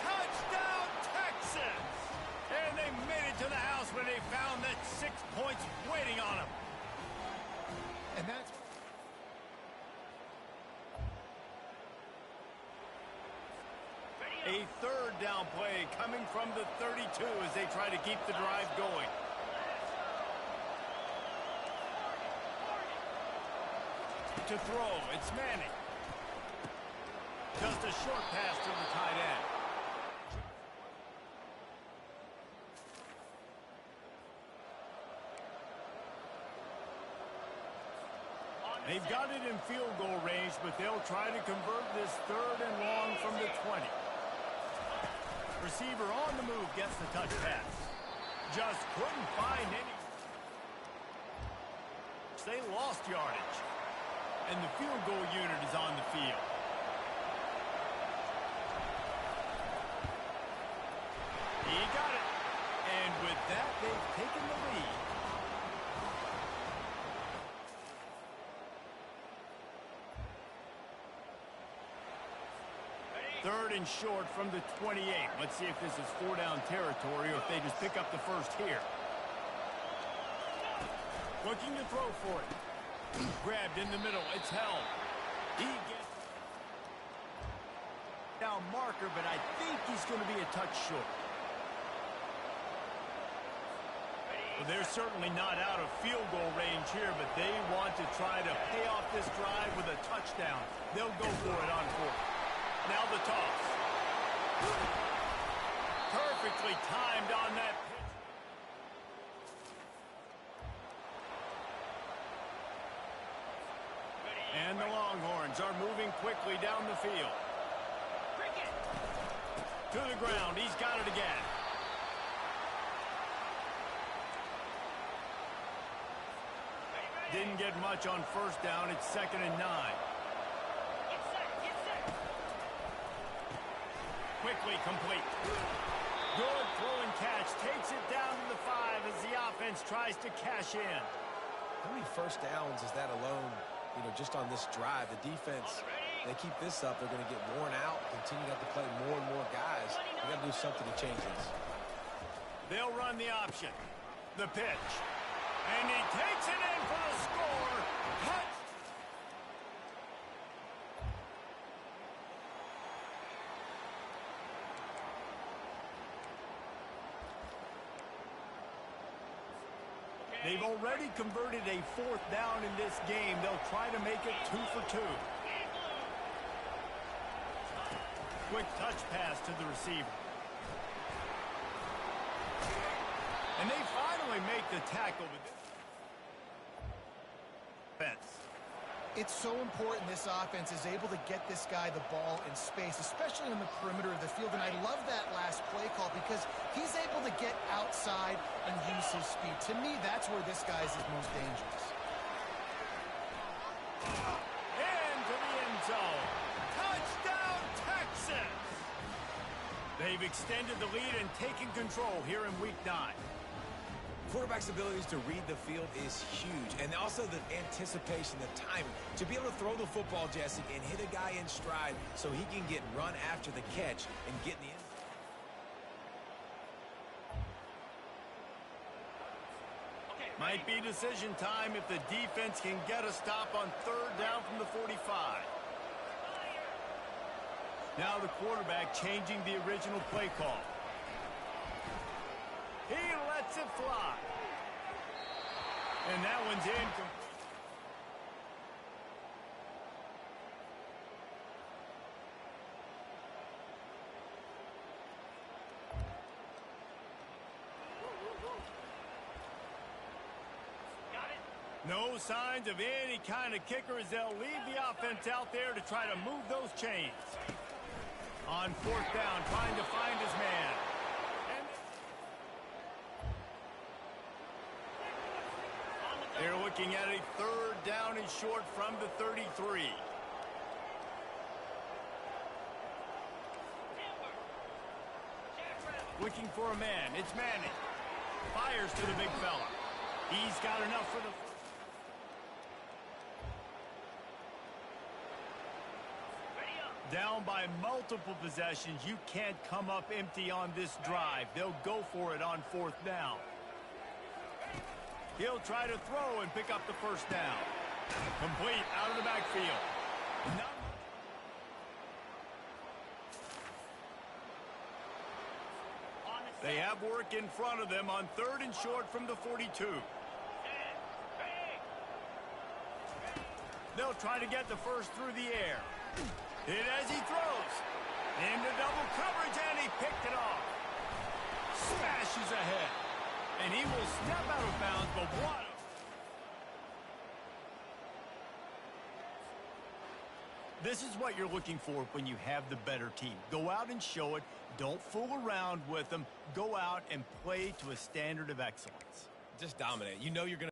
A: Touchdown, Texans! And they made it to the house when they found that 6 points waiting on them.
B: And that's...
A: A 3rd down play coming from the 32 as they try to keep the drive going. To throw, it's Manning. Just a short pass to the tight end. They've got it in field goal range, but they'll try to convert this 3rd and long from the 20. Receiver on the move gets the touch pass. Just couldn't find any. They lost yardage. And the field goal unit is on the field. He got it. And with that, they've taken the lead. 3rd and short from the 28. Let's see if this is 4-down territory or if they just pick up the 1st here. Looking to throw for it. Grabbed in the middle. It's held. He gets down marker, but I think he's going to be a touch short. Well, they're certainly not out of field goal range here, but they want to try to pay off this drive with a touchdown. They'll go for it on 4th. Now the toss. Perfectly timed on that pitch. And the Longhorns are moving quickly down the field. To the ground. He's got it again. Didn't get much on 1st down. It's 2nd and 9. Quickly complete. Good throw and catch. Takes it down to the 5 as the offense tries to cash in.
C: How many 1st downs is that alone, just on this drive? The defense, they keep this up, they're going to get worn out, continue to have to play more and more guys. They got to do something to change this.
A: They'll run the option. The pitch. And he takes it in for the score. They've already converted a 4th down in this game. They'll try to make it 2 for 2. Quick touch pass to the receiver. And they finally make the tackle with this defense.
B: It's so important this offense is able to get this guy the ball in space, especially on the perimeter of the field. And I love that last play call because he's able to get outside and use his speed. To me, that's where this guy is most dangerous.
A: Into the end zone. Touchdown, Texas! They've extended the lead and taken control here in Week 9.
C: Quarterback's abilities to read the field is huge, and also the anticipation, the timing. To be able to throw the football, Jesse, and hit a guy in stride so he can get run after the catch and get in the end.
A: Might be decision time if the defense can get a stop on 3rd down from the 45. Now the quarterback changing the original play call. He lets it fly. And that one's in. No signs of any kind of kicker as they'll leave the offense out there to try to move those chains. On 4th down, trying to find his man. They're looking at a 3rd down and short from the 33. Looking for a man. It's Manning. Fires to the big fella. He's got enough for the... Down by multiple possessions. You can't come up empty on this drive. They'll go for it on 4th down. He'll try to throw and pick up the 1st down. Complete out of the backfield. They have work in front of them on 3rd and short from the 42. They'll try to get the 1st through the air. Hit as he throws. Into double coverage, and he picked it off. Smashes ahead. And he will step out of bounds, but what? This is what you're looking for when you have the better team. Go out and show it. Don't fool around with them. Go out and play to a standard of excellence.
C: Just dominate. You know you're going to